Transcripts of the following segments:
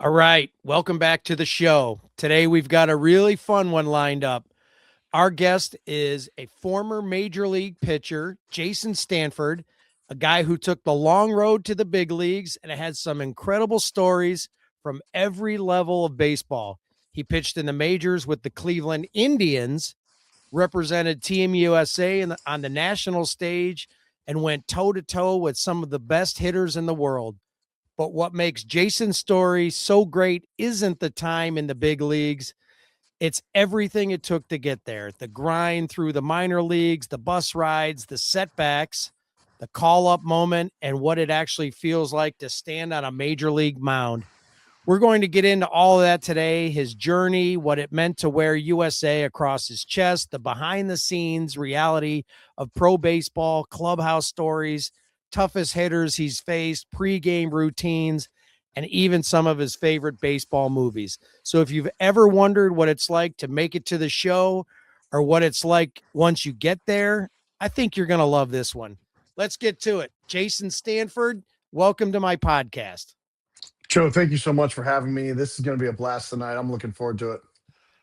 All right, welcome back to the show. Today we've got a really fun one lined up. Our guest is a former major league pitcher, Jason Stanford, a guy who took the long road to the big leagues and has some incredible stories from every level of baseball. He pitched in the majors with the Cleveland Indians, represented Team USA on the national stage, and went toe to toe with some of the best hitters in the world. But what makes Jason's story so great isn't the time in the big leagues. It's everything it took to get there. The grind through the minor leagues, the bus rides, the setbacks, the call up moment, and what it actually feels like to stand on a major league mound. We're going to get into all of that today, his journey, what it meant to wear USA across his chest, the behind the scenes reality of pro baseball, clubhouse stories, toughest hitters he's faced, pregame routines, and even some of his favorite baseball movies. So if you've ever wondered what it's like to make it to the show or what it's like once you get there, I think you're going to love this one. Let's get to it. Jason Stanford, welcome to my podcast. Joe, thank you so much for having me. This is going to be a blast tonight. I'm looking forward to it.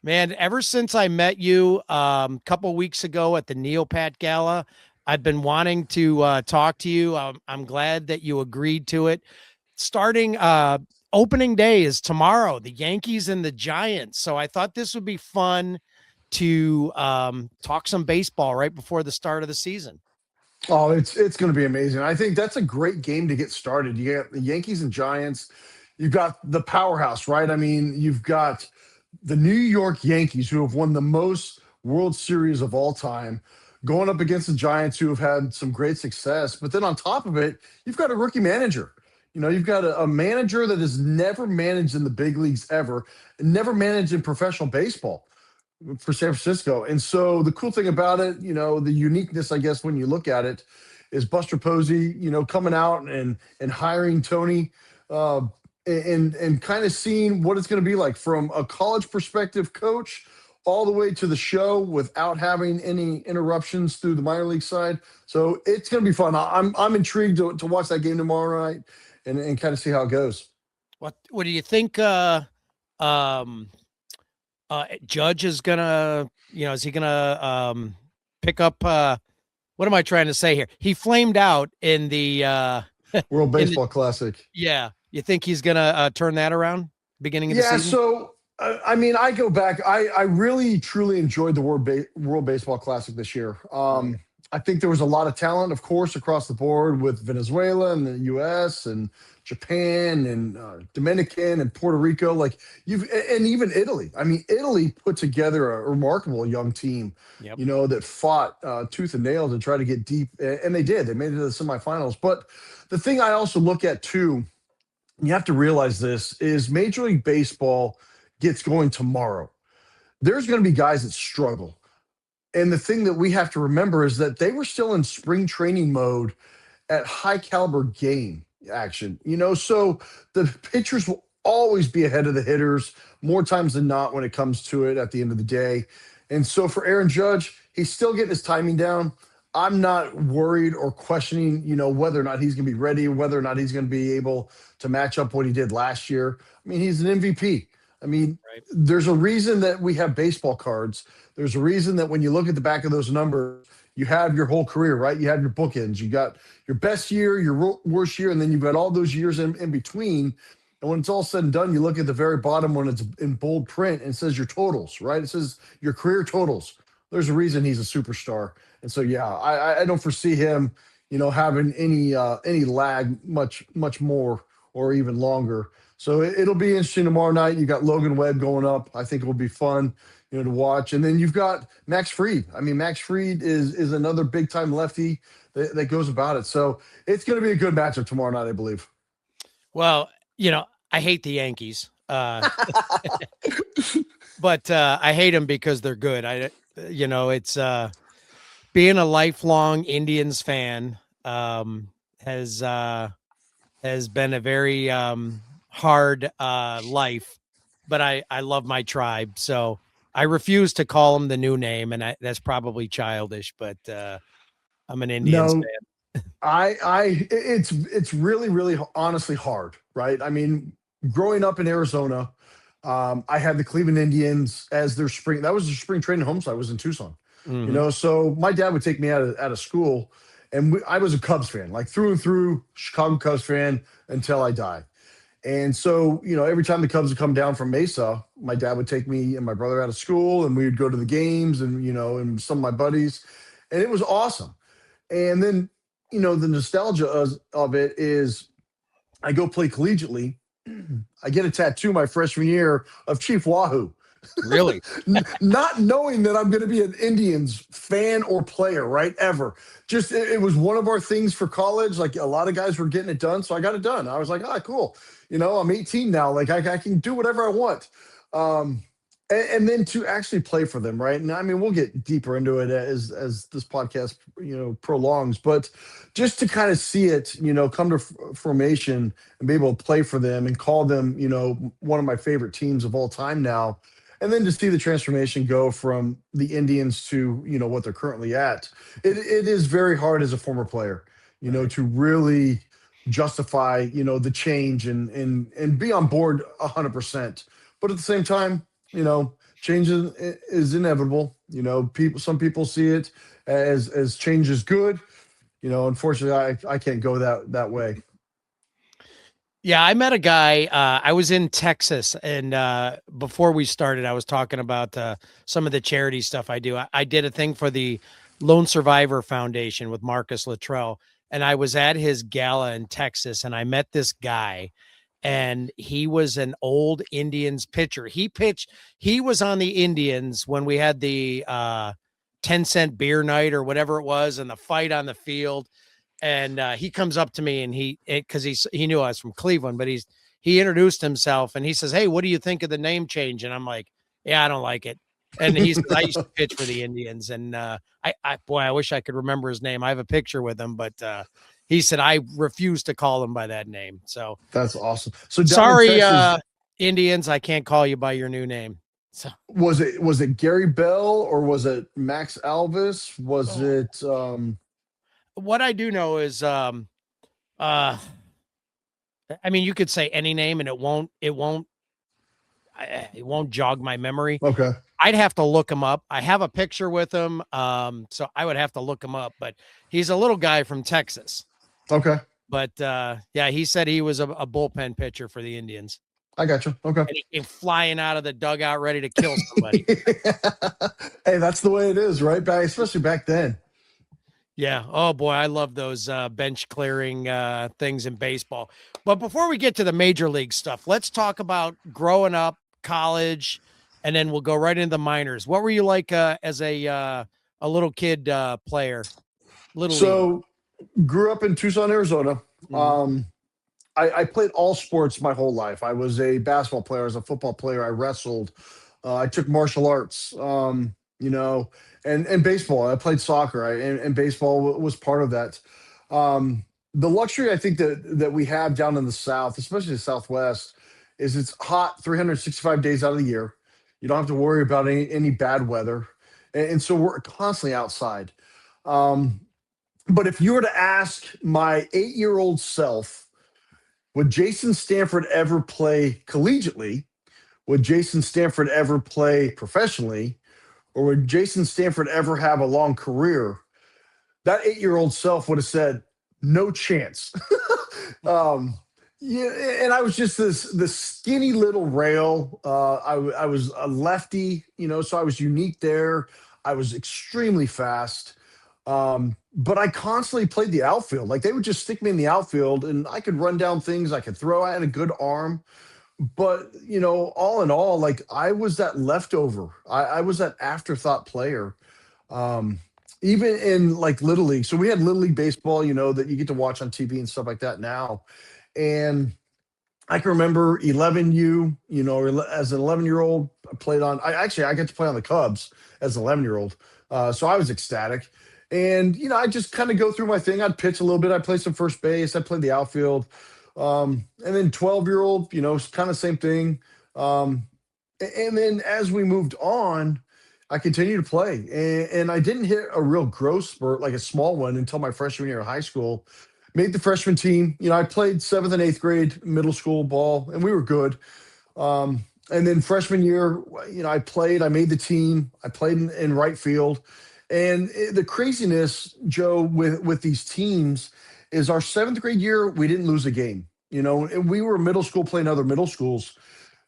Man, ever since I met you a couple weeks ago at the Neopat Gala, I've been wanting to talk to you. I'm glad that you agreed to it. Starting opening day is tomorrow, the Yankees and the Giants. So I thought this would be fun to talk some baseball right before the start of the season. Oh, it's going to be amazing. I think that's a great game to get started. You got the Yankees and Giants. You've got the powerhouse, right? I mean, you've got the New York Yankees, who have won the most World Series of all time, going up against the Giants, who have had some great success. But then on top of it, you've got a rookie manager. You've got a manager that has never managed in the big leagues ever, never managed in professional baseball for San Francisco. And so the cool thing about it, the uniqueness, I guess, when you look at it, is Buster Posey, coming out and hiring Tony, uh, and kind of seeing what it's going to be like from a college perspective coach all the way to the show without having any interruptions through the minor league side. So it's going to be fun. I'm intrigued to watch that game tomorrow night and kind of see how it goes. What do you think? Um, Judge is gonna, is he gonna pick up? What am I trying to say here? He flamed out in the World Baseball Classic. Yeah, you think he's gonna turn that around beginning of the Yeah, season? so I mean, I go back. I really truly enjoyed the World Baseball Classic this year. I think there was a lot of talent, of course, across the board with Venezuela and the U.S. and Japan and Dominican and Puerto Rico, and even Italy. I mean, Italy put together a remarkable young team, Yep. that fought tooth and nail to try to get deep, and they did. They made it to the semifinals. But the thing I also look at too, you have to realize this, is Major League Baseball gets going tomorrow. There's going to be guys that struggle. And the thing that we have to remember is that they were still in spring training mode at high caliber game action. So the pitchers will always be ahead of the hitters more times than not when it comes to it at the end of the day. And so for Aaron Judge, he's still getting his timing down. I'm not worried or questioning, whether or not he's going to be ready, whether or not he's going to be able to match up what he did last year. I mean, he's an MVP. I mean, Right. there's a reason that we have baseball cards. There's a reason that when you look at the back of those numbers, you have your whole career, right? You have your bookends. You got your best year, your worst year, and then you've got all those years in between. And when it's all said and done, you look at the very bottom when it's in bold print and it says your totals, right? It says your career totals. There's a reason he's a superstar. And so, yeah, I don't foresee him, having any lag much more or even longer. So it'll be interesting tomorrow night. You got Logan Webb going up. I think it will be fun, to watch. And then you've got Max Fried. I mean, Max Fried is another big time lefty that goes about it. So it's going to be a good matchup tomorrow night, I believe. Well, I hate the Yankees, but I hate them because they're good. It's being a lifelong Indians fan has been a very hard life, but I love my tribe, so I refuse to call them the new name, and that's probably childish, but I'm an Indians No, fan. it's really, really honestly hard, right? I mean, growing up in Arizona, I had the Cleveland Indians as their spring. That was their spring training home. So I was in Tucson, Hmm. So my dad would take me out of school, and I was a Cubs fan, like through and through, Chicago Cubs fan until I die. And so, every time the Cubs would come down from Mesa, my dad would take me and my brother out of school, and we would go to the games, and some of my buddies, and it was awesome. And then, the nostalgia of it is I go play collegiately. I get a tattoo my freshman year of Chief Wahoo, Really? not knowing that I'm going to be an Indians fan or player, right? Ever. Just it was one of our things for college. Like a lot of guys were getting it done, so I got it done. I was like, ah, cool. I'm 18 now. Like I can do whatever I want. Um, and then to actually play for them, right? And I mean, we'll get deeper into it as this podcast, prolongs. But just to kind of see it, come to formation and be able to play for them and call them, one of my favorite teams of all time now, and then to see the transformation go from the Indians to what they're currently at, it is very hard as a former player, Right. to really justify the change and be on board 100%. But at the same time, change is inevitable. Some people see it as change is good. Unfortunately, I can't go that way. Yeah, I met a guy. I was in Texas, and before we started, I was talking about some of the charity stuff I do. I did a thing for the Lone Survivor Foundation with Marcus Luttrell, and I was at his gala in Texas, and I met this guy, and he was an old Indians pitcher. He was on the Indians when we had the 10-cent beer night or whatever it was, and the fight on the field. And he comes up to me, and because he knew I was from Cleveland, but he introduced himself, and he says, "Hey, what do you think of the name change?" And I'm like, "Yeah, I don't like it." And he says, "I used to pitch for the Indians," and I wish I could remember his name. I have a picture with him, but he said I refuse to call him by that name. So That's awesome. So down in sorry, Texas, Indians, I can't call you by your new name. So was it Gary Bell or was it Max Alvis? Was oh, it what I do know is, uh, I mean, you could say any name, and it won't jog my memory. okay? I'd have to look him up. I have a picture with him, so I would have to look him up. But he's a little guy from Texas. Okay. But yeah, he said he was a bullpen pitcher for the Indians, I got you. Okay. and he came flying out of the dugout ready to kill somebody. Hey, that's the way it is, right? Especially back then. Yeah. Oh boy, I love those bench clearing things in baseball. But before we get to the major league stuff, let's talk about growing up, college, and then we'll go right into the minors. What were you like as a little kid player, little league? So grew up in Tucson, Arizona. Mhm. I played all sports my whole life. I was a basketball player, I was a football player, I wrestled, I took martial arts, and baseball. I played soccer, and baseball was part of that. The luxury I think that we have down in the South, especially the Southwest, is it's hot 365 days out of the year. You don't have to worry about any bad weather, and so we're constantly outside. Um, but if you were to ask my 8-year-old self, would Jason Stanford ever play collegiately? Would Jason Stanford ever play professionally? Or would Jason Stanford ever have a long career? That 8-year-old self would have said, no chance. um, yeah, and I was just this skinny little rail. I was a lefty, so I was unique there. I was extremely fast. But I constantly played the outfield. Like they would just stick me in the outfield and I could run down things. I could throw. I had a good arm. But, all in all, like I was that leftover. I was that afterthought player. Um, Even in like Little League. So we had Little League baseball, that you get to watch on TV and stuff like that now. And I can remember 11U, as an 11-year-old, I got to play on the Cubs as an 11-year-old. So I was ecstatic. And, I just kind of go through my thing. I'd pitch a little bit. I'd play some first base. I'd play the outfield. And then 12-year-old, kind of same thing. Um, and then as we moved on, I continued to play. And I didn't hit a real growth spurt, like a small one, until my freshman year of high school. Made the freshman team. I played seventh and eighth grade middle school ball, and we were good. And then freshman year, I made the team. I played in right field. And the craziness, Joe, with these teams is our seventh grade year, we didn't lose a game. And we were middle school playing other middle schools.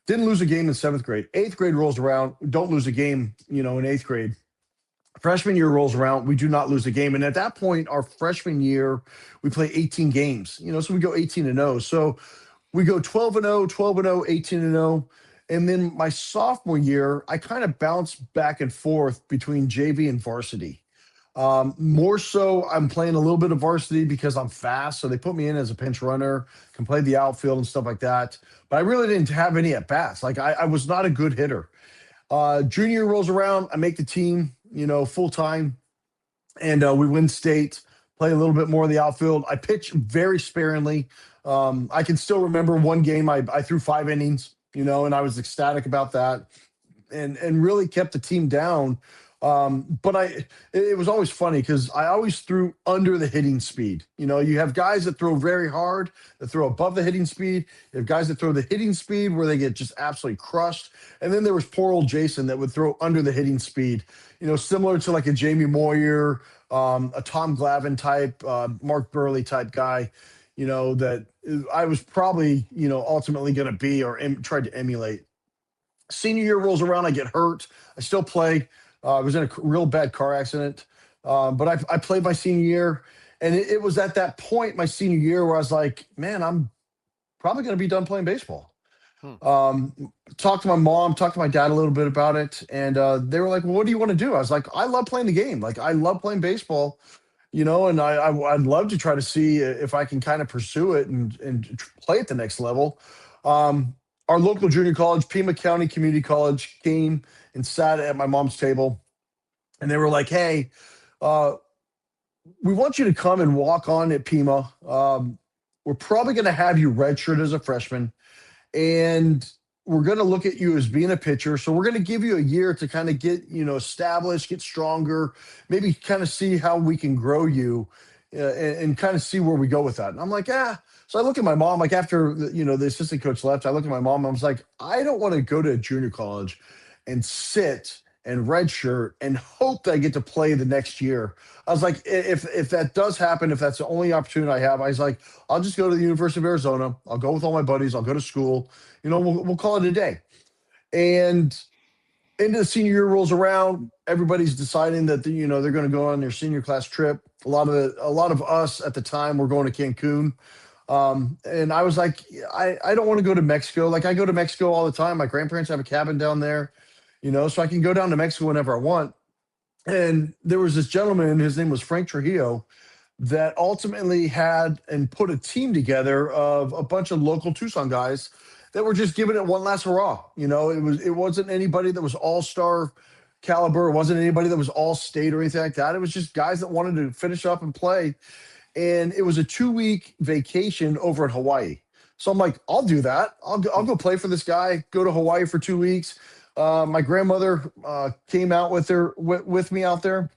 Didn't lose a game in seventh grade. Eighth grade rolls around, don't lose a game, in eighth grade. Freshman year rolls around, we do not lose a game. And at that point, our freshman year, we play 18 games, so we go 18-0. So we go 12-0, 12-0, 18-0. And then my sophomore year, I kind of bounced back and forth between JV and varsity. More so, I'm playing a little bit of varsity because I'm fast. So they put me in as a pinch runner, can play the outfield and stuff like that. But I really didn't have any at bats. Like I was not a good hitter. Junior year rolls around, I make the team, full time, and we win state. Play a little bit more of the outfield. I pitch very sparingly. I can still remember one game I threw 5 innings, and I was ecstatic about that, and really kept the team down. But it was always funny because I always threw under the hitting speed. You have guys that throw very hard, that throw above the hitting speed. You have guys that throw the hitting speed where they get just absolutely crushed. And then there was poor old Jason that would throw under the hitting speed, similar to like a Jamie Moyer, a Tom Glavine type, Mark Burley type guy, that I was probably, ultimately going to be or tried to emulate. Senior year rolls around, I get hurt. I still play. I was in a real bad car accident, but I played my senior year, and it was at that point, my senior year, where I was like, man, I'm probably going to be done playing baseball. Talked to my mom, talked to my dad a little bit about it, and they were like, well, what do you want to do? I was like, I love playing the game. Like, I love playing baseball, and I'd love to try to see if I can kind of pursue it and play at the next level. Our local junior college, Pima County Community College, came and sat at my mom's table, and they were like, hey, we want you to come and walk on at Pima. We're probably going to have you redshirt as a freshman, and we're going to look at you as being a pitcher. So we're going to give you a year to kind of get, established, get stronger, maybe kind of see how we can grow you and kind of see where we go with that. And I'm like, yeah. So I look at my mom, like after, the assistant coach left, I look at my mom, I was like, I don't want to go to a junior college and sit and redshirt and hope that I get to play the next year. I was like, if that does happen, if that's the only opportunity I have, I was like, I'll just go to the University of Arizona. I'll go with all my buddies. I'll go to school. We'll call it a day. And into the senior year rolls around, everybody's deciding that they're going to go on their senior class trip. A lot of us at the time were going to Cancun. And I was like, I don't want to go to Mexico. Like I go to Mexico all the time. My grandparents have a cabin down there, so I can go down to Mexico whenever I want. And there was this gentleman, his name was Frank Trujillo, that ultimately had and put a team together of a bunch of local Tucson guys that were just giving it one last hurrah. It wasn't anybody that was all-star caliber. It wasn't anybody that was all state or anything like that. It was just guys that wanted to finish up and play. And it was a 2-week vacation over in Hawaii. So I'm like, I'll do that. I'll go play for this guy, go to Hawaii for 2 weeks. My grandmother came out with me out there.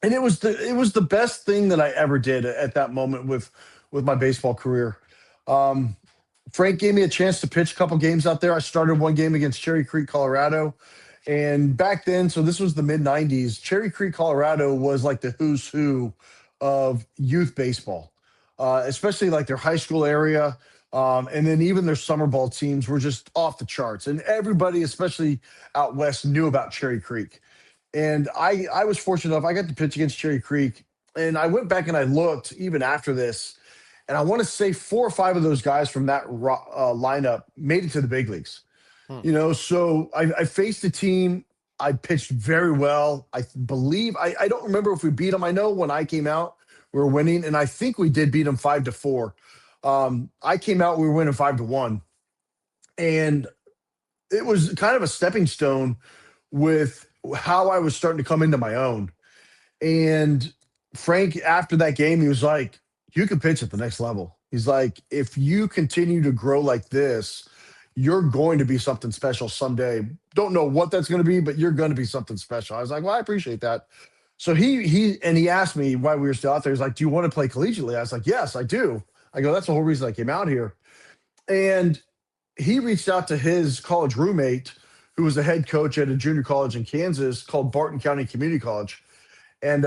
And it was the best thing that I ever did at that moment with my baseball career. Frank gave me a chance to pitch a couple games out there. I started one game against Cherry Creek, Colorado. And back then, so this was the mid-'90s, Cherry Creek, Colorado was like the who's who of youth baseball, especially like their high school area. And then even their summer ball teams were just off the charts. And everybody, especially out west, knew about Cherry Creek. And I was fortunate enough, I got to pitch against Cherry Creek. And I went back and I looked even after this. And I want to say 4 or 5 of those guys from that lineup made it to the big leagues. So I faced a team. I pitched very well. I believe I don't remember if we beat them. I know when I came out, we were winning, and I think we did beat them 5-4. I came out, we were winning 5-1, and it was kind of a stepping stone with how I was starting to come into my own. And Frank, after that game, he was like, "You can pitch at the next level." He's like, "If you continue to grow like this, you're going to be something special someday. Don't know what that's going to be, but you're going to be something special." I was like, well, I appreciate that. So he asked me why we were still out there. He's like, "Do you want to play collegiately?" I was like, "Yes, I do." I go, "That's the whole reason I came out here." And he reached out to his college roommate, who was the head coach at a junior college in Kansas called Barton County Community College. And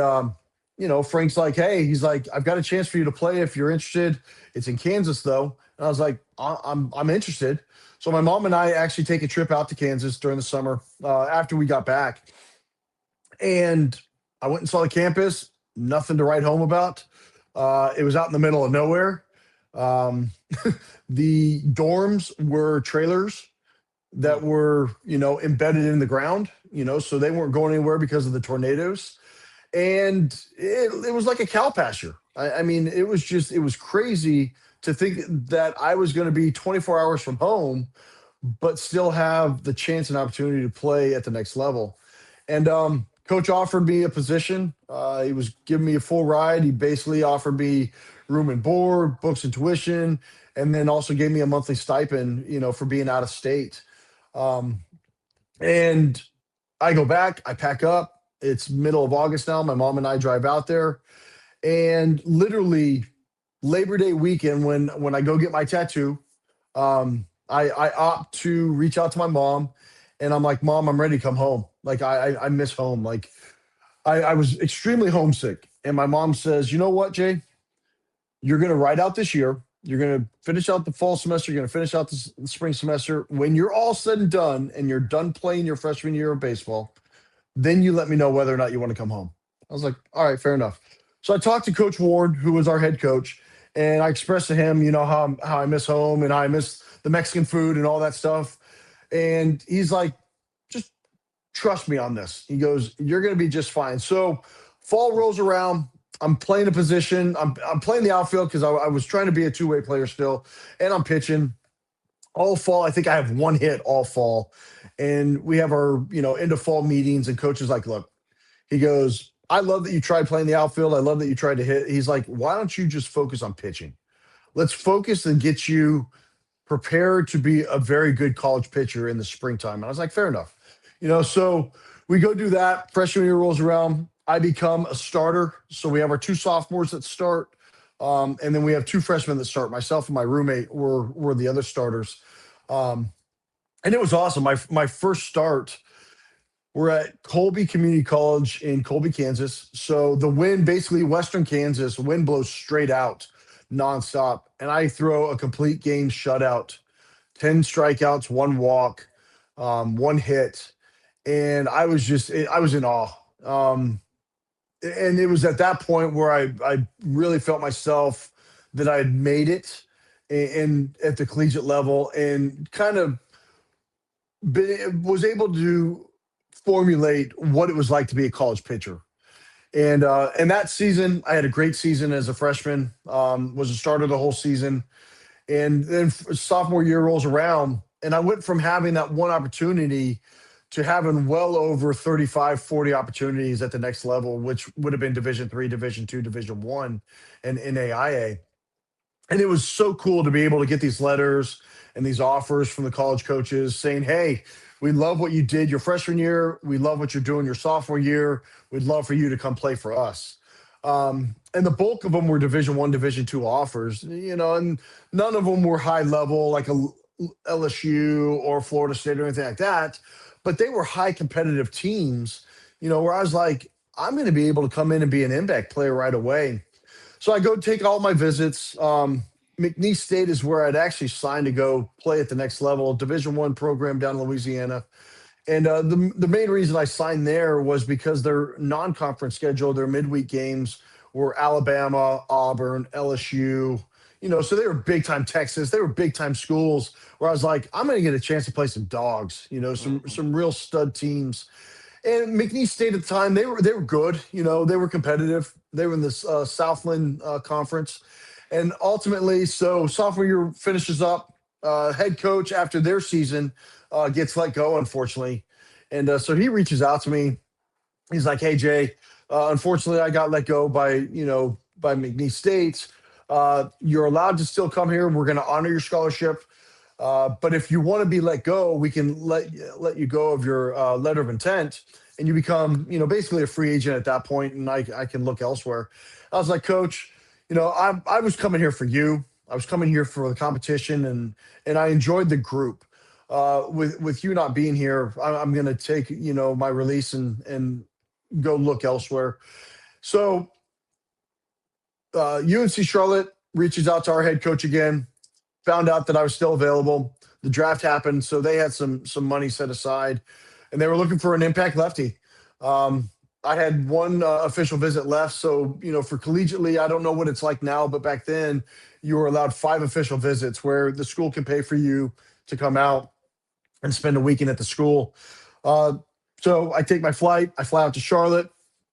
Frank's like, "Hey," he's like, "I've got a chance for you to play if you're interested. It's in Kansas though." And I was like, I'm interested." So my mom and I actually take a trip out to Kansas during the summer after we got back, and I went and saw the campus. Nothing to write home about. It was out in the middle of nowhere. Um, the dorms were trailers that Mm. were, embedded in the ground, so they weren't going anywhere because of the tornadoes. And it was like a cow pasture. I mean, it was crazy to think that I was going to be 24 hours from home, but still have the chance and opportunity to play at the next level. And coach offered me a position. He was giving me a full ride. He basically offered me room and board, books and tuition, and then also gave me a monthly stipend, for being out of state. Um, and I go back, I pack up. It's middle of August now. My mom and I drive out there, and literally Labor Day weekend, when I go get my tattoo, I opt to reach out to my mom, and I'm like, "Mom, I'm ready to come home. Like I miss home. Like I was extremely homesick." And my mom says, "You know what, Jay? You're going to ride out this year. You're going to finish out the fall semester. You're going to finish out the spring semester. When you're all said and done, and you're done playing your freshman year of baseball, then you let me know whether or not you want to come home." I was like, "All right, fair enough." So I talked to Coach Ward, who was our head coach, and I expressed to him, how I miss home and how I miss the Mexican food and all that stuff. And he's like, "Just trust me on this." He goes, "You're going to be just fine." So fall rolls around. I'm playing a position. I'm playing the outfield because I was trying to be a two-way player still, and I'm pitching all fall. I think I have one hit all fall. And we have our, end of fall meetings, and coach is like, "Look," he goes, "I love that you tried playing the outfield. I love that you tried to hit." He's like, "Why don't you just focus on pitching? Let's focus and get you prepared to be a very good college pitcher in the springtime." And I was like, "Fair enough." So we go do that. Freshman year rolls around. I become a starter. So we have our two sophomores that start. And then we have two freshmen that start. Myself and my roommate were the other starters. Um, and it was awesome. My first start, we're at Colby Community College in Colby, Kansas. So the wind, basically Western Kansas, wind blows straight out nonstop. And I throw a complete game shutout, 10 strikeouts, one walk, one hit. And I was in awe. And it was at that point where I really felt myself that I had made it and at the collegiate level, and kind of was able to formulate what it was like to be a college pitcher. And that season, I had a great season as a freshman. Was a starter the whole season, and then sophomore year rolls around, and I went from having that one opportunity to having well over 35, 40 opportunities at the next level, which would have been Division three, Division two, Division one, and NAIA. And it was so cool to be able to get these letters and these offers from the college coaches saying, "Hey, we love what you did your freshman year. We love what you're doing your sophomore year. We'd love for you to come play for us." And the bulk of them were Division one, Division two offers, and none of them were high level like a LSU or Florida State or anything like that. But they were high competitive teams, where I was like, I'm going to be able to come in and be an impact player right away. So I go take all my visits. McNeese State is where I'd actually signed to go play at the next level, Division one program down in Louisiana. And the main reason I signed there was because their non-conference schedule, their midweek games were Alabama, Auburn, LSU. So they were big time Texas. They were big time schools where I was like, I'm going to get a chance to play some dogs. Mhm. Some real stud teams. And McNeese State at the time, they were good. They were competitive. They were in this Southland Conference, and ultimately, so sophomore year finishes up. Head coach after their season gets let go, unfortunately, and so he reaches out to me. He's like, "Hey Jay, unfortunately, I got let go by McNeese State. You're allowed to still come here. We're going to honor your scholarship." But if you want to be let go, we can let you go of your letter of intent, and you become, basically a free agent at that point, and I can look elsewhere. I was like, Coach, I was coming here for you. I was coming here for the competition, and I enjoyed the group. With you not being here, I'm going to take my release and go look elsewhere. So UNC Charlotte reaches out to our head coach again, found out that I was still available. The draft happened, so they had some money set aside, and they were looking for an impact lefty. I had one official visit left, so for collegiately, I don't know what it's like now, but back then you were allowed 5 official visits where the school can pay for you to come out and spend a weekend at the school. Uh, so I take my flight. I fly out to Charlotte.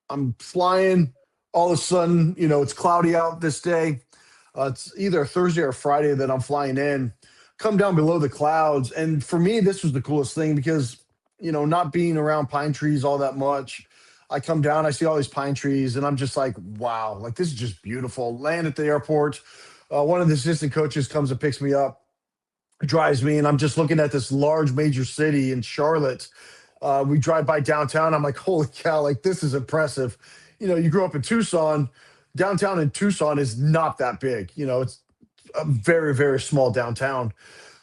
I'm flying. All of a sudden, it's cloudy out this day. It's either Thursday or Friday that I'm flying in. Come down below the clouds, and for me, this was the coolest thing because not being around pine trees all that much. I come down, I see all these pine trees, and I'm just like, wow, like this is just beautiful. Land at the airport. One of the assistant coaches comes and picks me up, drives me, and I'm just looking at this large major city in Charlotte. We drive by downtown. I'm like, holy cow, like this is impressive. You grew up in Tucson. Downtown in Tucson is not that big. It's a very, very small downtown.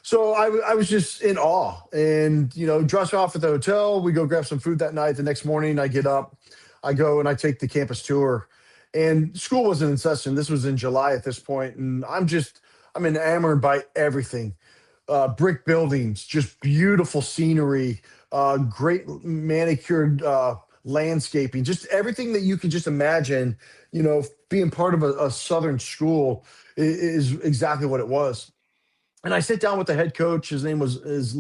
So I was just in awe, and drops me off at the hotel. We go grab some food that night. The next morning, I get up, I go and I take the campus tour, and school wasn't in session. This was in July at this point, and I'm enamored by everything. Brick buildings, just beautiful scenery, great manicured landscaping, just everything that you can just imagine. Being part of a southern school is exactly what it was. And I sit down with the head coach. His name is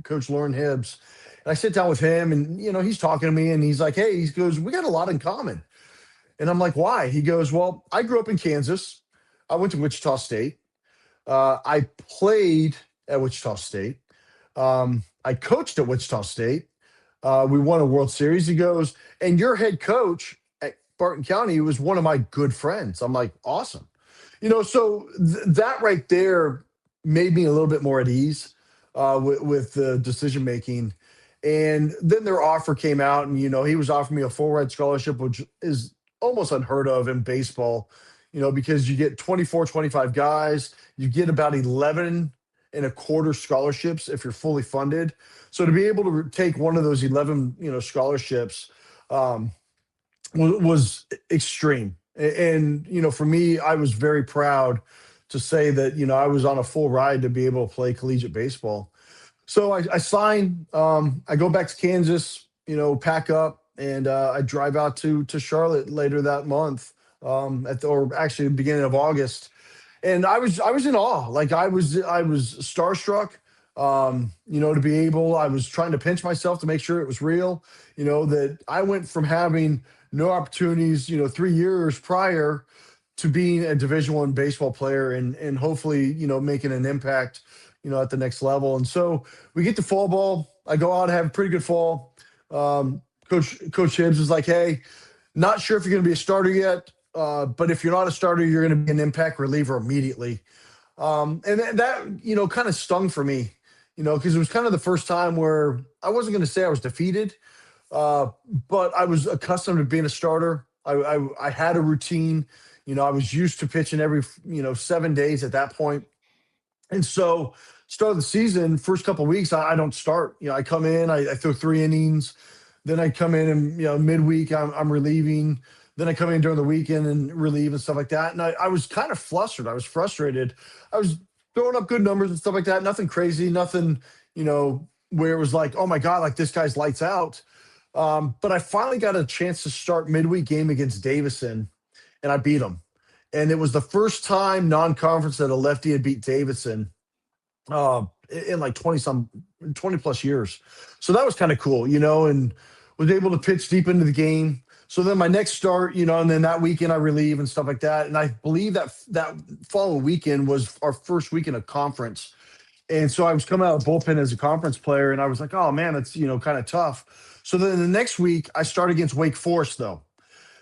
Coach Lauren Hibbs. And I sit down with him, and he's talking to me, and he's like, "Hey," he goes, "we got a lot in common." And I'm like, "Why?" He goes, "Well, I grew up in Kansas. I went to Wichita State. I played at Wichita State. I coached at Wichita State. We won a World Series." He goes, "And your head coach at Barton County was one of my good friends." I'm like, "Awesome." So that right there made me a little bit more at ease with the decision making. And then their offer came out, and he was offering me a full ride scholarship, which is almost unheard of in baseball. Because you get 24, 25 guys, you get about 11 and a quarter scholarships if you're fully funded. So to be able to take one of those 11, scholarships was extreme. And for me, I was very proud to say that I was on a full ride to be able to play collegiate baseball. So I sign. I go back to Kansas. Pack up, and I drive out to Charlotte later that month, or actually the beginning of August. And I was in awe. Like I was starstruck. To be able, I was trying to pinch myself to make sure it was real. That I went from having no opportunities, 3 years prior, to being a Division I baseball player, and hopefully, making an impact, at the next level. And so we get to fall ball. I go out, have a pretty good fall. Coach Hibbs is like, "Hey, not sure if you're going to be a starter yet, but if you're not a starter, you're going to be an impact reliever immediately." And that kind of stung for me, because it was kind of the first time where I wasn't going to say I was defeated, but I was accustomed to being a starter. I had a routine. I was used to pitching every 7 days at that point. And so start of the season, first couple of weeks, I don't start. I come in, I throw 3 innings. Then I come in and midweek I'm relieving. Then I come in during the weekend and relieve and stuff like that. And I was kind of flustered. I was frustrated. I was throwing up good numbers and stuff like that. Nothing crazy, nothing, where it was like, oh my God, like this guy's lights out. But I finally got a chance to start midweek game against Davison, and I beat him. And it was the first time non-conference that a lefty had beat Davidson in like 20 plus years. So that was kind of cool, and was able to pitch deep into the game. So then my next start, and then that weekend I relieve and stuff like that. And I believe that following weekend was our first weekend of conference. And so I was coming out of the bullpen as a conference player, and I was like, oh man, that's, kind of tough. So then the next week I start against Wake Forest though.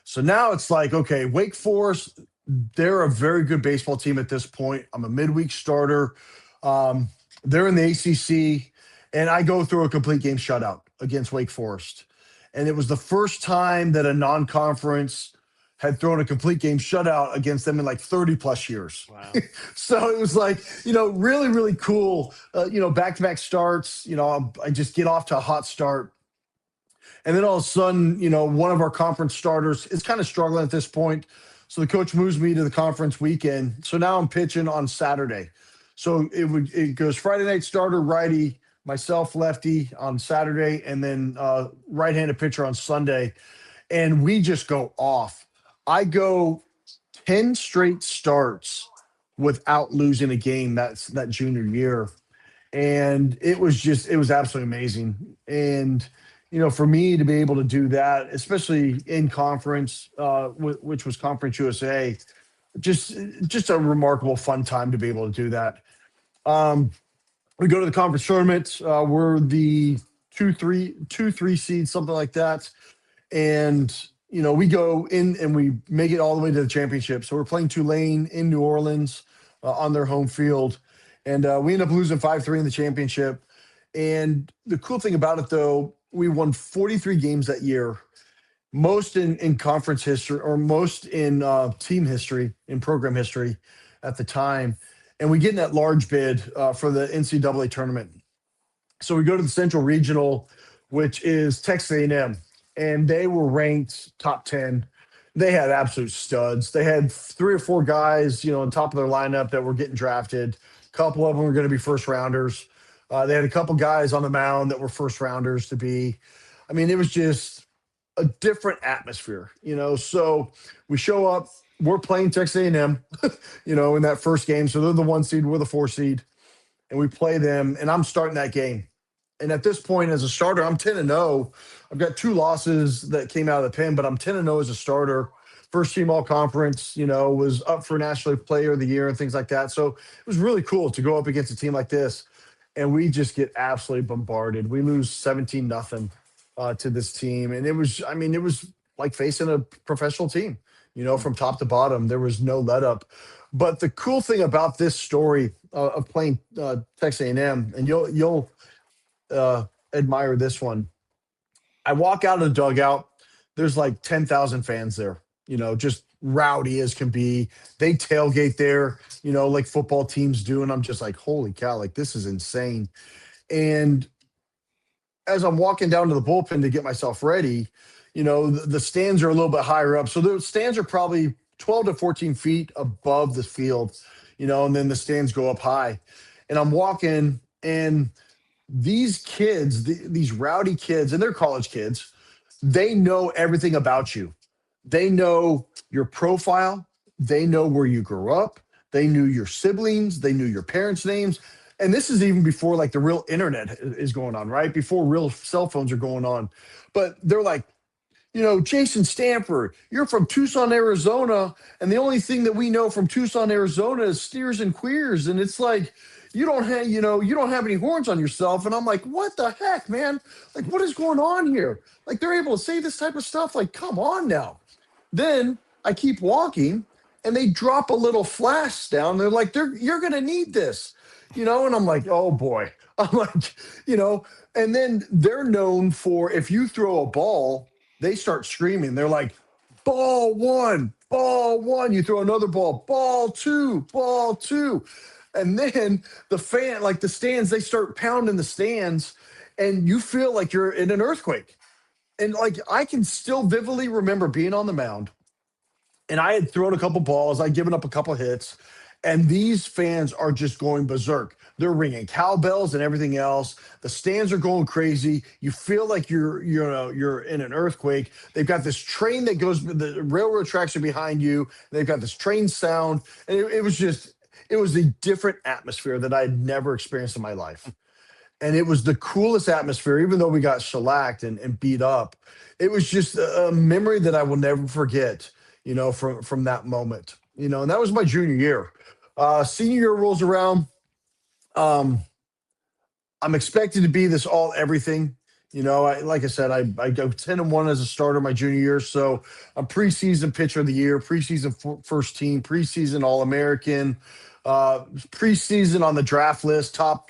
So now it's like, okay, Wake Forest, they're a very good baseball team at this point. I'm a midweek starter. They're in the ACC, and I go through a complete game shutout against Wake Forest. And it was the first time that a non-conference had thrown a complete game shutout against them in like 30 plus years. Wow. So it was like, really, really cool. Back-to-back starts. I just get off to a hot start. And then all of a sudden, one of our conference starters is kind of struggling at this point. So the coach moves me to the conference weekend. So now I'm pitching on Saturday. So it goes Friday night starter, righty, myself, lefty on Saturday, and then right-handed pitcher on Sunday. And we just go off. I go 10 straight starts without losing a game that junior year. And it was absolutely amazing. And, for me to be able to do that, especially in conference, which was Conference USA, just a remarkable fun time to be able to do that. We go to the conference tournament. We're the 2-3 seed, something like that. And, we go in and we make it all the way to the championship. So we're playing Tulane in New Orleans on their home field. And we end up losing 5-3 in the championship. And the cool thing about it, though, we won 43 games that year, most in conference history or most in team history, in program history at the time. And we get in that large bid for the NCAA tournament. So we go to the Central Regional, which is Texas A&M, and they were ranked top 10. They had absolute studs. They had 3 or 4 guys, on top of their lineup that were getting drafted. A couple of them were going to be first rounders. They had a couple guys on the mound that were first rounders to be. I mean, it was just a different atmosphere, So we show up. We're playing Texas A&M, in that first game. So they're the 1 seed, we're the 4 seed, and we play them. And I'm starting that game. And at this point, as a starter, I'm 10-0. I've got 2 losses that came out of the pen, but I'm 10-0 as a starter. First team all conference, was up for National Player of the Year and things like that. So it was really cool to go up against a team like this. And we just get absolutely bombarded. We lose 17-0 to this team. And it was like facing a professional team, from top to bottom. There was no let up. But the cool thing about this story of playing Texas A&M, and you'll admire this one. I walk out of the dugout. There's like 10,000 fans there, just rowdy as can be. They tailgate there, like football teams do. And I'm just like, holy cow, like this is insane. And as I'm walking down to the bullpen to get myself ready, the stands are a little bit higher up. So the stands are probably 12 to 14 feet above the field, and then the stands go up high. And I'm walking, and these kids, these rowdy kids, and they're college kids, they know everything about you. They know your profile. They know where you grew up. They knew your siblings. They knew your parents' names. And this is even before like the real internet is going on, right? Before real cell phones are going on. But they're like, Jason Stanford, you're from Tucson, Arizona. And the only thing that we know from Tucson, Arizona is steers and queers. And it's like, you don't have any horns on yourself. And I'm like, what the heck, man? Like, what is going on here? Like, they're able to say this type of stuff. Like, come on now. Then I keep walking, and they drop a little flash down. They're like, you're going to need this, and I'm like, oh boy. I'm like, and then they're known for, if you throw a ball, they start screaming. They're like, ball one. You throw another ball, ball two. And then the stands, they start pounding the stands, and you feel like you're in an earthquake. And like, I can still vividly remember being on the mound, and I had thrown a couple balls. I'd given up a couple hits, and these fans are just going berserk. They're ringing cowbells and everything else. The stands are going crazy. You feel like you're in an earthquake. They've got this train that goes, the railroad tracks are behind you. They've got this train sound. And it was a different atmosphere that I had never experienced in my life. And it was the coolest atmosphere, even though we got shellacked and beat up. It was just a memory that I will never forget, from that moment. And that was my junior year. Senior year rolls around. I'm expected to be this all everything. Like I said, I go 10-1 as a starter my junior year. So I'm preseason pitcher of the year, preseason first team, preseason All-American, preseason on the draft list, top,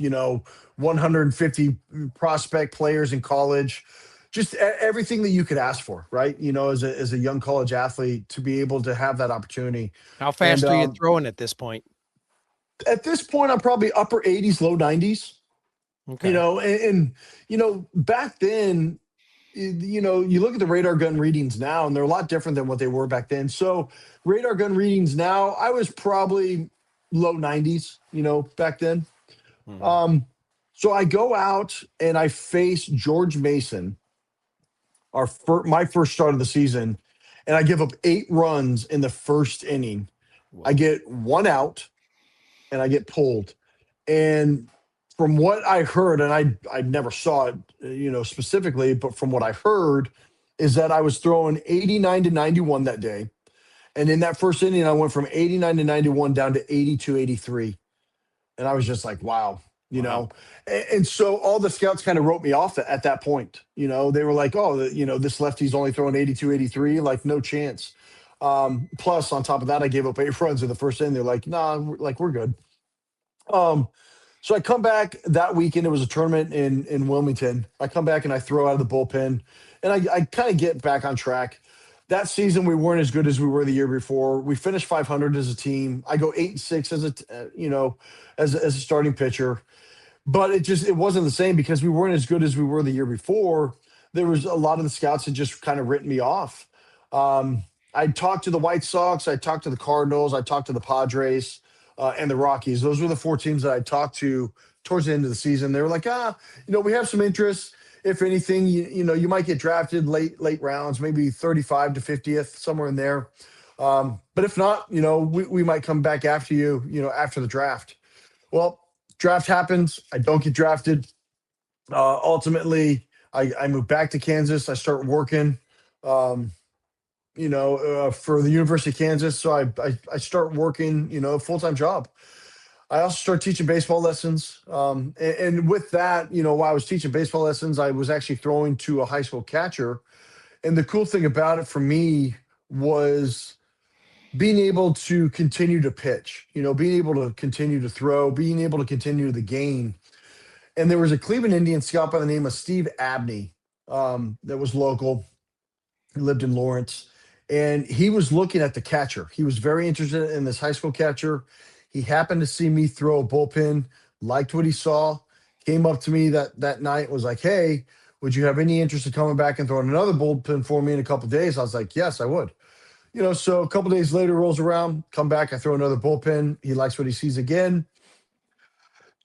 150 prospect players in college. just everything that you could ask for, right? As a young college athlete to be able to have that opportunity. How And fast are you throwing at this point? at this point, I'm probably upper 80s, low 90s. Okay. Back then, you look at the radar gun readings now, and they're a lot different than what they were back then. So, radar gun readings now, I was probably low 90s, back then. Hmm. Um, so I go out and I face George Mason, my first start of the season, and I give up 8 runs in the first inning. I Whoa. get one out and I get pulled. And from what I heard, and I never saw it, specifically, but from what I heard, is that I was throwing 89 to 91 that day. And in that first inning, I went from 89 to 91 down to 82, 83. And I was just like, wow, you Wow. know. And so all the scouts kind of wrote me off at that point. They were like, oh, this lefty's only throwing 82, 83, like no chance. Plus, on top of that, I gave up 8 runs in the first inning. They're like, nah, we're good. Um, so I come back that weekend. It was a tournament in Wilmington. I come back and I throw out of the bullpen, and I kind of get back on track. That season, we weren't as good as we were the year before. We finished 500 as a team. I go 8-6 as a starting pitcher, but it wasn't the same because we weren't as good as we were the year before. There was a lot of the scouts had just kind of written me off. I talked to the White Sox, I talked to the Cardinals, I talked to the Padres, and the Rockies. Those were the 4 teams that I talked to towards the end of the season. They were like, we have some interest. If anything, you might get drafted late rounds, maybe 35 to 50th, somewhere in there. But if not, we might come back after you, after the draft. Well, draft happens. I don't get drafted. Ultimately, I move back to Kansas. I start working, for the University of Kansas. So I start working, a full-time job. I also start teaching baseball lessons. And with that, while I was teaching baseball lessons, I was actually throwing to a high school catcher. And the cool thing about it for me was being able to continue to pitch, being able to continue to throw, being able to continue the game. And there was a Cleveland Indian scout by the name of Steve Abney, that was local. He lived in Lawrence, and he was looking at the catcher. He was very interested in this high school catcher. He happened to see me throw a bullpen, liked what he saw, came up to me that night, was like, "Hey, would you have any interest in coming back and throwing another bullpen for me in a couple of days?" I was like, "Yes, I would." So a couple of days later rolls around, come back, I throw another bullpen. He likes what he sees again.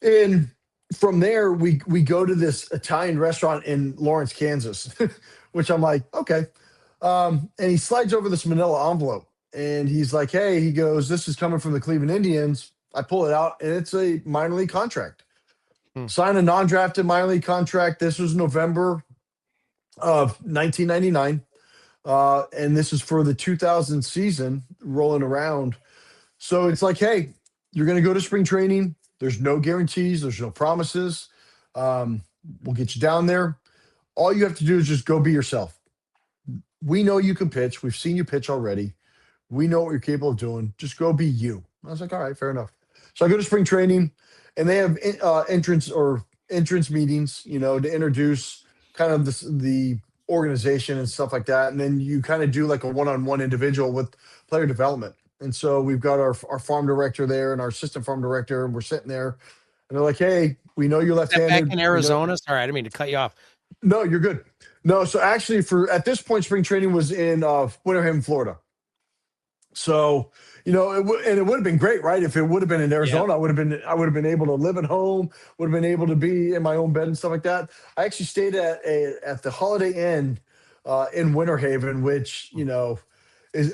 And from there, we go to this Italian restaurant in Lawrence, Kansas, which I'm like, okay. And he slides over this manila envelope and he's like, "Hey," he goes, "this is coming from the Cleveland Indians." I pull it out and it's a minor league contract. Hmm. Sign a non-drafted minor league contract. This was November of 1999. And this is for the 2000 season rolling around. So it's like, hey, you're going to go to spring training. There's no guarantees. There's no promises. We'll get you down there. All you have to do is just go be yourself. We know you can pitch. We've seen you pitch already. We know what you're capable of doing. Just go be you. I was like, all right, fair enough. So I go to spring training, and they have entrance meetings, to introduce kind of the organization and stuff like that. And then you kind of do like a one-on-one individual with player development. And so we've got our farm director there and our assistant farm director, and we're sitting there, and they're like, "Hey, we know you're Is that back left-handed. in We know." Arizona? Sorry, I didn't mean to cut you off. No, you're good. No, so actually, for at this point, spring training was in Winter Haven, Florida. So, and it would have been great, right? If it would have been in Yeah. Arizona, I would have been able to live at home, would have been able to be in my own bed and stuff like that. I actually stayed at the Holiday Inn in Winter Haven, which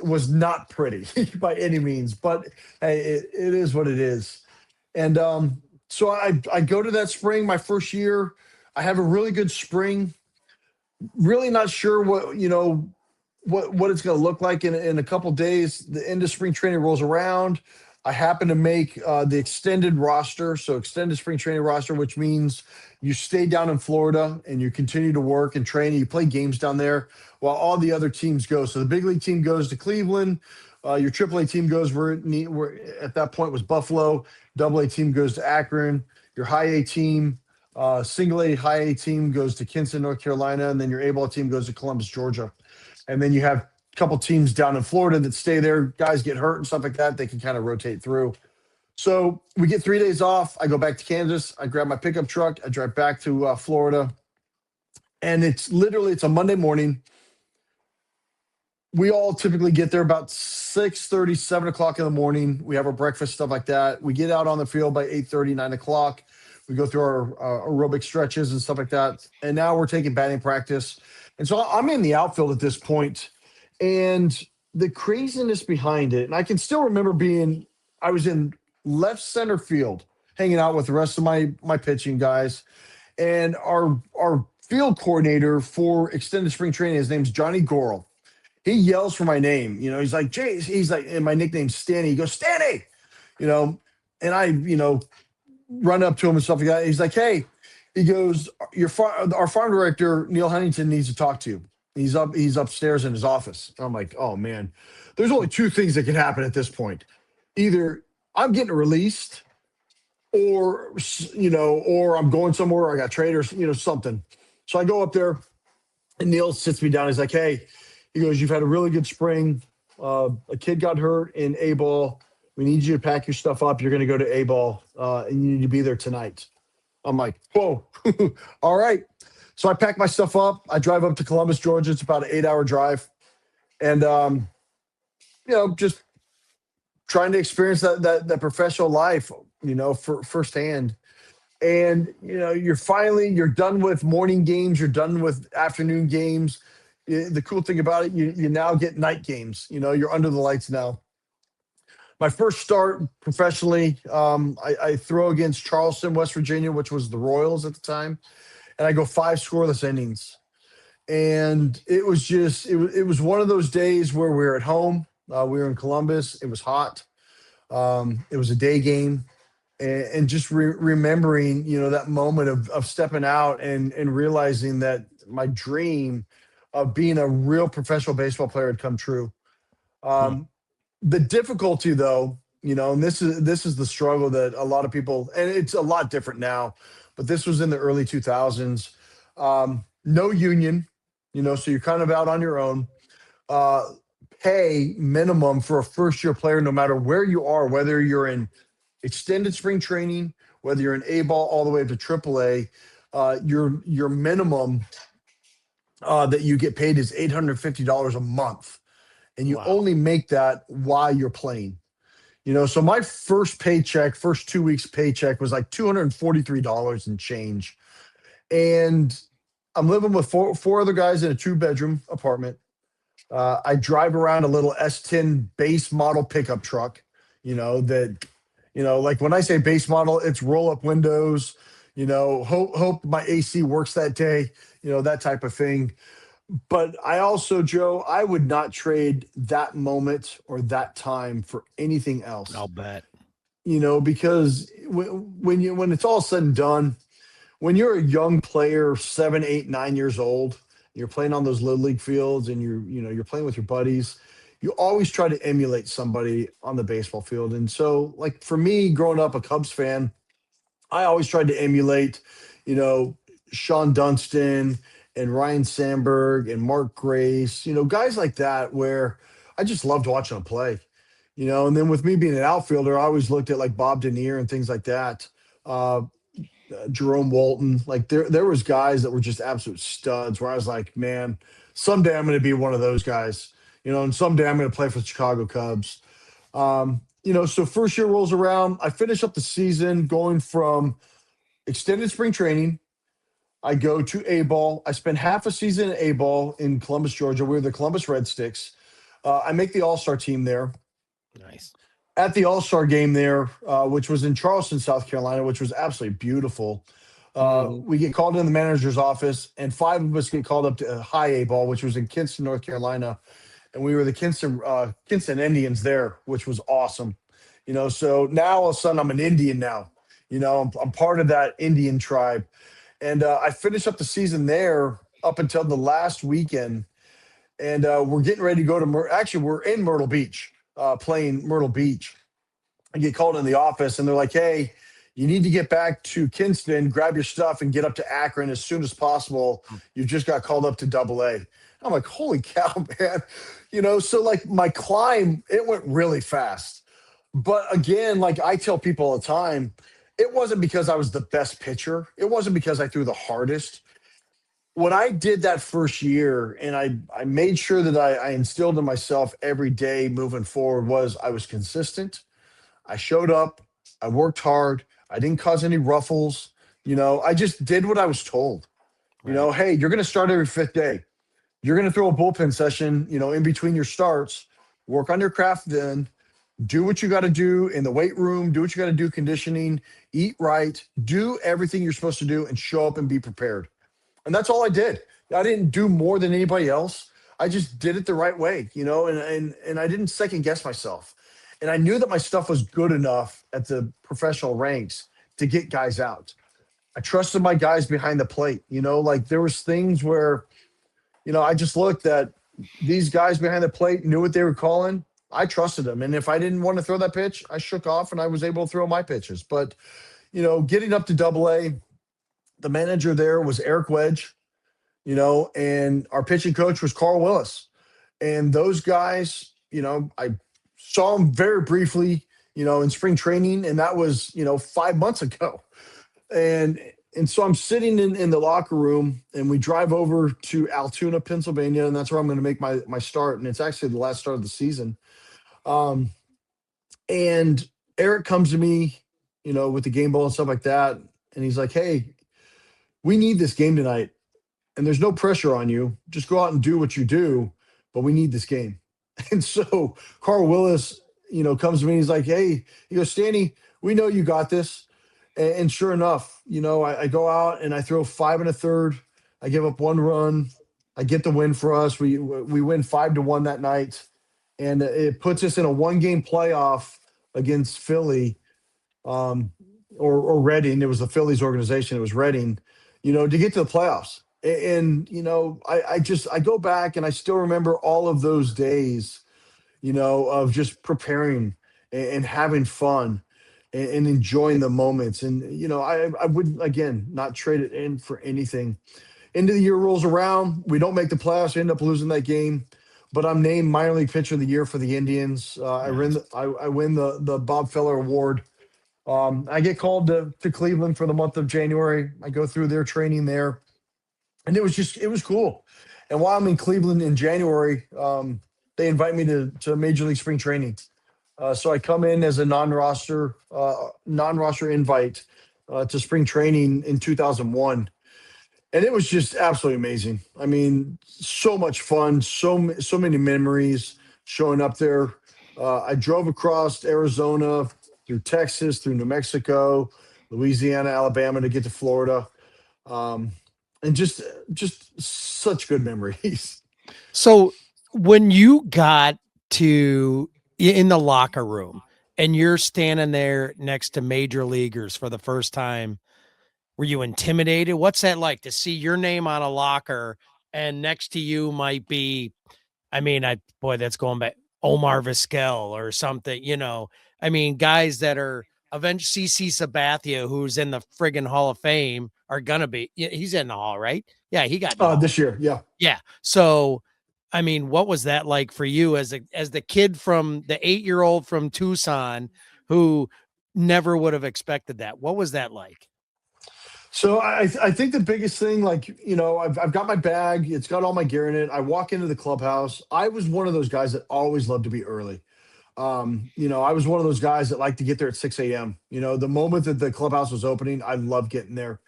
was not pretty by any means, but hey, it is what it is. And so I go to that spring, my first year. I have a really good spring. Really not sure what it's going to look like in a couple days. The end of spring training rolls around. I happen to make the extended roster, so extended spring training roster, which means you stay down in Florida and you continue to work and train. And you play games down there while all the other teams go. So the big league team goes to Cleveland. Your AAA team goes where at that point was Buffalo. AA team goes to Akron. Your high A team Single A high A team goes to Kinston, North Carolina, and then your A ball team goes to Columbus, Georgia. And then you have a couple teams down in Florida that stay there. Guys get hurt and stuff like that. They can kind of rotate through. So we get 3 days off. I go back to Kansas. I grab my pickup truck. I drive back to Florida. And it's a Monday morning. We all typically get there about 6:30, 7 o'clock in the morning. We have our breakfast, stuff like that. We get out on the field by 8:30, 9 o'clock. We go through our aerobic stretches and stuff like that. And now we're taking batting practice. And so I'm in the outfield at this point. And the craziness behind it, and I can still remember I was in left center field hanging out with the rest of my pitching guys. And our field coordinator for extended spring training, his name's Johnny Gorel. He yells for my name. He's like, Jay, he's like, and my nickname's Stanny. He goes, Stanny, and I, run up to him and stuff like that. He's like, hey, he goes, our farm director, Neil Huntington, needs to talk to you. He's upstairs in his office. I'm like, oh man, there's only two things that can happen at this point. Either I'm getting released or I'm going somewhere, or I got traded or something. So I go up there and Neil sits me down. He's like, hey, he goes, you've had a really good spring. A kid got hurt in A-ball. We need you to pack your stuff up. You're going to go to A-ball, and you need to be there tonight. I'm like, whoa, all right. So I pack my stuff up. I drive up to Columbus, Georgia. It's about an 8-hour drive. And, just trying to experience that professional life, for firsthand. And, you're done with morning games. You're done with afternoon games. The cool thing about it, you now get night games. You're under the lights now. My first start professionally, I throw against Charleston, West Virginia, which was the Royals at the time, and I go 5 scoreless innings. And it was it was one of those days where we were at home. We were in Columbus. It was hot. It was a day game, and just remembering, that moment of stepping out and realizing that my dream of being a real professional baseball player had come true. The difficulty, though, and this is the struggle that a lot of people, and it's a lot different now, but this was in the early 2000s. No union, so you're kind of out on your own. Pay minimum for a first-year player, no matter where you are, whether you're in extended spring training, whether you're in A-ball all the way up to AAA, your minimum that you get paid is $850 a month. And you only make that while you're playing. So my first 2 weeks paycheck was like $243 and change. And I'm living with four other guys in a 2-bedroom apartment. I drive around a little S10 base model pickup truck, like when I say base model, it's roll-up windows, hope my AC works that day, that type of thing. But I also, Joe, I would not trade that moment or that time for anything else. I'll bet. Because when it's all said and done, when you're a young player, 7, 8, 9 years old, you're playing on those little league fields, and you're playing with your buddies, you always try to emulate somebody on the baseball field. And so, like for me, growing up a Cubs fan, I always tried to emulate, Sean Dunston and Ryan Sandberg and Mark Grace, guys like that, where I just loved watching them play, and then with me being an outfielder, I always looked at like Bob Denier and things like that. Jerome Walton, like there was guys that were just absolute studs where I was like, man, someday I'm going to be one of those guys, and someday I'm going to play for the Chicago Cubs. So first year rolls around. I finish up the season going from extended spring training. I go to A-ball. I spend half a season at A-ball in Columbus, Georgia. We're the Columbus Red Sticks. I make the All-Star team there. Nice. At the All-Star game there, which was in Charleston, South Carolina, which was absolutely beautiful. We get called in the manager's office, and 5 of us get called up to high A-ball, which was in Kinston, North Carolina. And we were the Kinston Indians there, which was awesome. So now all of a sudden I'm an Indian now. I'm part of that Indian tribe. And I finished up the season there up until the last weekend. And we're getting ready to go to we're in Myrtle Beach, playing Myrtle Beach. I get called in the office, and they're like, hey, You need to get back to Kinston, grab your stuff, and get up to Akron as soon as possible. You just got called up to Double A. I'm like, holy cow, man. So like my climb, it went really fast. But again, like I tell people all the time, it wasn't because I was the best pitcher. It wasn't because I threw the hardest. What I did that first year, and I made sure that I instilled in myself every day moving forward, was I was consistent. I showed up. I worked hard. I didn't cause any ruffles. I just did what I was told. Right. Hey, you're going to start every fifth day. You're going to throw a bullpen session, in between your starts. Work on your craft then. Do what you got to do in the weight room. Do what you got to do conditioning. Eat right. Do everything you're supposed to do and show up and be prepared. And that's all I did. I didn't do more than anybody else. I just did it the right way, and I didn't second guess myself. And I knew that my stuff was good enough at the professional ranks to get guys out. I trusted my guys behind the plate, like there was things where, I just looked at these guys behind the plate, knew what they were calling. I trusted them. And if I didn't want to throw that pitch, I shook off and I was able to throw my pitches. But, getting up to Double A, the manager there was Eric Wedge, and our pitching coach was Carl Willis. And those guys, I saw them very briefly, in spring training, and that was, 5 months ago. And so I'm sitting in the locker room, and we drive over to Altoona, Pennsylvania, and that's where I'm going to make my start. And it's actually the last start of the season. And Eric comes to me, with the game ball and stuff like that, and he's like, "Hey, we need this game tonight, and there's no pressure on you. Just go out and do what you do, but we need this game." And so Carl Willis, comes to me. He's like, "Hey," he goes, "Stanny, we know you got this." And sure enough, I go out and I throw 5 1/3. I give up 1 run. I get the win for us. We win 5-1 that night, and it puts us in a 1-game playoff against Philly, or Reading. It was the Phillies organization. It was Reading, to get to the playoffs. And I go back and I still remember all of those days, of just preparing and having fun and enjoying the moments. And, I would, again, not trade it in for anything. End of the year rolls around. We don't make the playoffs. We end up losing that game. But I'm named minor league pitcher of the year for the Indians. I win the Bob Feller Award. I get called to Cleveland for the month of January. I go through their training there. And it was cool. And while I'm in Cleveland in January, they invite me to Major League Spring Training. So I come in as a non-roster invite to spring training in 2001, and it was just absolutely amazing. I mean, so much fun, so many memories showing up there. I drove across Arizona, through Texas, through New Mexico, Louisiana, Alabama to get to Florida, and just such good memories. So when you got to in the locker room and you're standing there next to major leaguers for the first time, were you intimidated? What's that like to see your name on a locker and next to you might be, that's going back, Omar Vizquel or something, guys that are eventually CC Sabathia, who's in the friggin' Hall of Fame, are gonna be, he's in the hall, right? Yeah, he got in the hall. This year, yeah. Yeah. So, what was that like for you as the kid from the 8-year-old from Tucson who never would have expected that? What was that like? So I think the biggest thing, like, I've got my bag. It's got all my gear in it. I walk into the clubhouse. I was one of those guys that always loved to be early. I was one of those guys that liked to get there at 6 a.m. The moment that the clubhouse was opening, I loved getting there.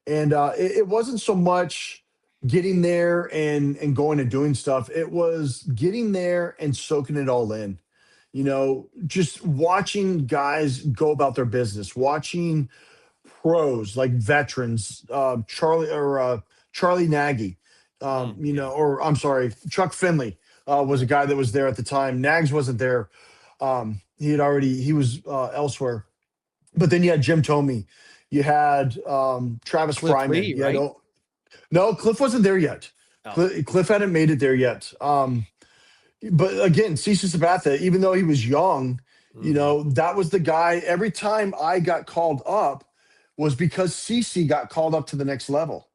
And it wasn't so much getting there and going and doing stuff. It was getting there and soaking it all in. Just watching guys go about their business, watching pros like veterans, Charlie Nagy, or I'm sorry, Chuck Finley was a guy that was there at the time. Nags wasn't there. He was elsewhere. But then you had Jim Thome. You had Travis Cliff Fryman. Lee, right? No, Cliff wasn't there yet. Oh. Cliff hadn't made it there yet. But again, CC Sabathia, even though he was young, Mhm. That was the guy. Every time I got called up was because CC got called up to the next level.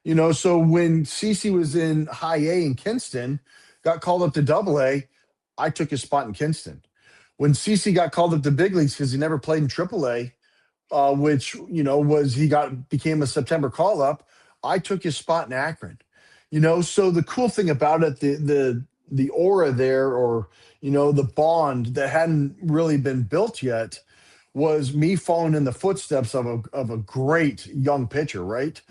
So when CC was in high A in Kinston, got called up to double A, I took his spot in Kinston. When CC got called up to big leagues because he never played in triple A, which was he got became a September call up. I took his spot in Akron. So the cool thing about it, the aura there, or the bond that hadn't really been built yet, was me following in the footsteps of a great young pitcher, right?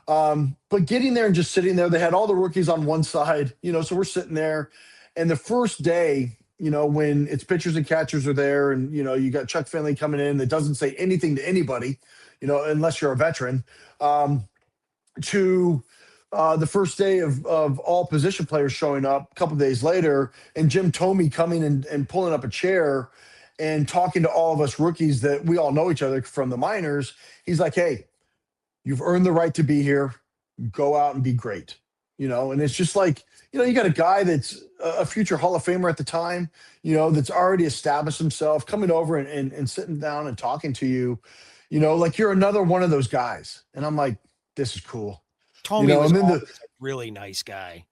Mhm. But getting there and just sitting there, they had all the rookies on one side, so we're sitting there, and the first day, when it's pitchers and catchers are there, and you got Chuck Finley coming in that doesn't say anything to anybody, unless you're a veteran, to the first day of all position players showing up a couple of days later, and Jim Thome coming and pulling up a chair and talking to all of us rookies that we all know each other from the minors. He's like, "Hey, you've earned the right to be here. Go out and be great." And it's just like, you got a guy that's a future Hall of Famer at the time, that's already established himself, coming over and sitting down and talking to you, like you're another one of those guys. And I'm like, this is cool. Tommy was And then always a really nice guy.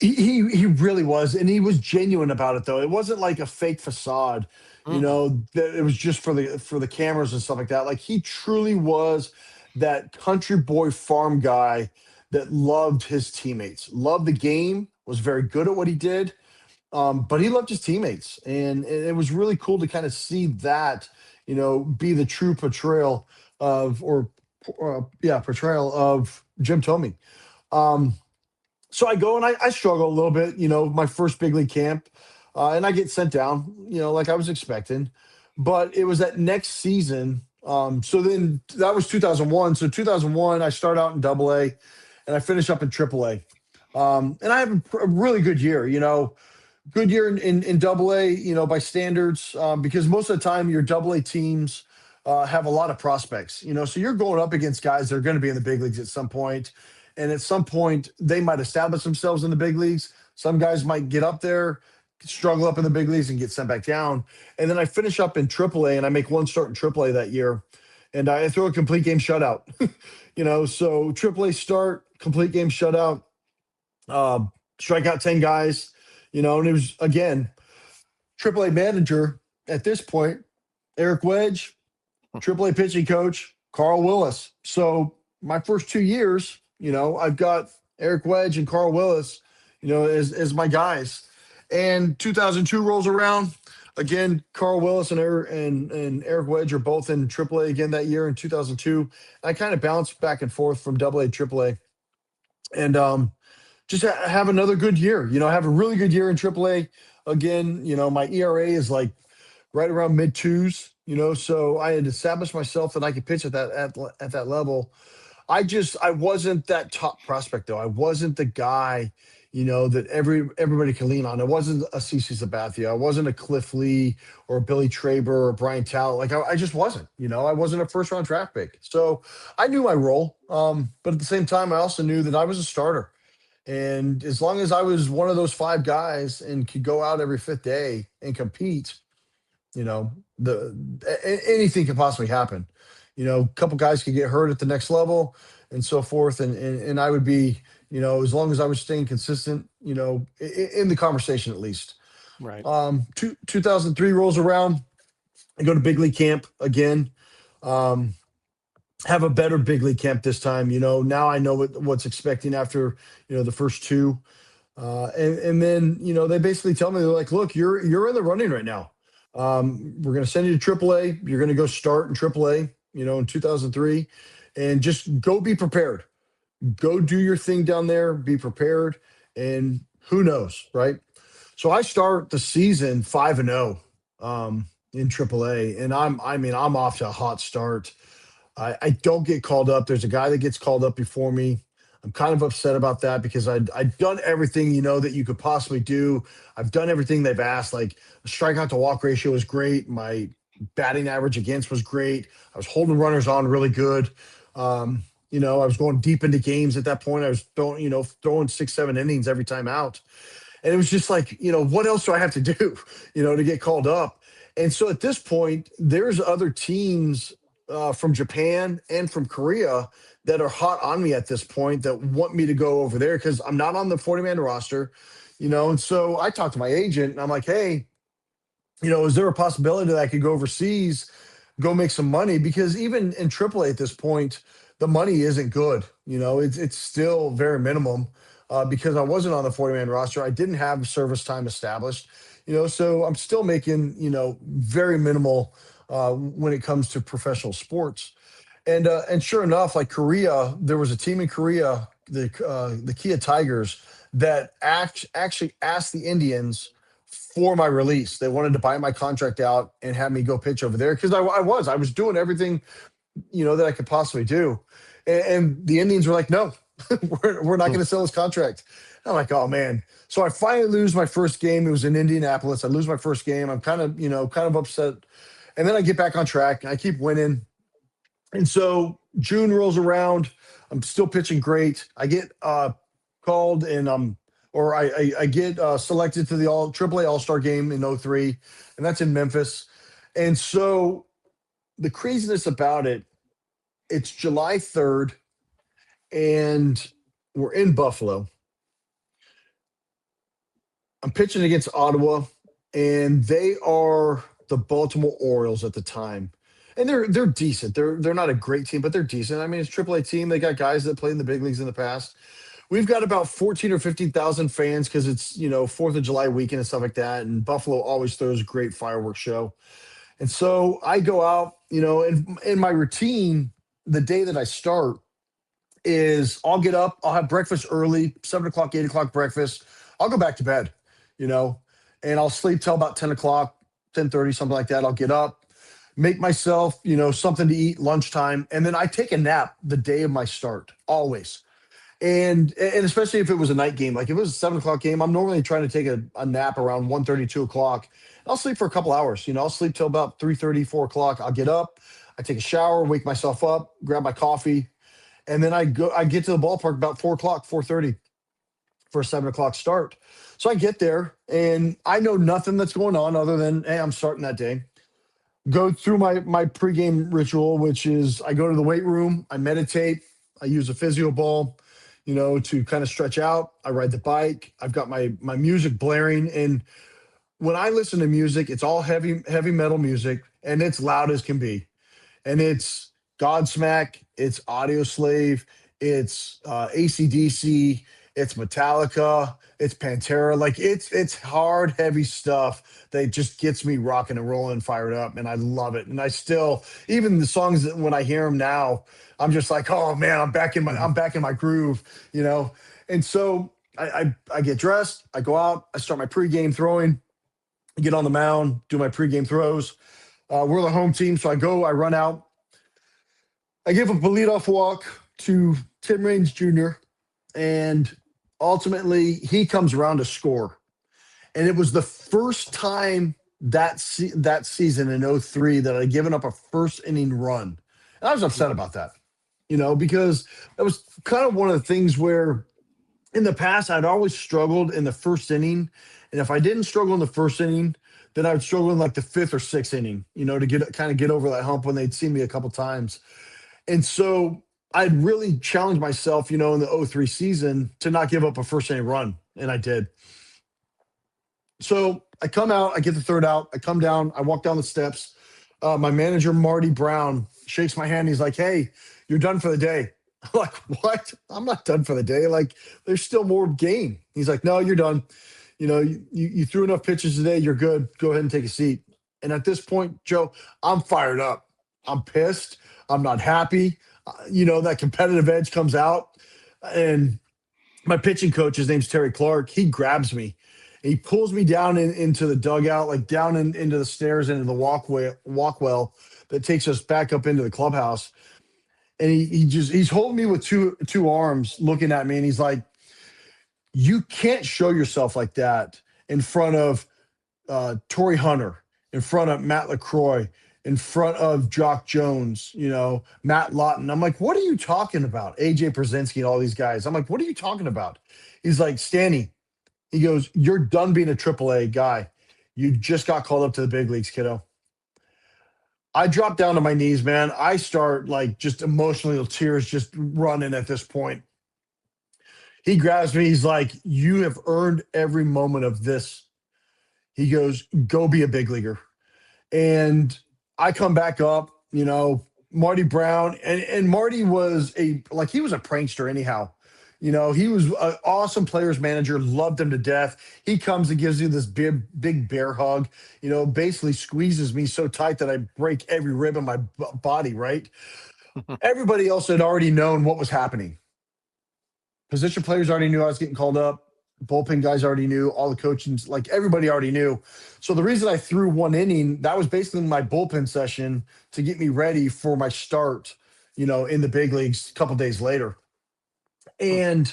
he really was, and he was genuine about it though. It wasn't like a fake facade, Mm-mm. that it was just for the cameras and stuff like that. Like he truly was that country boy farm guy that loved his teammates, loved the game, was very good at what he did, but he loved his teammates, and it was really cool to kind of see that, be the true portrayal portrayal of Jim Thome. Um, so I go and I struggle a little bit, my first big league camp, and I get sent down, like I was expecting. But it was that next season. So then that was 2001. So 2001, I start out in double A and I finish up in triple A. And I have a really good year, good year in double A, by standards, because most of the time your double A teams have a lot of prospects, so you're going up against guys that are going to be in the big leagues at some point. And at some point, they might establish themselves in the big leagues. Some guys might get up there, struggle up in the big leagues, and get sent back down. And then I finish up in triple A, and I make one start in triple A that year. And I throw a complete game shutout. So triple A start, complete game shutout, strike out 10 guys, and it was, again, AAA manager at this point, Eric Wedge, AAA pitching coach, Carl Willis. So my first 2 years, I've got Eric Wedge and Carl Willis, as my guys. And 2002 rolls around. Again, Carl Willis and Eric Wedge are both in AAA again that year in 2002. I kind of bounced back and forth from AA to AAA. And just have another good year. Have a really good year in AAA. Again, my ERA is like right around mid twos. So I had established myself that I could pitch at that level. I wasn't that top prospect though. I wasn't the guy, that everybody can lean on. I wasn't a CC Sabathia. I wasn't a Cliff Lee or a Billy Traber or Brian Talent. Like I just wasn't. I wasn't a first round draft pick. So I knew my role. But at the same time, I also knew that I was a starter. And as long as I was one of those five guys and could go out every fifth day and compete, the anything could possibly happen. A couple guys could get hurt at the next level and so forth, and I would be, as long as I was staying consistent, in the conversation at least. Right. 2003 rolls around, I go to big league camp again. Um, have a better big league camp this time. Now I know what's expecting after the first two, and then they basically tell me, they're like, look, you're in the running right now. We're going to send you to AAA. You're going to go start in AAA. In 2003, and just go be prepared. Go do your thing down there. Be prepared, and who knows, right? So I start the season 5-0 in AAA, and I'm off to a hot start. I don't get called up. There's a guy that gets called up before me. I'm kind of upset about that because I'd done everything, that you could possibly do. I've done everything they've asked. Like the strikeout to walk ratio was great. My batting average against was great. I was holding runners on really good. I was going deep into games at that point. I was throwing 6, 7 innings every time out. And it was just like, what else do I have to do, to get called up? And so at this point, there's other teams from Japan and from Korea that are hot on me at this point that want me to go over there because I'm not on the 40-man roster, And so I talked to my agent and I'm like, hey, is there a possibility that I could go overseas, go make some money? Because even in AAA at this point, the money isn't good. It's still very minimum because I wasn't on the 40-man roster. I didn't have service time established, so I'm still making, very minimal when it comes to professional sports. And sure enough, like Korea, there was a team in Korea, the Kia Tigers, that actually asked the Indians for my release. They wanted to buy my contract out and have me go pitch over there because I was doing everything that I could possibly do, and the Indians were like, no, we're not going to sell this contract. And I'm like, oh man. So I finally lose my first game. It was in Indianapolis. I lose my first game. I'm kind of upset, and then I get back on track and I keep winning. And so June rolls around. I'm still pitching great. I get called and I get selected to the AAA All-Star game in '03, and that's in Memphis. And so the craziness about it, it's July 3rd, and we're in Buffalo. I'm pitching against Ottawa, and they are the Baltimore Orioles at the time. And they're decent. They're not a great team, but they're decent. I mean, it's a AAA team. They got guys that played in the big leagues in the past. We've got about 14 or 15,000 fans because it's 4th of July weekend and stuff like that. And Buffalo always throws a great fireworks show. And so I go out, in my routine, the day that I start is I'll get up, I'll have breakfast early, 7 o'clock, 8 o'clock breakfast. I'll go back to bed, and I'll sleep till about 10 o'clock, 10:30, something like that. I'll get up, make myself, something to eat, lunchtime, and then I take a nap the day of my start, always. And especially if it was a night game, like if it was a 7 o'clock game, I'm normally trying to take a nap around 1:30, 2 o'clock. I'll sleep for a couple hours. I'll sleep till about 3:30, 4 o'clock. I'll get up, I take a shower, wake myself up, grab my coffee, and then I get to the ballpark about 4 o'clock, 4:30 for a 7 o'clock start. So I get there and I know nothing that's going on other than, hey, I'm starting that day. Go through my pregame ritual, which is I go to the weight room, I meditate, I use a physio ball, to kind of stretch out. I ride the bike. I've got my music blaring. And when I listen to music, it's all heavy metal music, and it's loud as can be. And it's Godsmack, it's Audioslave, it's AC/DC, it's Metallica, it's Pantera. Like it's hard, heavy stuff that just gets me rocking and rolling, fired up, and I love it. And I still, even the songs that when I hear them now, I'm just like, oh man, I'm back in my groove. And so I get dressed, I go out, I start my pregame throwing, get on the mound, do my pregame throws. We're the home team, so I run out, I give up a leadoff walk to Tim Raines Jr., and ultimately he comes around to score. And it was the first time that season in '03 that I'd given up a first inning run. And I was upset about that, because that was kind of one of the things where in the past I'd always struggled in the first inning. And if I didn't struggle in the first inning, then I would struggle in like the fifth or sixth inning, to get over that hump when they'd seen me a couple times. And so I'd really challenged myself, in the '03 season to not give up a first inning run. And I did. So I come out, I get the third out, I come down, I walk down the steps. My manager, Marty Brown, shakes my hand. He's like, hey, you're done for the day. I'm like, what? I'm not done for the day. Like, there's still more game. He's like, no, you're done. You threw enough pitches today. You're good. Go ahead and take a seat. And at this point, Joe, I'm fired up. I'm pissed. I'm not happy. That competitive edge comes out. And my pitching coach, his name's Terry Clark, he grabs me. And he pulls me down into the dugout, like down into the stairs, into the walkwell that takes us back up into the clubhouse. And he's holding me with two arms looking at me. And he's like, you can't show yourself like that in front of Torrey Hunter, in front of Matt LaCroix, in front of Jock Jones, Matt Lawton. I'm like, what are you talking about? AJ Przinsky and all these guys. I'm like, what are you talking about? He's like, Stanny, he goes, you're done being a AAA guy. You just got called up to the big leagues, kiddo. I drop down to my knees, man. I start like just emotional tears just running at this point. He grabs me. He's like, "You have earned every moment of this." He goes, "Go be a big leaguer." And I come back up, Marty Brown, and Marty was he was a prankster anyhow. He was an awesome players manager, loved him to death. He comes and gives you this big bear hug, basically squeezes me so tight that I break every rib in my body, right? Everybody else had already known what was happening. Position players already knew I was getting called up. Bullpen guys already knew. All the coaching, like everybody already knew. So the reason I threw one inning, that was basically my bullpen session to get me ready for my start, in the big leagues a couple days later. And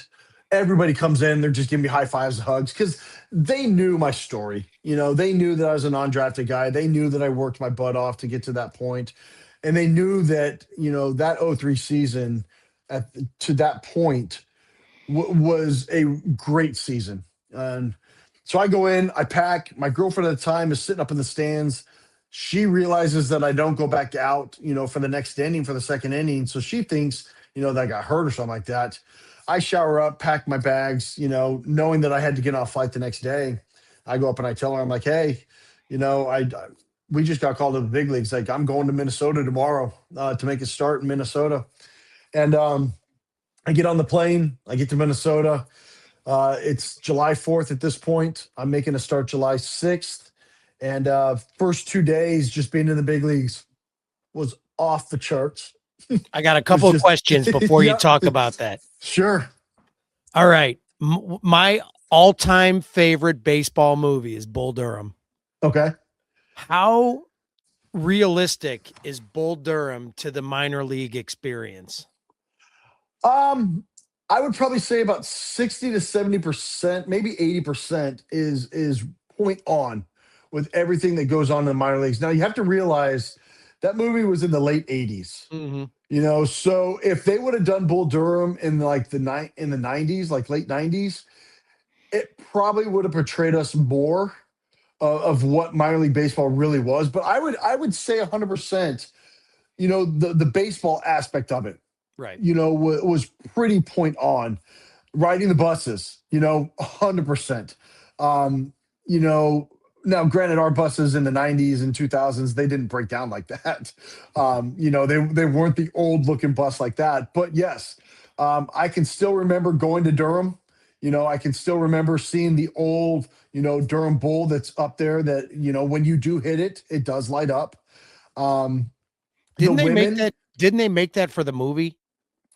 everybody comes in, they're just giving me high fives and hugs because they knew my story. They knew that I was an undrafted guy. They knew that I worked my butt off to get to that point. And they knew that, that '03 season to that point was a great season. And so I go in, I pack. My girlfriend at the time is sitting up in the stands. She realizes that I don't go back out, for the next inning, for the second inning. So she thinks, that I got hurt or something like that. I shower up, pack my bags, knowing that I had to get on a flight the next day. I go up and I tell her, I'm like, hey, we just got called to the big leagues. Like, I'm going to Minnesota tomorrow to make a start in Minnesota. And I get on the plane. I get to Minnesota. It's July 4th at this point. I'm making a start July 6th. And first 2 days just being in the big leagues was off the charts. I got a couple of questions before you talk about that. Sure. All right. My all-time favorite baseball movie is Bull Durham. Okay. How realistic is Bull Durham to the minor league experience? I would probably say about 60 to 70%, maybe 80% is point on with everything that goes on in the minor leagues. Now you have to realize that movie was in the late 80s. Mm-hmm. So if they would have done Bull Durham in like in the 90s, like late 90s, it probably would have portrayed us more of what minor league baseball really was. But I would say 100%, the baseball aspect of it, right, was pretty point on. Riding the buses, 100%. Now granted, our buses in the 90s and 2000s, they didn't break down like that. They weren't the old looking bus like that. But yes, I can still remember going to Durham. I can still remember seeing the old, Durham Bull that's up there that, when you do hit it, it does light up. Didn't they make that for the movie?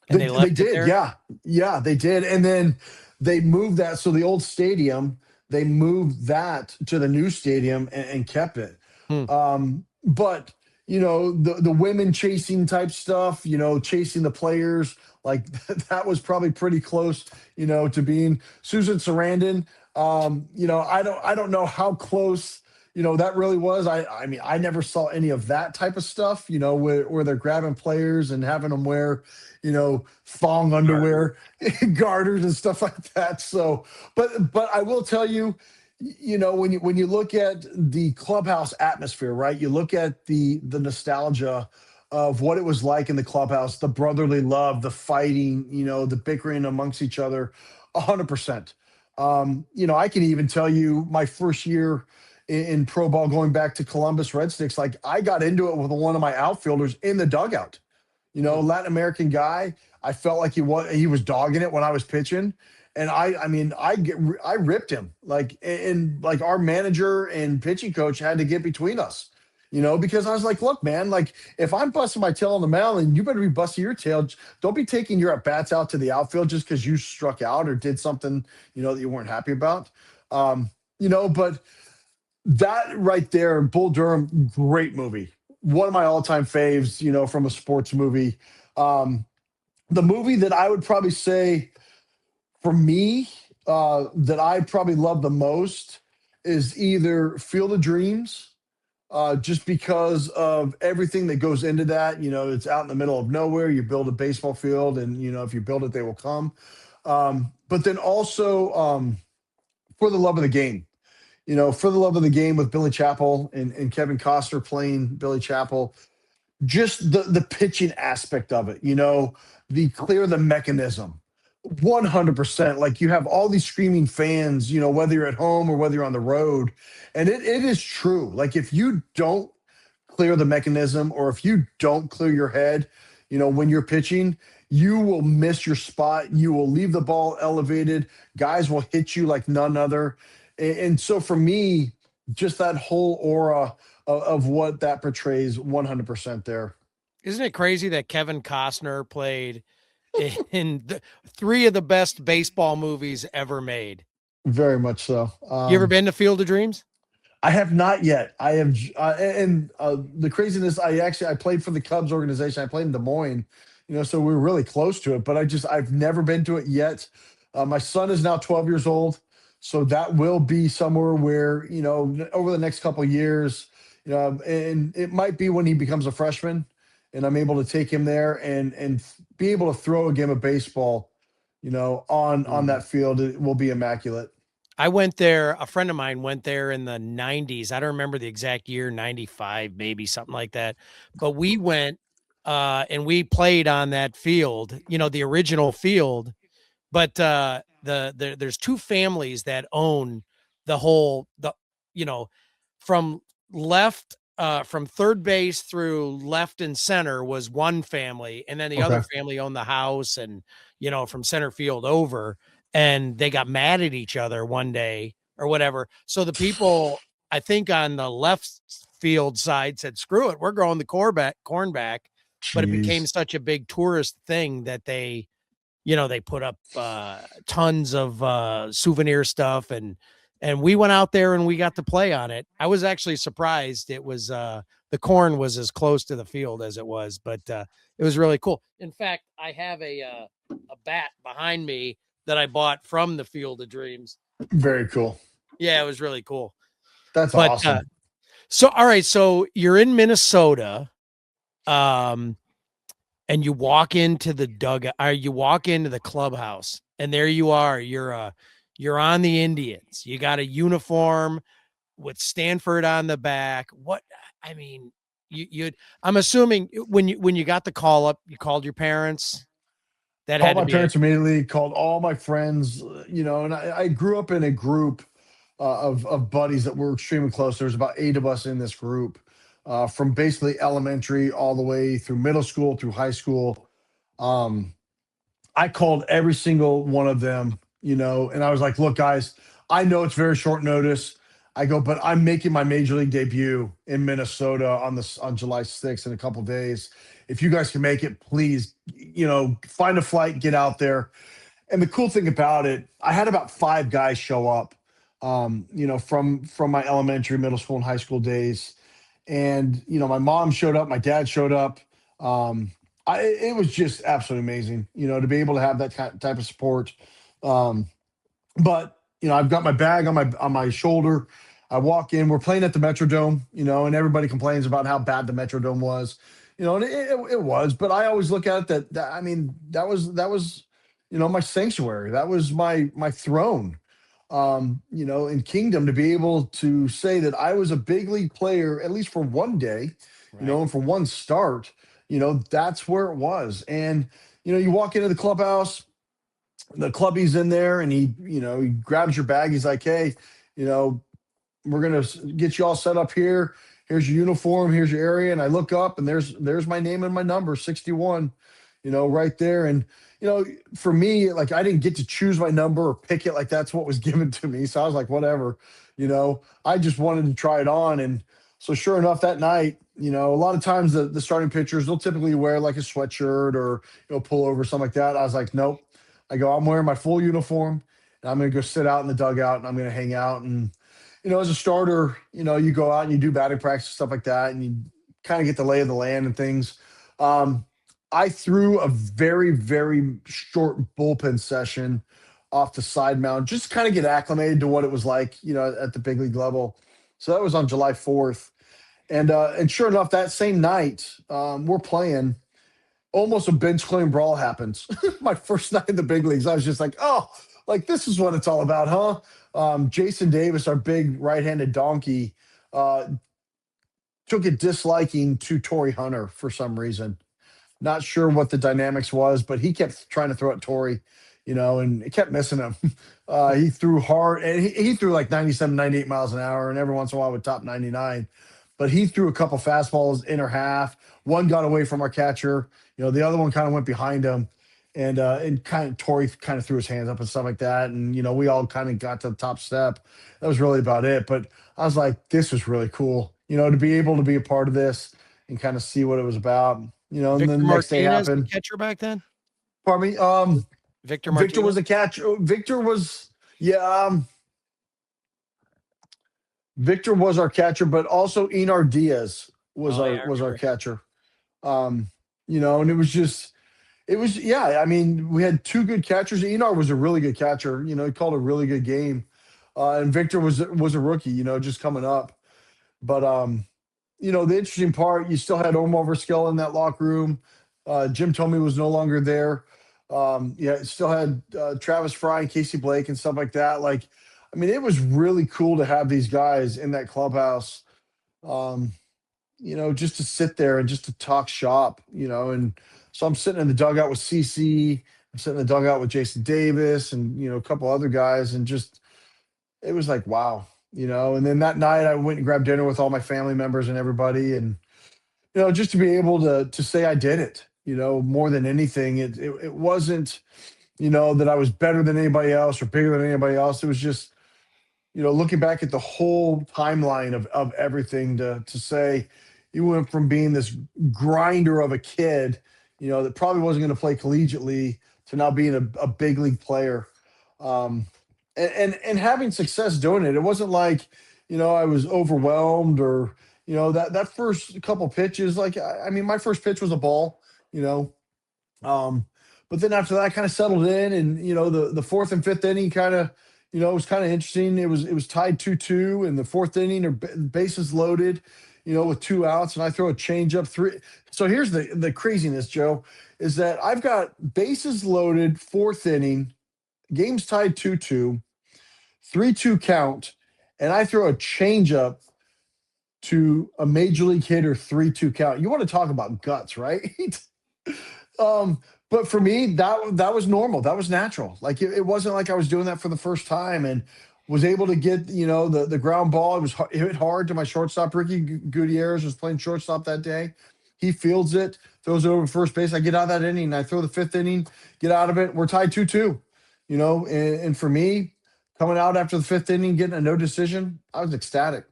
And they left did, it there? Yeah, they did. And then they moved that. So the old stadium, they moved that to the new stadium and kept it. But the women chasing type stuff, chasing the players, like that was probably pretty close, to being Susan Sarandon. I don't know how close that really was. I mean, I never saw any of that type of stuff, where they're grabbing players and having them wear, thong underwear, garters and stuff like that. So, but I will tell you, when you look at the clubhouse atmosphere, right? You look at the nostalgia of what it was like in the clubhouse, the brotherly love, the fighting, the bickering amongst each other, 100%. I can even tell you my first year in pro ball, going back to Columbus Red Sticks, like I got into it with one of my outfielders in the dugout. Latin American guy. I felt like he was dogging it when I was pitching, and I ripped him, and our manager and pitching coach had to get between us. Because I was like, look, man, like if I'm busting my tail on the mound, and you better be busting your tail. Don't be taking your at bats out to the outfield just because you struck out or did something, that you weren't happy about. But that right there, Bull Durham, great movie. One of my all-time faves, from a sports movie. The movie that I would probably say for me, that I probably love the most is either Field of Dreams, just because of everything that goes into that. It's out in the middle of nowhere. You build a baseball field, and if you build it, they will come. But then also, For the Love of the Game. For the Love of the Game with Billy Chappell and Kevin Costner playing Billy Chappell, just the pitching aspect of it, the clear the mechanism. 100%. Like you have all these screaming fans, whether you're at home or whether you're on the road. And it is true. Like if you don't clear the mechanism or if you don't clear your head, when you're pitching, you will miss your spot. You will leave the ball elevated. Guys will hit you like none other. And so for me, just that whole aura of what that portrays 100% there. Isn't it crazy that Kevin Costner played in three of the best baseball movies ever made? Very much so. You ever been to Field of Dreams? I have not yet. I have, and the craziness. I played for the Cubs organization. I played in Des Moines, so we were really close to it. But I've never been to it yet. My son is now 12 years old, so that will be somewhere where over the next couple of years, and it might be when he becomes a freshman, and I'm able to take him there and be able to throw a game of baseball, on that field. It will be immaculate. I went there. A friend of mine went there in the 90s. I don't remember the exact year, 95, maybe something like that. But we went and we played on that field, the original field. But there's two families that own you know, from left from third base through left and center was one family, and then the Okay. other family owned the house, and from center field over, and they got mad at each other one day or whatever. So the people, I think, on the left field side said, "Screw it, we're growing the corn back." But it became Jeez. such a big tourist thing that they put up tons of souvenir stuff, and we went out there and we got to play on it. I was actually surprised it was the corn was as close to the field as it was, but it was really cool. In fact, I have a bat behind me that I bought from the Field of Dreams. Very cool. Yeah, it was really cool. That's But awesome. so all right, so you're in Minnesota. Um and you walk into the dugout, or you walk into the clubhouse, and there you are. You're on the Indians. You got a uniform with Stanford on the back. What I mean, you I'm assuming when you got the call up, you called your parents. That Called had to my be it. parents immediately, called all my friends, and I grew up in a group of buddies that were extremely close. There's about 8 of us in this group, from basically elementary all the way through middle school, through high school. Um, I called every single one of them, and I was like, look, guys, I know it's very short notice. I go, but I'm making my major league debut in Minnesota on July 6th in a couple days. If you guys can make it, please, find a flight, get out there. And the cool thing about it, I had about 5 guys show up, from my elementary, middle school, and high school days. And my mom showed up, my dad showed up. It was just absolutely amazing, to be able to have that type of support. Um, but I've got my bag on my shoulder. I walk in. We're playing at the Metrodome, and everybody complains about how bad the Metrodome was, and it was. But I always look at it I mean, that was my sanctuary. That was my throne, in Kingdom, to be able to say that I was a big league player at least for one day, Right. and for one start. That's where it was. And you walk into the clubhouse, the clubby's in there, and he grabs your bag. He's like, hey, you know we're gonna get you all set up here. Here's your uniform, here's your area. And I look up, and there's my name and my number, 61, right there. And for me, like, I didn't get to choose my number or pick it. Like, that's what was given to me. So I was like, whatever. I just wanted to try it on. And so sure enough, that night, a lot of times the starting pitchers, they'll typically wear like a sweatshirt or pullover, something like that. I was like, nope. I go, I'm wearing my full uniform, and I'm going to go sit out in the dugout, and I'm going to hang out. And as a starter, you go out and you do batting practice, stuff like that, and you kind of get the lay of the land and things. Um, I threw a very, very short bullpen session off the side mound, just kind of get acclimated to what it was like, at the big league level. So that was on July 4th. And sure enough, that same night, we're playing. Almost a bench clearing brawl happens. My first night in the big leagues, I was just like, oh, like this is what it's all about, huh? Jason Davis, our big right-handed donkey, uh, took a disliking to Torrey Hunter for some reason. Not sure what the dynamics was, but he kept trying to throw at Torrey, and it kept missing him. He threw hard, and he threw like 97, 98 miles an hour, and every once in a while would top 99. But he threw a couple fastballs inner half. One got away from our catcher. The other one kind of went behind him, and kind of Torrey kind of threw his hands up and stuff like that. And we all kind of got to the top step. That was really about it. But I was like, this was really cool, to be able to be a part of this and kind of see what it was about. And then Victor the next day Martinez, the happened. catcher back then. Pardon me. Victor Victor was Martinez. a catch. Victor was, yeah. Victor was our catcher, but also Enar Diaz was Oh yeah, our I was our remember. catcher. Um, and it was yeah. I mean, we had two good catchers. Enar was a really good catcher. He called a really good game, and Victor was a rookie. Just coming up. But the interesting part, you still had Omar Vizquel in that locker room. Jim Tomey was no longer there. Yeah, still had Travis Fry and Casey Blake and stuff like that. Like, I mean, it was really cool to have these guys in that clubhouse. Um, just to sit there and just to talk shop. And so I'm sitting in the dugout with CC. I'm sitting in the dugout with Jason Davis and a couple other guys, and just it was like wow. And then that night I went and grabbed dinner with all my family members and everybody, and just to be able to say I did it, more than anything, it wasn't, that I was better than anybody else or bigger than anybody else. It was just, looking back at the whole timeline of everything to say you went from being this grinder of a kid, that probably wasn't going to play collegiately to now being a big league player. Um, and having success doing it. It wasn't like, I was overwhelmed or, that first couple pitches, like, I mean, my first pitch was a ball, you know, um, but then after that, I kind of settled in, and the fourth and fifth inning kind of, it was kind of interesting. It was tied 2-2 in the fourth inning, or bases loaded, with two outs, and I throw a change up three. So here's the craziness, Joe, is that I've got bases loaded, fourth inning, game's tied 2-2, 3-2 count, and I throw a change up to a major league hitter, 3-2 count. You want to talk about guts, right? um, but for me, that was normal. That was natural. Like it wasn't like I was doing that for the first time, and was able to get the ground ball. It hit hard to my shortstop. Ricky Gutierrez was playing shortstop that day. He fields it, throws it over first base. I get out of that inning. I throw the fifth inning, get out of it. We're tied 2-2. And for me, coming out after the fifth inning, getting a no decision, I was ecstatic.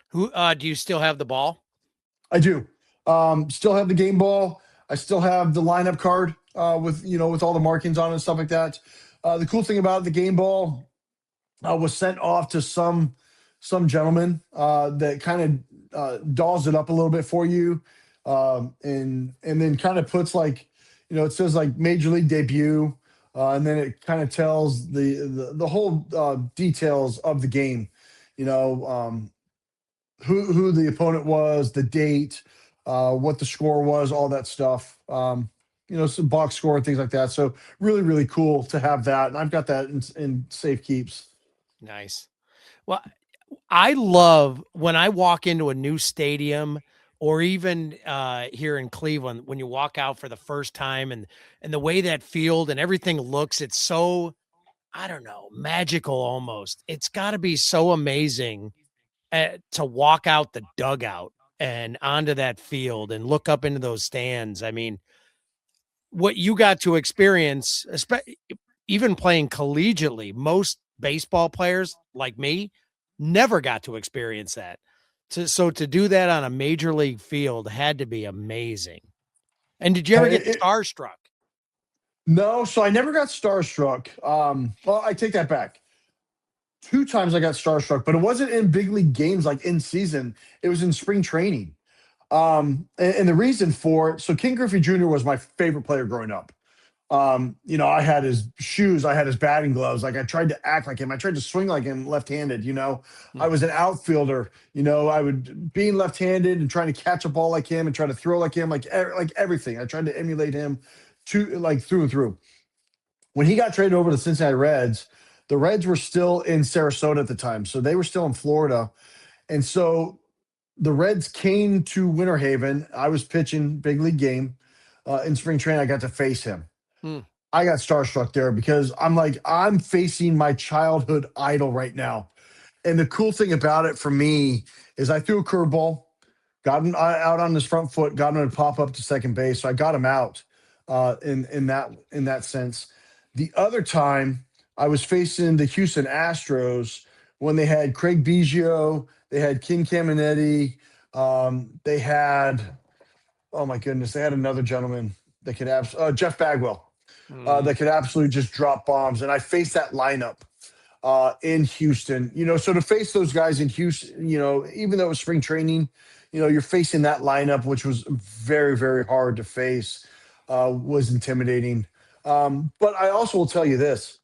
Who do you still have the ball? I do. Still have the game ball. I still have the lineup card with all the markings on it and stuff like that. The cool thing about the game ball was sent off to some gentleman that kind of dolls it up a little bit for you, and then kind of puts like it says like major league debut, and then it kind of tells the whole details of the game. You know, who the opponent was, the date, what the score was, all that stuff. Some box score and things like that. So really, really cool to have that, and I've got that in safe keeps. Nice. Well, I love when I walk into a new stadium, or even here in Cleveland, when you walk out for the first time, and the way that field and everything looks, it's so, I don't know, magical almost. It's got to be so amazing to walk out the dugout and onto that field and look up into those stands. I mean, what you got to experience, even playing collegiately, most baseball players like me never got to experience that. So to do that on a major league field had to be amazing. And did you ever get starstruck? No, so I never got starstruck. Well, I take that back. Two times I got starstruck, but it wasn't in big league games like in season. It was in spring training. And the reason for it, so King Griffey Jr. was my favorite player growing up. I had his shoes, I had his batting gloves. Like I tried to act like him. I tried to swing like him left-handed. I was an outfielder. I would being left-handed and trying to catch a ball like him and try to throw like him, like everything. I tried to emulate him to like through and through. When he got traded over to the Cincinnati Reds, the Reds were still in Sarasota at the time. So they were still in Florida. And so the Reds came to Winter Haven. I was pitching big league game in spring training. I got to face him. Hmm. I got starstruck there because I'm like, I'm facing my childhood idol right now. And the cool thing about it for me is I threw a curveball, got him out on his front foot, got him to pop up to second base. So I got him out in that sense. The other time I was facing the Houston Astros when they had Craig Biggio, they had King Caminetti, they had, oh my goodness, they had another gentleman that could have Jeff Bagwell that could absolutely just drop bombs. And I faced that lineup in Houston, so to face those guys in Houston, even though it was spring training, you're facing that lineup, which was very, very hard to face, was intimidating. But I also will tell you this,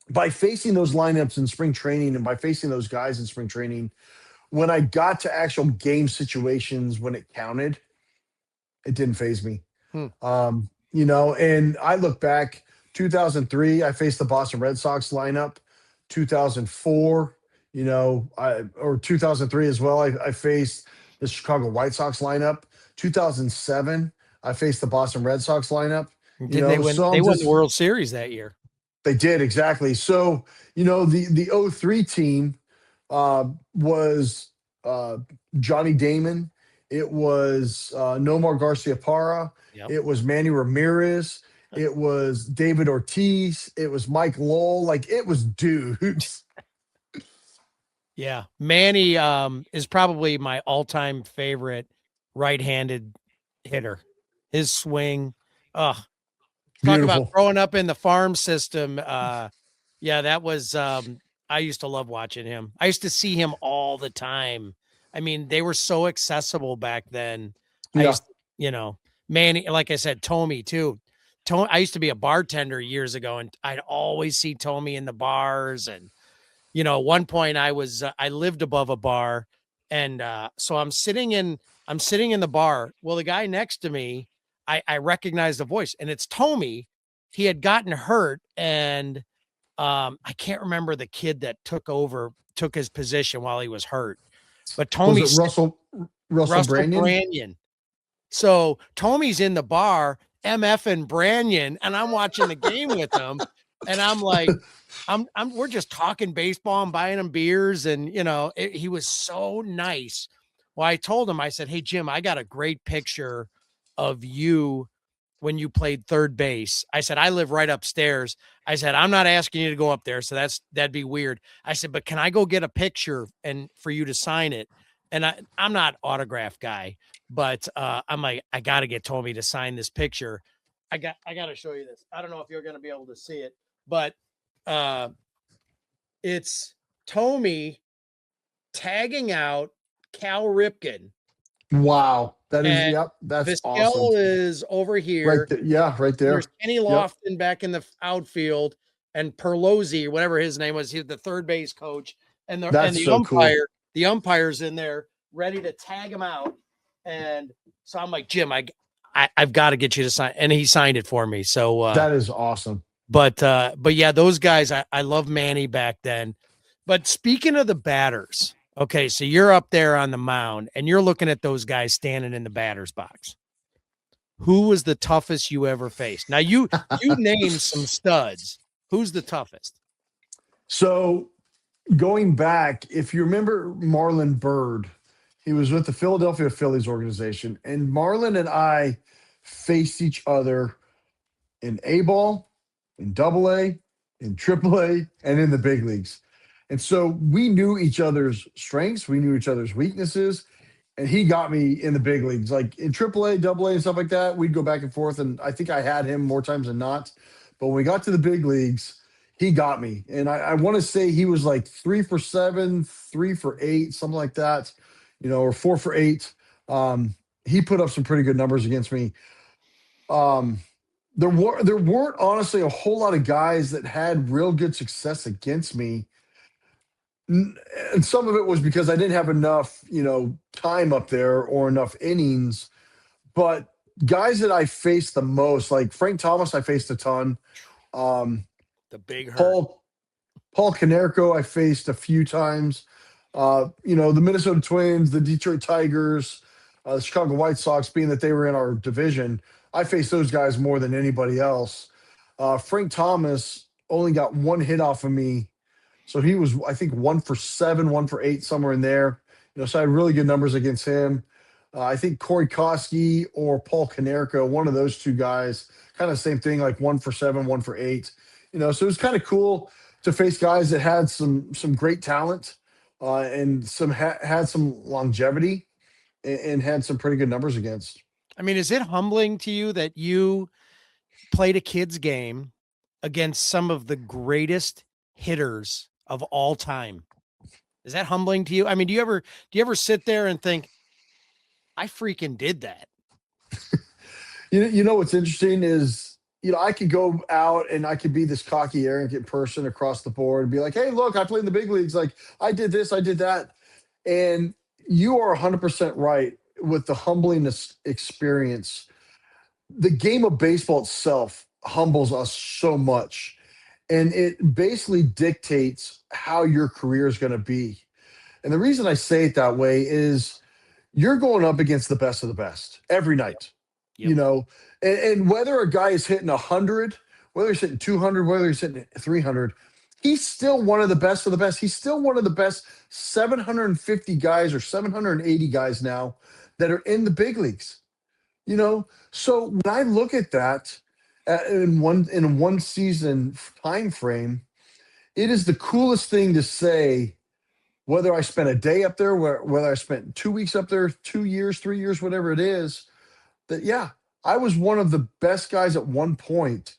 by facing those lineups in spring training and by facing those guys in spring training, when I got to actual game situations, when it counted, it didn't phase me. Hmm. And I look back, 2003, I faced the Boston Red Sox lineup. 2004, or 2003 as well, I faced the Chicago White Sox lineup. 2007, I faced the Boston Red Sox lineup. Didn't they win? So They won the World Series that year. they did, exactly. So, the 03 team was Johnny Damon. It was Nomar Garcia-Parra. Yep. It was Manny Ramirez. It was David Ortiz. It was Mike Lowell. Like, it was dudes. Yeah. Manny is probably my all-time favorite right-handed hitter. His swing. Talk Beautiful. about growing up in the farm system. Yeah, that was I used to love watching him. I used to see him all the time. I mean, they were so accessible back then. I Yeah. used to, Manny, like I said, Tommy too. I used to be a bartender years ago, and I'd always see Tommy in the bars. And at one point I lived above a bar, and so I'm sitting in the bar. Well, the guy next to me, I recognize the voice, and it's Tommy. He had gotten hurt, and I can't remember the kid that took his position while he was hurt. But Tommy, Was it Russell Brandon? So Tommy's in the bar, MF and Branyan, and I'm watching the game with him, and I'm like, we're just talking baseball and buying him beers, and he was so nice. Well, I told him, I said, "Hey Jim, I got a great picture of you when you played third base." I said, "I live right upstairs." I said, "I'm not asking you to go up there, so that'd be weird." I said, "But can I go get a picture and for you to sign it?" And I'm not autograph guy, but I'm like, I got to get Tommy to sign this picture. I got to show you this. I don't know if you're going to be able to see it, but it's Tommy tagging out Cal Ripken. Wow. That's Vizquel awesome. is over here. Right there. Yeah, right there. There's Kenny Lofton back in the outfield, and Perlozzi, or whatever his name was, he's the third base coach, and the so umpire. Cool. The umpire's in there ready to tag him out. And so I'm like, Jim, I've got to get you to sign. And he signed it for me. So that is awesome. But yeah, those guys, I love Manny back then. But speaking of the batters, okay, so you're up there on the mound and you're looking at those guys standing in the batter's box. Who was the toughest you ever faced? Now you named some studs. Who's the toughest? So going back, if you remember Marlon Byrd, he was with the Philadelphia Phillies organization, and Marlon and I faced each other in A-ball, in Double-A, in Triple-A, and in the big leagues. And so we knew each other's strengths, we knew each other's weaknesses, and he got me in the big leagues. Like in Triple-A, Double-A, and stuff like that, we'd go back and forth, and I think I had him more times than not. But when we got to the big leagues, he got me. And I want to say he was like 3 for 7, 3 for 8, something like that, or 4 for 8. He put up some pretty good numbers against me. There weren't honestly a whole lot of guys that had real good success against me. And some of it was because I didn't have enough, time up there or enough innings. But guys that I faced the most, like Frank Thomas, I faced a ton. The big hurt. Paul Paul Konerko I faced a few times. The Minnesota Twins, the Detroit Tigers, the Chicago White Sox, being that they were in our division, I faced those guys more than anybody else. Frank Thomas only got one hit off of me, so he was, I think, 1 for 7, 1 for 8, somewhere in there. So I had really good numbers against him. I think Corey Koski or Paul Konerko, one of those two guys, kind of same thing, like 1 for 7, 1 for 8. So it was kind of cool to face guys that had some great talent, and had some longevity, and had some pretty good numbers against. I mean, is it humbling to you that you played a kid's game against some of the greatest hitters of all time? Is that humbling to you? I mean, do you ever sit there and think, I freaking did that? What's interesting is, I could go out and I could be this cocky, arrogant person across the board and be like, hey, look, I played in the big leagues. Like, I did this, I did that. And you are 100% right with the humbling experience. The game of baseball itself humbles us so much. And it basically dictates how your career is going to be. And the reason I say it that way is you're going up against the best of the best every night. Yep. And whether a guy is hitting 100, whether he's hitting 200, whether he's hitting 300, he's still one of the best of the best. He's still one of the best 750 guys or 780 guys now that are in the big leagues. So when I look at that, in one season time frame, it is the coolest thing to say. Whether I spent a day up there, whether I spent 2 weeks up there, 2 years, 3 years, whatever it is, that, yeah, I was one of the best guys at one point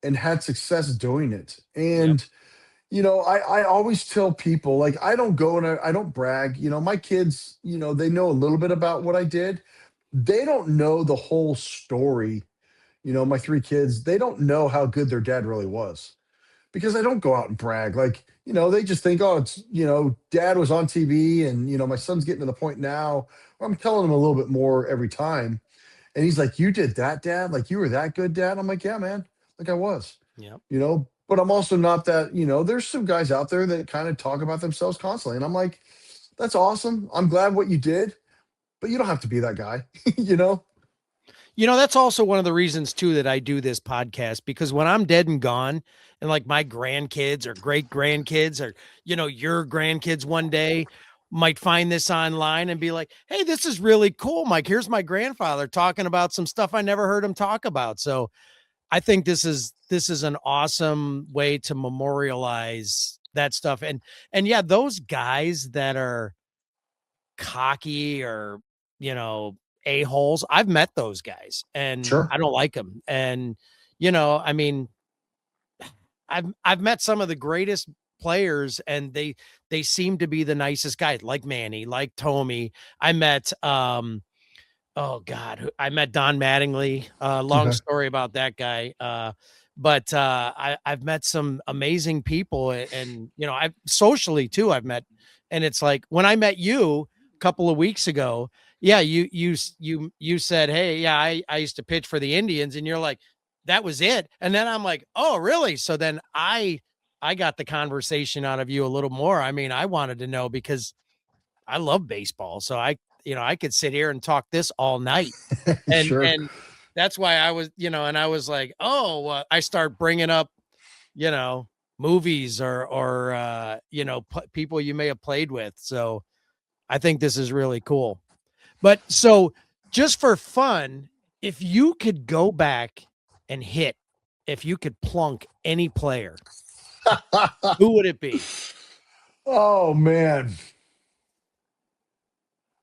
and had success doing it. And, I always tell people, like, I don't go and I don't brag. My kids, they know a little bit about what I did. They don't know the whole story. My 3 kids, they don't know how good their dad really was, because I don't go out and brag. Like, they just think, oh, it's, dad was on TV, and, my son's getting to the point now where I'm telling him a little bit more every time. And he's like, you did that, dad? Like, you were that good, dad? I'm like, yeah, man. Like, I was. Yep. But I'm also not that, there's some guys out there that kind of talk about themselves constantly. And I'm like, that's awesome. I'm glad what you did, but you don't have to be that guy, That's also one of the reasons too that I do this podcast, because when I'm dead and gone, and like my grandkids or great grandkids or, your grandkids one day might find this online and be like, hey, this is really cool, Mike. Here's my grandfather talking about some stuff I never heard him talk about. So I think this is an awesome way to memorialize that stuff. And yeah, those guys that are cocky or, a-holes, I've met those guys and Sure. I don't like them. And, I mean, I've met some of the greatest players, and they seem to be the nicest guys, like Manny, like Tommy. I met, oh God, I met Don Mattingly. Long Okay. story about that guy. But I've met some amazing people, and I've socially too. I've met, and it's like when I met you a couple of weeks ago. Yeah, you said, hey, yeah, I used to pitch for the Indians, and you're like, that was it. And then I'm like, oh, really? So then I got the conversation out of you a little more. I mean, I wanted to know because I love baseball, so I could sit here and talk this all night. And Sure. and that's why I was, and I was like, oh, I start bringing up, you know, movies or people you may have played with. So I think this is really cool. But so just for fun, if you could go back and if you could plunk any player, who would it be? Oh, man.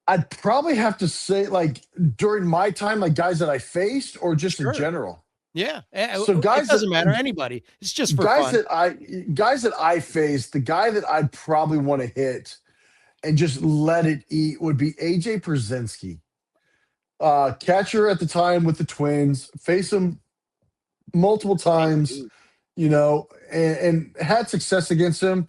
I'd probably have to say, like, during my time, like, guys that I faced, or just in Sure. general. Yeah. So It doesn't matter. Anybody. It's just for guys fun. that I guys that I faced, the guy that I'd probably want to hit and just let it eat would be AJ Przinsky, catcher at the time with the Twins. Face him multiple Hey, times, dude. and had success against him.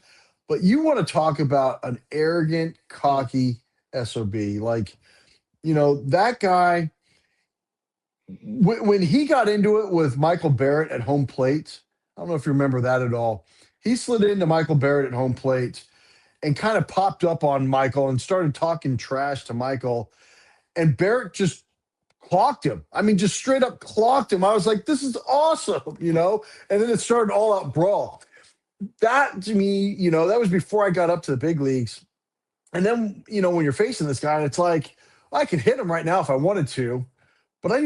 But you want to talk about an arrogant, Mm. cocky SOB. Like, that guy, when he got into it with Michael Barrett at home plate, don't know if you remember that at all. He slid into Michael Barrett at home plate and kind of popped up on Michael and started talking trash to Michael. And Barrett just clocked him. I mean, just straight up clocked him. I was like, this is awesome, you know? And then it started all out brawl. That to me, you know, that was before I got up to the big leagues. And then, you know, when you're facing this guy, it's like, well, I could hit him right now if I wanted to, but I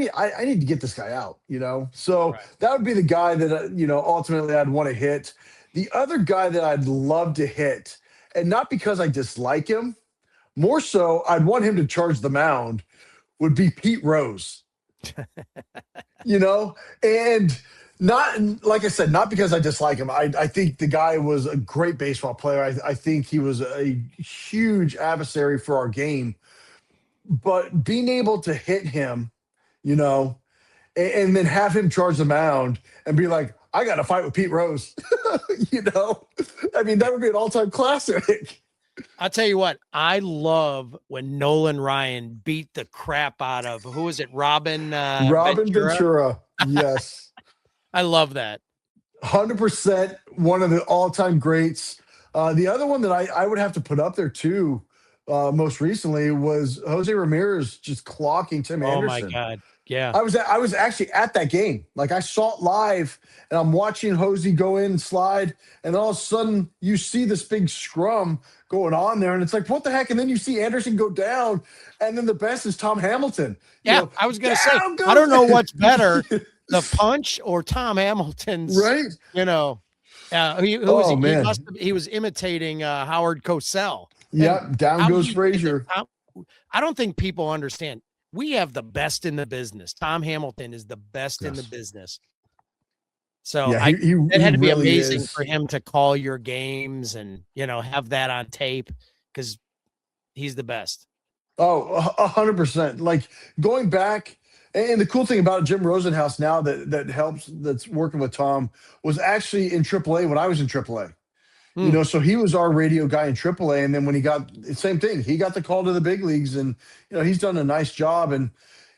need to get this guy out, you know? So Right. that would be the guy that, you know, ultimately I'd want to hit. The other guy that I'd love to hit, and not because I dislike him, more so I'd want him to charge the mound, would be Pete Rose, you know? And not, like I said, not because I dislike him. I think the guy was a great baseball player. I think he was a huge adversary for our game. But being able to hit him, you know, and then have him charge the mound and be like, I got to fight with Pete Rose, you know? I mean, that would be an all-time classic. I'll tell you what, I love when Nolan Ryan beat the crap out of, who is it, Robin Robin Ventura? Ventura, yes. I love that. 100% one of the all-time greats. The other one that I would have to put up there too, most recently, was Jose Ramirez just clocking Tim Oh my Anderson. God. Yeah. I was actually at that game. Like I saw it live, and I'm watching Jose go in and slide, and all of a sudden you see this big scrum going on there, and it's like, what the heck? And then you see Anderson go down, and then the best is Tom Hamilton. You Yeah. know, I was going to say, down I don't know goes- what's better, the punch or Tom Hamilton's, right? you know, who was Oh he? He man, he was imitating Howard Cosell. yep. Down I'm goes he- Frazier. I don't think people understand. We have the best in the business. Tom Hamilton is the best in the Yes. business. So Yeah, it he had to be really amazing is. for him to call your games and, you know, have that on tape because he's the best. Oh, 100%. Like going back, and the cool thing about Jim Rosenhaus now that helps, that's working with Tom, was actually in AAA when I was in AAA. You Hmm. know, so he was our radio guy in AAA, and then when he got, same thing, he got the call to the big leagues, and you know he's done a nice job. And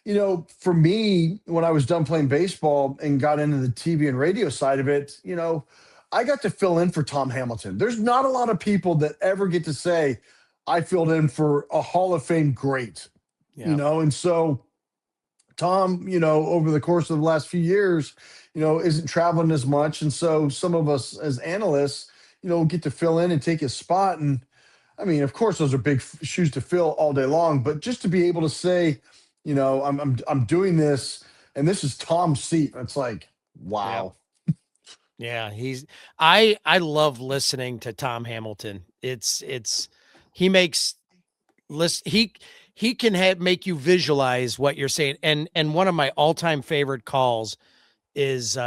you know, for me, when I was done playing baseball and got into the TV and radio side of it, you know, I got to fill in for Tom Hamilton. There's not a lot of people that ever get to say I filled in for a Hall of Fame great, you Yeah. know, and so Tom, you know, over the course of the last few years, you know, isn't traveling as much. And so some of us as analysts, you know, get to fill in and take his spot. And I mean, of course, those are big shoes to fill all day long, but just to be able to say, you know, I'm doing this and this is Tom's seat. It's like, wow. Yeah. I love listening to Tom Hamilton. He makes he can make you visualize what you're saying. And one of my all-time favorite calls is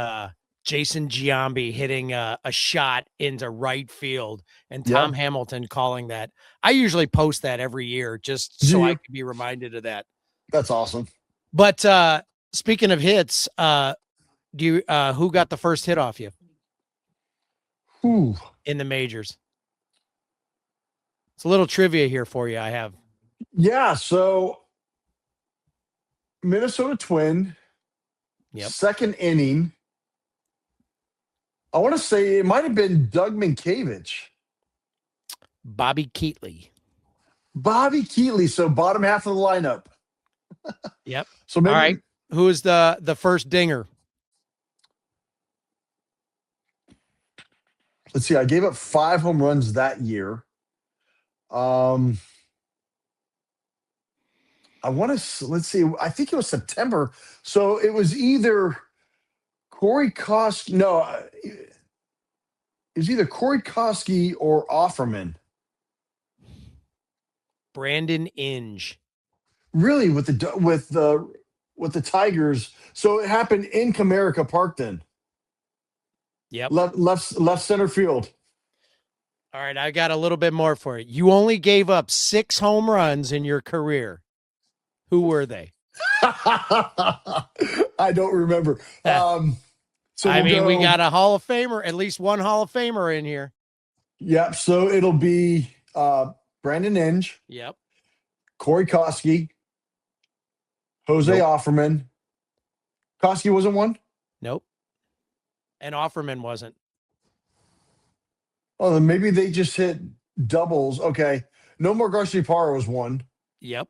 Jason Giambi hitting a shot into right field and Tom Yeah. Hamilton calling that. I usually post that every year just Do so I you? can be reminded of that. That's awesome. But speaking of hits, do you who got the first hit off you Ooh. in the majors? It's a little trivia here for you. I have. Yeah. So Minnesota Twin, Yep. second inning. I want to say it might have been Doug Minkiewicz. Bobby Keatley. Bobby Keatley, so bottom half of the lineup. Yep. So maybe, All right. Who is the first dinger? let's see. I gave up 5 home runs that year. I want to, let's see. I think it was September. So it was either Corey Koski. No, it was either Corey Koski or Offerman. Brandon Inge. Really, with the Tigers. So it happened in Comerica Park then. Yep. Left center field. All right, I got a little bit more for you. You only gave up 6 home runs in your career. Who were they? I don't remember. So I we'll mean, we go- got a Hall of Famer, at least one Hall of Famer in here. Yep. So it'll be Brandon Inge, Yep. Corey Koski, Jose Nope. Offerman. Koski wasn't one? Nope. and Offerman wasn't. Oh, then maybe they just hit doubles. Okay. No more Garciaparra was one. Yep.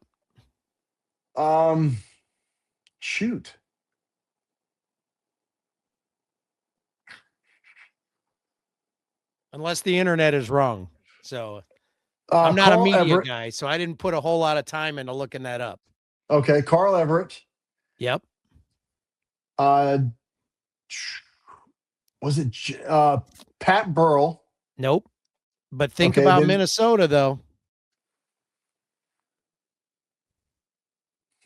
Shoot. Unless the internet is wrong. So I'm not a Carl media Everett. guy, so I didn't put a whole lot of time into looking that up. Okay. Carl Everett. Yep. Uh, was it Pat Burrell? Nope. But think Okay, about then Minnesota, though.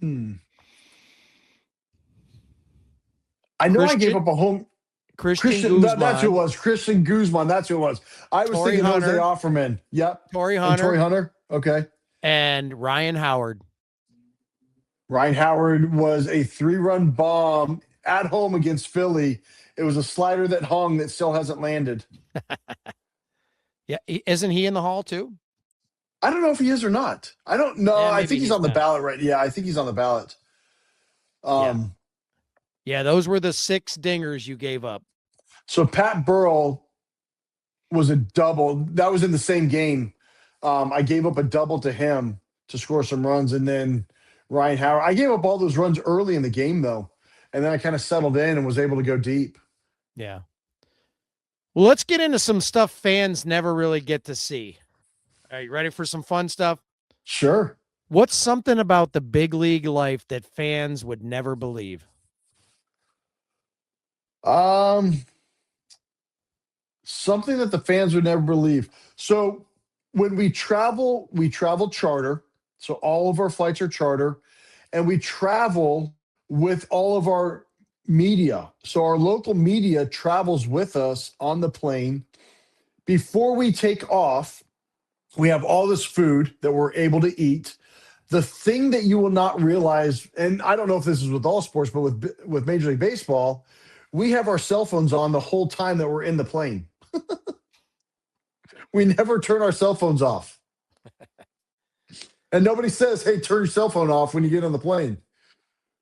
I know I gave up a home. Christian That's who it Guzman, was. Christian Guzman. That's who it was. I was Torrey thinking Jose Hunter. Offerman. Yep. Torrey And Torrey Hunter, Hunter. Okay. and Ryan Howard. Ryan Howard was a 3-run bomb at home against Philly. It was a slider that hung that still hasn't landed. Yeah, isn't he in the Hall too? I don't know if he is or not. I don't know. Yeah, I think he's on the not. ballot right. Yeah, I think he's on the ballot. Yeah, those were the 6 dingers you gave up. So Pat Burrell was a double. That was in the same game. I gave up a double to him to score some runs, and then Ryan Howard. I gave up all those runs early in the game, though, and then I kind of settled in and was able to go deep. Yeah. Well, let's get into some stuff fans never really get to see. Are you ready for some fun stuff? Sure. What's something about the big league life that fans would never believe? Something that the fans would never believe. So when we travel charter. So all of our flights are charter, and we travel with all of our media. So our local media travels with us on the plane. Before we take off, we have all this food that we're able to eat. The thing that you will not realize, and I don't know if this is with all sports, but with Major League Baseball, we have our cell phones on the whole time that we're in the plane. We never turn our cell phones off. And nobody says, hey, turn your cell phone off when you get on the plane.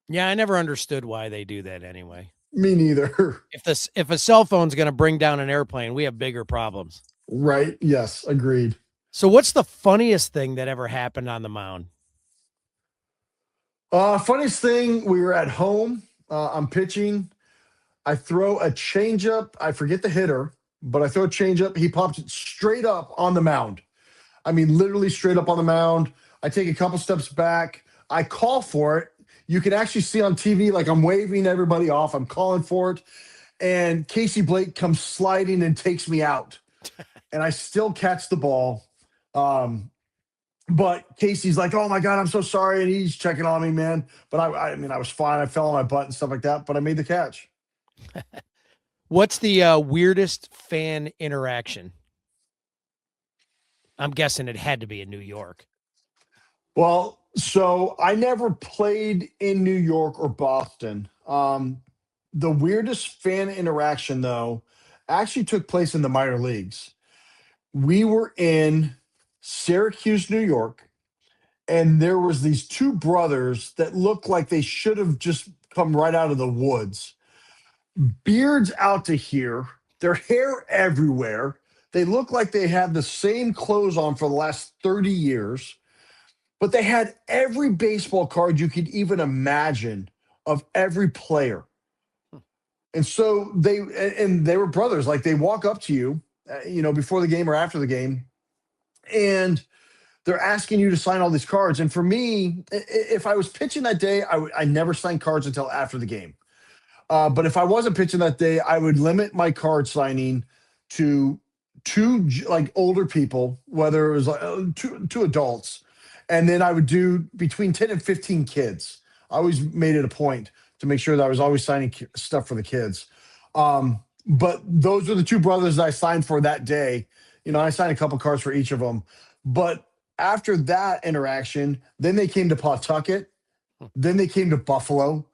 Yeah, I never understood why they do that anyway. Me neither. If a cell phone's going to bring down an airplane, we have bigger problems. Right. Yes. Agreed. So what's the funniest thing that ever happened on the mound? Funniest thing, we were at home. I'm pitching. I throw a changeup. I forget the hitter, but I throw a changeup. He pops it straight up on the mound. I mean, literally straight up on the mound. I take a couple steps back. I call for it. You can actually see on TV, like I'm waving everybody off. I'm calling for it. And Casey Blake comes sliding and takes me out. And I still catch the ball. But Casey's like, oh my God, I'm so sorry. And he's checking on me, man. But I mean, I was fine. I fell on my butt and stuff like that, but I made the catch. What's the weirdest fan interaction? I'm guessing it had to be in New York. Well, so I never played in New York or Boston. The weirdest fan interaction, though, actually took place in the minor leagues. We were in Syracuse, New York, and there was these 2 brothers that looked like they should have just come right out of the woods. Beards out to here, their hair everywhere. They look like they had the same clothes on for the last 30 years, but they had every baseball card you could even imagine of every player. And so they were brothers. Like they walk up to you, before the game or after the game, and they're asking you to sign all these cards. And for me, if I was pitching that day, I never signed cards until after the game. But if I wasn't pitching that day, I would limit my card signing to 2 like older people, whether it was two adults, and then I would do between 10 and 15 kids. I always made it a point to make sure that I was always signing stuff for the kids. But those are the 2 brothers that I signed for that day. I signed a couple cards for each of them. But after that interaction, then they came to Pawtucket, then they came to Buffalo.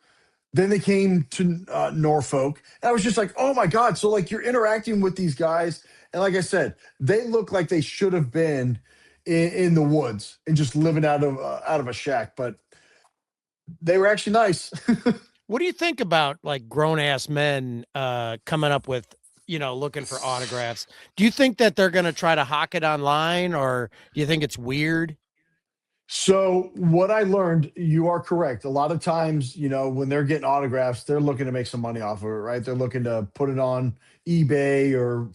Then they came to Norfolk. And I was just like, oh, my God. So, like, you're interacting with these guys. And like I said, they look like they should have been in the woods and just living out of a shack. But they were actually nice. What do you think about like grown ass men coming up with, looking for autographs? Do you think that they're going to try to hawk it online, or do you think it's weird? So what I learned, you are correct. A lot of times, when they're getting autographs, they're looking to make some money off of it, right? They're looking to put it on eBay or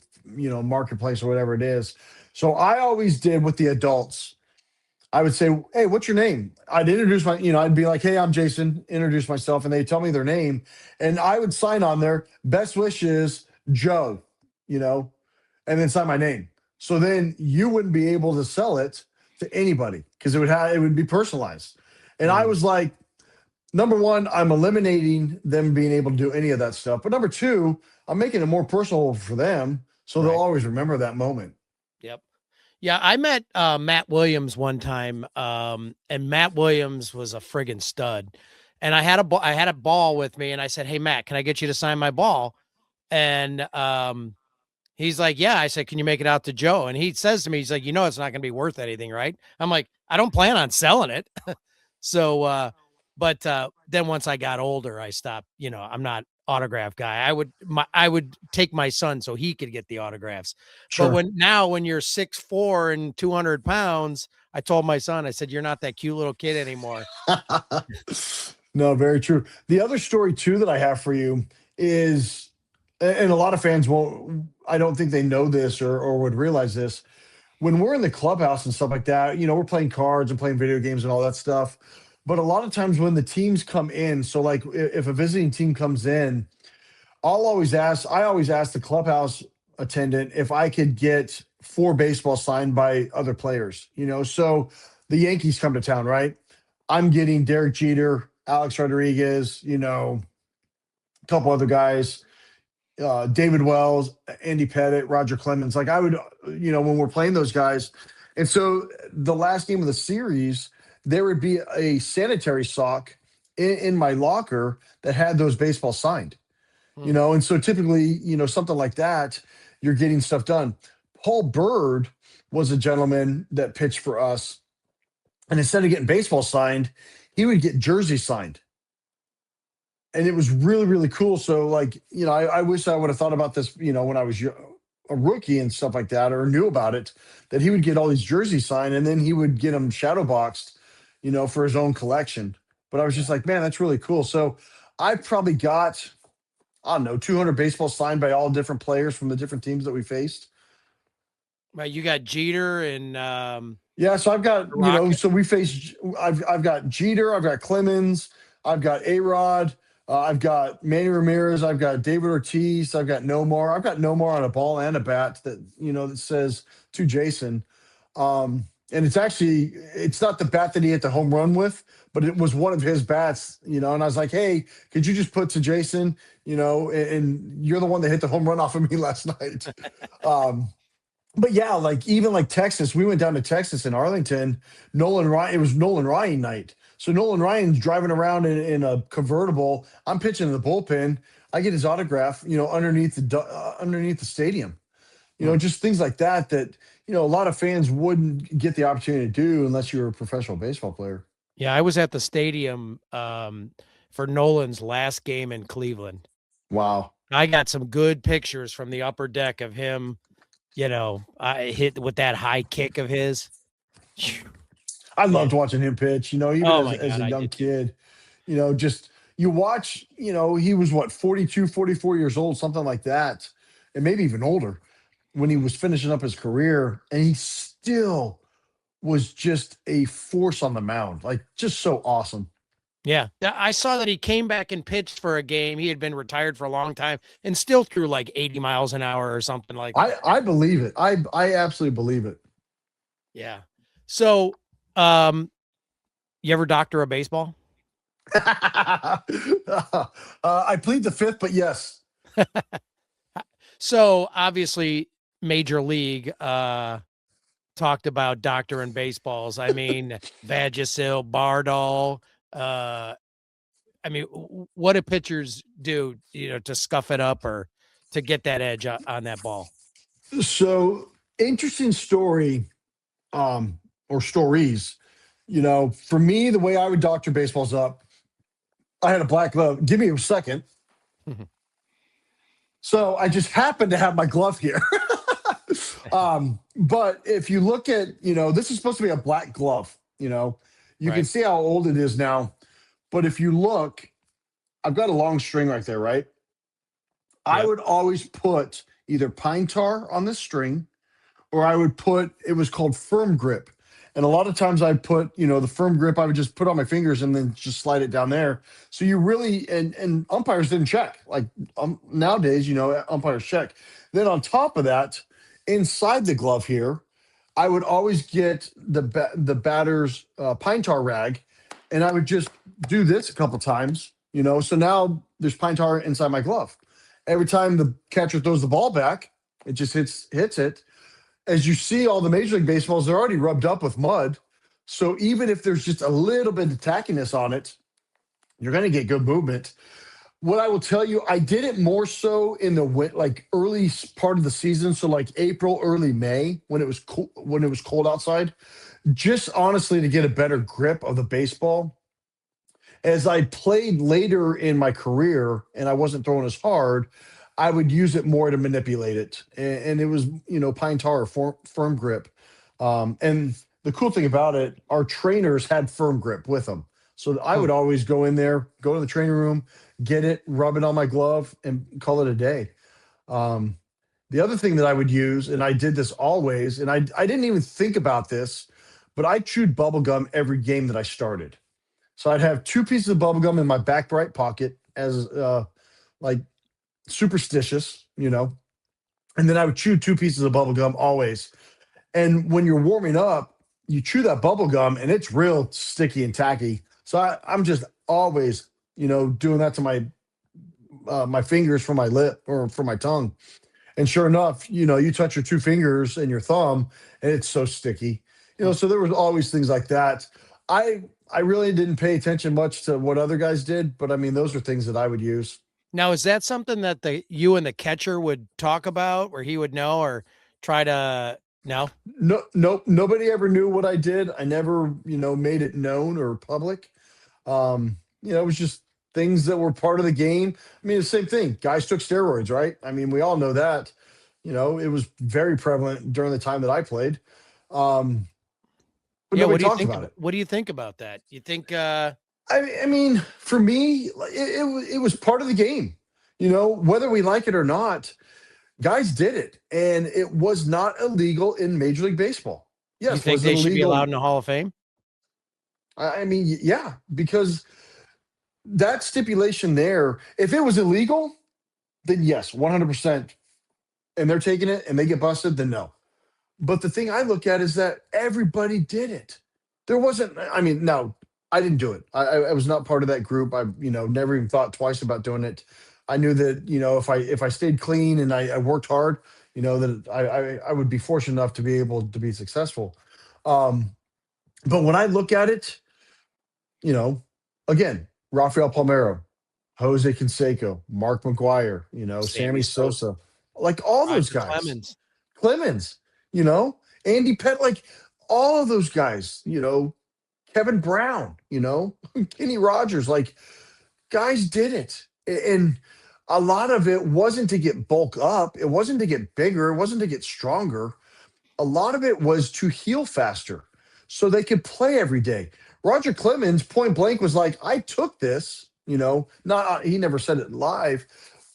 marketplace or whatever it is. So I always did with the adults. I would say, "Hey, what's your name?" I'd introduce I'd be like, "Hey, I'm Jason," introduce myself, and they tell me their name, and I would sign on there, "Best wishes, Joe," you know, and then sign my name. So then you wouldn't be able to sell it to anybody because it would be personalized. And I Mm, was like, number one, I'm eliminating them being able to do any of that stuff. But number two, I'm making it more personal for them, so they'll right. always remember that moment. Yep. Yeah, I met Matt Williams one time, and Matt Williams was a friggin' stud. And I had a ball with me, and I said, "Hey Matt, can I get you to sign my ball?" And he's like, "Yeah." I said, "Can you make it out to Joe?" And he says to me, he's like, "It's not going to be worth anything, right?" I'm like, "I don't plan on selling it." So, but then once I got older, I stopped. I'm not autograph guy. I would take my son so he could get the autographs. But Sure. when you're 6'4" and 200 pounds, I told my son, I said, "You're not that cute little kid anymore." No, very true. The other story too that I have for you is, and a lot of fans won't. I don't think they know this or would realize this. When we're in the clubhouse and stuff like that, we're playing cards and playing video games and all that stuff. But a lot of times when the teams come in, so like if a visiting team comes in, I always ask the clubhouse attendant if I could get four baseballs signed by other players, So the Yankees come to town, right? I'm getting Derek Jeter, Alex Rodriguez, a couple other guys, David Wells, Andy Pettit, Roger Clemens. Like I would, when we're playing those guys. And so the last game of the series, there would be a sanitary sock in my locker that had those baseballs signed. Hmm. And so typically, something like that, you're getting stuff done. Paul Bird was a gentleman that pitched for us, and instead of getting baseball signed, he would get jersey signed, and it was really really cool. So like, I wish I would have thought about this, when I was a rookie and stuff like that, or knew about it, that he would get all these jerseys signed, and then he would get them shadow boxed, for his own collection. But I was Yeah. just like, man, that's really cool. So I probably got, I don't know, 200 baseballs signed by all different players from the different teams that we faced. Right. You got Jeter and Yeah, so I've got, Rocket. so we faced, I've got Jeter, I've got Clemens, I've got A-Rod, I've got Manny Ramirez, I've got David Ortiz, I've got Nomar. I've got Nomar on a ball and a bat that, that says to Jason. And it's not the bat that he hit the home run with, but it was one of his bats, and I was like, hey, could you just put to Jason, and you're the one that hit the home run off of me last night. But yeah, like even like Texas, we went down to Texas in Arlington. Nolan Ryan, it was Nolan Ryan night. So Nolan Ryan's driving around in a convertible. I'm pitching in the bullpen. I get his autograph, underneath the stadium. Hmm. Just things like that. A lot of fans wouldn't get the opportunity to do unless you were a professional baseball player. Yeah, I was at the stadium for Nolan's last game in Cleveland. Wow, I got some good pictures from the upper deck of him, I hit with that high kick of his. Phew. I Man. loved watching him pitch. Even Oh as my as god, a I young did too. kid, just you watch. He was what, 42, 44 years old, something like that, and maybe even older when he was finishing up his career, and he still was just a force on the mound, like just so awesome. Yeah. I saw that he came back and pitched for a game. He had been retired for a long time and still threw like 80 miles an hour or something like I that. I believe it. I absolutely believe it. Yeah. So, um, you ever doctor a baseball? I plead the fifth, but yes. So obviously Major League talked about doctoring baseballs. I mean, Vagisil, Bardol, uh what do pitchers do, to scuff it up or to get that edge on that ball? So interesting story, or stories. For me, the way I would doctor baseballs up, I had a black glove. Give me a second. So I just happened to have my glove here. But if you look at, this is supposed to be a black glove, you can Right. see how old it is now. But if you look, I've got a long string right there, right? I Yep. would always put either pine tar on the string, or I would put, it was called firm grip. And a lot of times I put, the firm grip, I would just put on my fingers and then just slide it down there. So you really, and umpires didn't check. Like nowadays, umpires check. Then on top of that, inside the glove here, I would always get the batter's pine tar rag, and I would just do this a couple times, So now there's pine tar inside my glove. Every time the catcher throws the ball back, it just hits it. As you see, all the Major League Baseballs are already rubbed up with mud. So even if there's just a little bit of tackiness on it, you're going to get good movement. What I will tell you, I did it more so in the early part of the season, so like April, early May, when it was cold outside, just honestly to get a better grip of the baseball. As I played later in my career and I wasn't throwing as hard, I would use it more to manipulate it. And it was, pine tar or firm grip. And the cool thing about it, our trainers had firm grip with them. So I Hmm. would always go in there, go to the training room, get it, rub it on my glove, and call it a day. Um, the other thing that I would use, and I did this always, and I didn't even think about this, but I chewed bubble gum every game that I started. So I'd have two pieces of bubble gum in my back right pocket as like superstitious, and then I would chew two pieces of bubble gum always. And when you're warming up, you chew that bubble gum and it's real sticky and tacky. So I'm just always, doing that to my fingers from my lip or from my tongue. And sure enough, you touch your two fingers and your thumb, and it's so sticky. So there was always things like that. I really didn't pay attention much to what other guys did, but I mean, those are things that I would use. Now, is that something that you and the catcher would talk about, where he would know, or try to no? No, nope, nobody ever knew what I did. I never, made it known or public. It was just things that were part of the game. I mean, the same thing. Guys took steroids, right? I mean, we all know that. It was very prevalent during the time that I played. Um, but Yeah. nobody What do you talked think? about it. What do you think about that? You think? I mean, for me, it was part of the game. Whether we like it or not, guys did it, and it was not illegal in Major League Baseball. You Yes, think was it they should be allowed illegal? in the Hall of Fame? I mean, yeah, because that stipulation there, if it was illegal, then yes, 100%. And they're taking it and they get busted, then no. But the thing I look at is that everybody did it. There wasn't, I mean, no, I didn't do it. I was not part of that group. I, never even thought twice about doing it. I knew that, if I stayed clean and I worked hard, that I would be fortunate enough to be able to be successful. Um, but when I look at it, you know, again, Rafael Palmeiro, Jose Canseco, Mark McGuire, Sammy Sammy Sosa, Sosa, like all those Roger guys, Clemens. Clemens, Andy Pett, like all of those guys, Kevin Brown, Kenny Rogers, like guys did it. And a lot of it wasn't to get bulk up, it wasn't to get bigger, it wasn't to get stronger. A lot of it was to heal faster so they could play every day. Roger Clemens, point blank, was like, I took this, not he never said it live,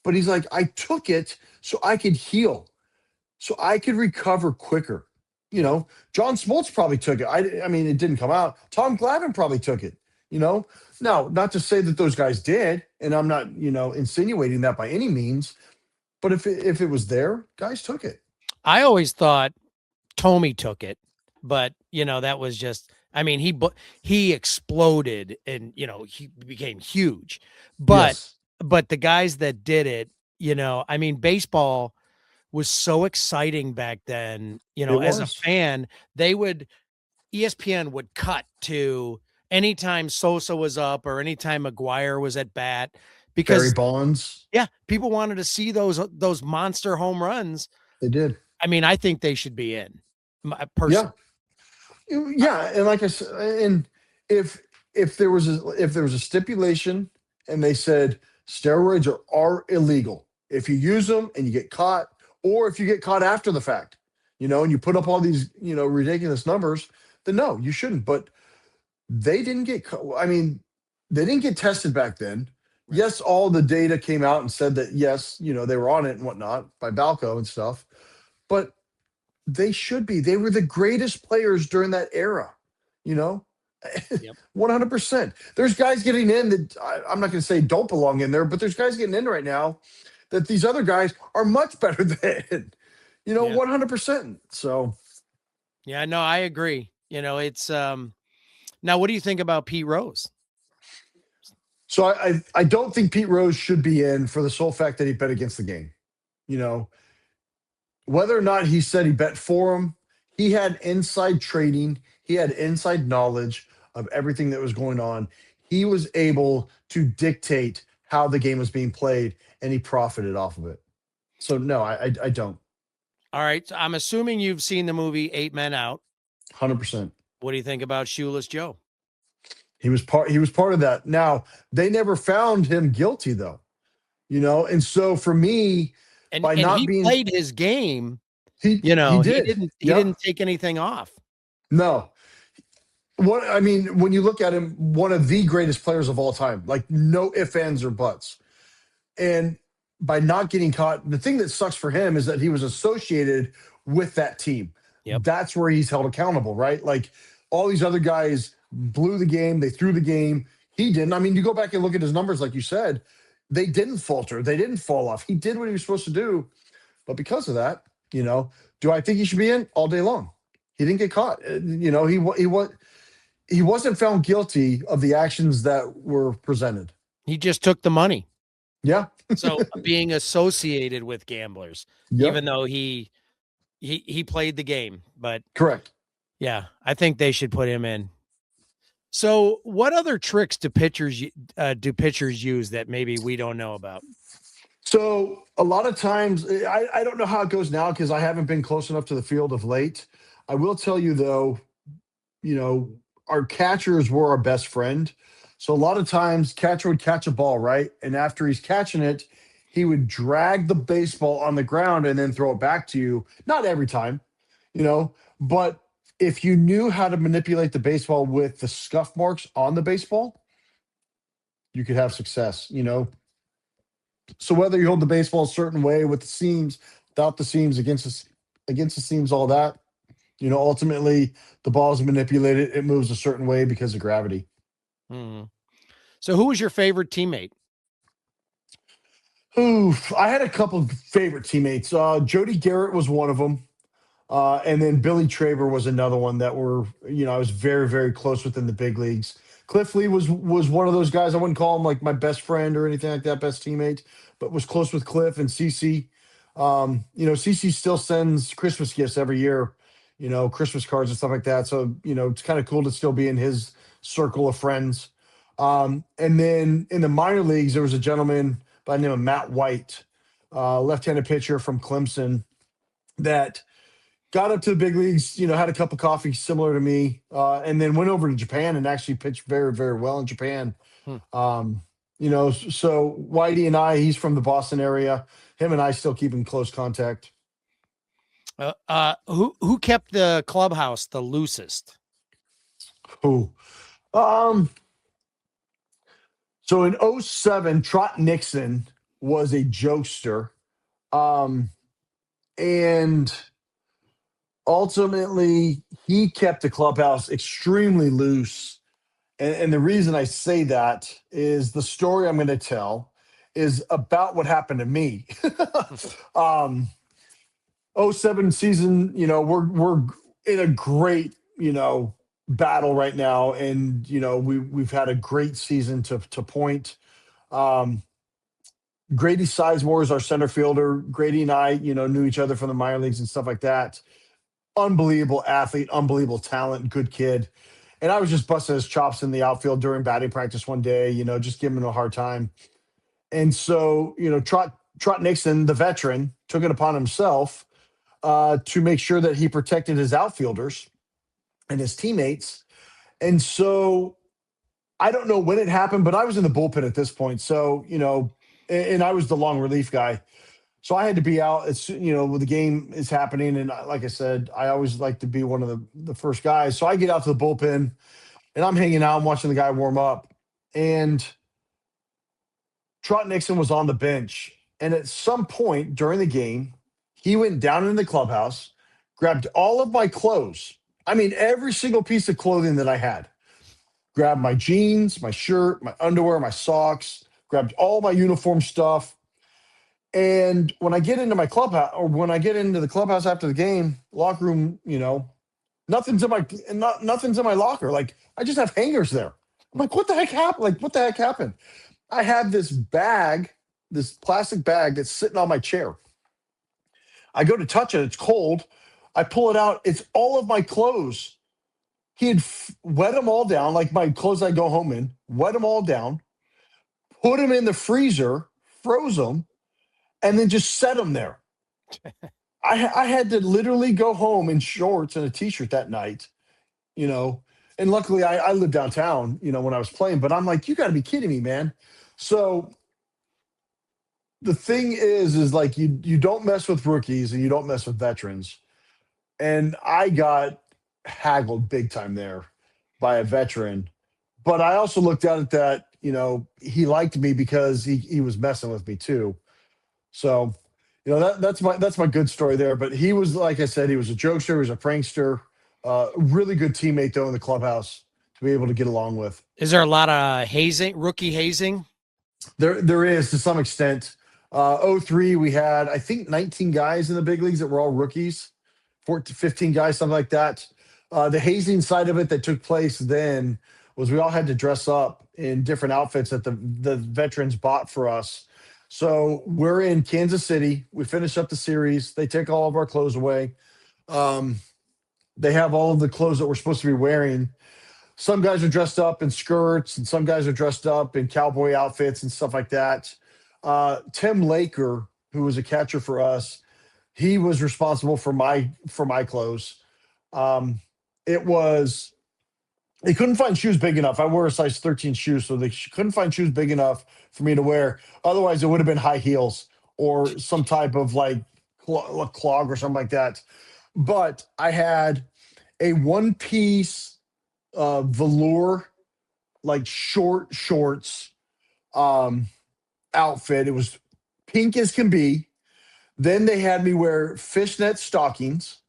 but he's like, I took it so I could heal, so I could recover quicker. John Smoltz probably took it. I mean, it didn't come out. Tom Glavine probably took it. Now, not to say that those guys did, and I'm not, insinuating that by any means, but if it was there, guys took it. I always thought Tommy took it, but that was just. I mean, he exploded, and he became huge. But Yes, the guys that did it, I mean, baseball was so exciting back then. it As a was. fan, ESPN would cut to anytime Sosa was up or anytime McGuire was at bat, Barry because Bonds, yeah, people wanted to see those monster home runs. they did. I mean, I think they should be in, Yeah, personally. yeah, and like I said, and if if there was a stipulation and they said steroids are illegal if you use them and you get caught, or if you get caught after the fact, and you put up all these, ridiculous numbers, then no, you shouldn't. But they didn't get, I mean, they didn't get tested back then. Right. Yes, all the data came out and said that, yes, they were on it and whatnot by Balco and stuff, but they should be. They were the greatest players during that era, you know? Yep. 100%. There's guys getting in that I'm not going to say don't belong in there, but there's guys getting in right now that these other guys are much better than, Yeah. 100%. So, Yeah, no, I agree. It's now what do you think about Pete Rose? so I don't think Pete Rose should be in for the sole fact that he bet against the game. You know, whether or not he said he bet for him, he had inside trading, he had inside knowledge of everything that was going on. He was able to dictate how the game was being played, and he profited off of it. So no, I don't. All right. So I'm assuming you've seen the movie 8 Men Out. 100%. What do you think about Shoeless Joe? He was part of that. Now, they never found him guilty though. And so for me, And by not he being played his game. he He did. he didn't take anything off. No. When you look at him, one of the greatest players of all time, like no ifs, ands, or buts. And by not getting caught, the thing that sucks for him is that he was associated with that team. Yep. That's where he's held accountable, right? Like all these other guys blew the game, they threw the game. He didn't. I mean, you go back and look at his numbers, like you said, they didn't falter, they didn't fall off. He did what he was supposed to do. But because of that, do I think he should be in all day long? He didn't get caught. He wasn't found guilty of the actions that were presented. He just took the money. Yeah. So being associated with gamblers, Yep. even though he played the game, but Correct. yeah, I think they should put him in. So what other tricks do pitchers use that maybe we don't know about? So a lot of times, I don't know how it goes now because I haven't been close enough to the field of late. I will tell you though, our catchers were our best friend. So a lot of times catcher would catch a ball, right? And after he's catching it, he would drag the baseball on the ground and then throw it back to you. Not every time, but if you knew how to manipulate the baseball with the scuff marks on the baseball, you could have success, So whether you hold the baseball a certain way with the seams, without the seams, against the seams, all that, ultimately the ball is manipulated. It moves a certain way because of gravity. Hmm. So who was your favorite teammate? Ooh, I had a couple of favorite teammates. Jody Garrett was one of them. And then Billy Traber was another one that I was very, very close with in the big leagues. Cliff Lee was one of those guys. I wouldn't call him like my best friend or anything like that, best teammate, but was close with Cliff and CC. CC still sends Christmas gifts every year, Christmas cards and stuff like that. So, it's kind of cool to still be in his circle of friends. And then in the minor leagues, there was a gentleman by the name of Matt White, left-handed pitcher from Clemson that got up to the big leagues, had a cup of coffee similar to me, and then went over to Japan and actually pitched very, very well in Japan. So Whitey and he's from the Boston area. Him and I still keep in close contact. Who kept the clubhouse the loosest? Who? So in 07, Trot Nixon was a jokester. And ultimately, he kept the clubhouse extremely loose. And the reason I say that is the story I'm going to tell is about what happened to me. 07 season, we're in a great, battle right now. And, we've had a great season to point. Grady Sizemore is our center fielder. Grady and I, knew each other from the minor leagues and stuff like that. Unbelievable athlete, unbelievable talent, good kid. And I was just busting his chops in the outfield during batting practice one day, just giving him a hard time. And so, Trot Nixon, the veteran, took it upon himself to make sure that he protected his outfielders and his teammates. And so I don't know when it happened, but I was in the bullpen at this point. So, and I was the long relief guy. So I had to be out as when the game is happening. And like I said, I always like to be one of the first guys. So I get out to the bullpen and I'm hanging out, I'm watching the guy warm up. And Trot Nixon was on the bench. And at some point during the game, he went down in the clubhouse, grabbed all of my clothes. I mean, every single piece of clothing that I had, grabbed my jeans, my shirt, my underwear, my socks, grabbed all my uniform stuff. And when I get into my clubhouse, or when I get into the clubhouse after the game, locker room, nothing's in my locker. Like I just have hangers there. I'm like, what the heck happened? Like, what the heck happened? I have this bag, this plastic bag that's sitting on my chair. I go to touch it. It's cold. I pull it out. It's all of my clothes. He had wet them all down, like my clothes I go home in, wet them all down, put them in the freezer, froze them, and then just set them there. I had to literally go home in shorts and a t-shirt that night, and luckily I lived downtown, when I was playing, but I'm like, you got to be kidding me, man. So the thing is like you don't mess with rookies and you don't mess with veterans. And I got haggled big time there by a veteran. But I also looked at it that, he liked me because he was messing with me too. So, that's my good story there. But he was, like I said, he was a jokester, he was a prankster, really good teammate though in the clubhouse to be able to get along with. Is there a lot of rookie hazing? There is to some extent. 03, we had, I think, 19 guys in the big leagues that were all rookies, 14, 15 guys, something like that. The hazing side of it that took place then was we all had to dress up in different outfits that the veterans bought for us. So we're in Kansas City. We finish up the series. They take all of our clothes away. They have all of the clothes that we're supposed to be wearing. Some guys are dressed up in skirts, and some guys are dressed up in cowboy outfits and stuff like that. Tim Laker, who was a catcher for us, he was responsible for my clothes. They couldn't find shoes big enough. I wore a size 13 shoes, so they couldn't find shoes big enough for me to wear. Otherwise, it would have been high heels or some type of like clog or something like that. But I had a one-piece velour, like short shorts outfit. It was pink as can be. Then they had me wear fishnet stockings.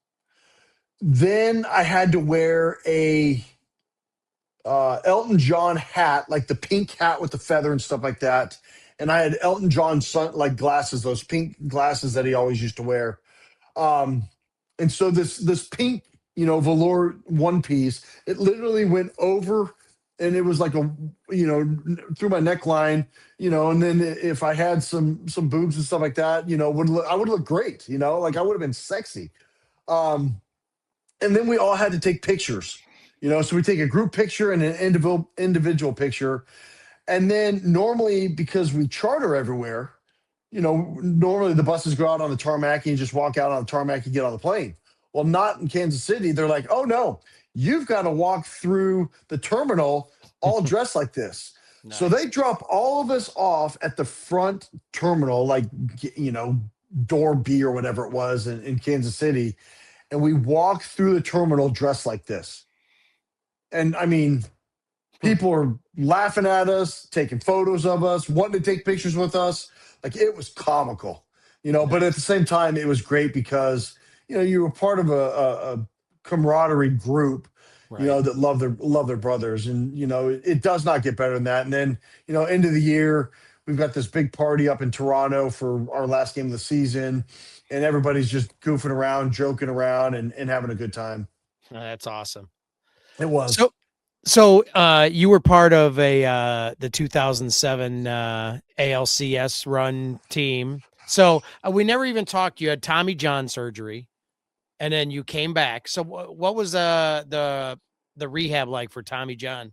Then I had to wear a Elton John hat, like the pink hat with the feather and stuff like that. And I had Elton John like glasses, those pink glasses that he always used to wear. And so this pink, velour one piece, it literally went over, and it was like through my neckline, and then if I had some boobs and stuff like that, I would look great, like I would have been sexy. And then we all had to take pictures, so we take a group picture and an individual picture. And then normally, because we charter everywhere, normally the buses go out on the tarmac and you just walk out on the tarmac and get on the plane. Well, not in Kansas City. They're like, oh no, you've got to walk through the terminal all dressed like this. Nice. So they drop all of us off at the front terminal, like, door B or whatever it was in Kansas City. And we walk through the terminal dressed like this. And I mean, people are laughing at us, taking photos of us, wanting to take pictures with us. Like, it was comical, but at the same time, it was great because, you were part of a camaraderie group, right, that love their brothers. And, it does not get better than that. And then, end of the year, we've got this big party up in Toronto for our last game of the season. And everybody's just goofing around, joking around, and having a good time. That's awesome. It was. So you were part of the 2007 ALCS run team. So we never even talked. You had Tommy John surgery, and then you came back. So what was the rehab like for Tommy John?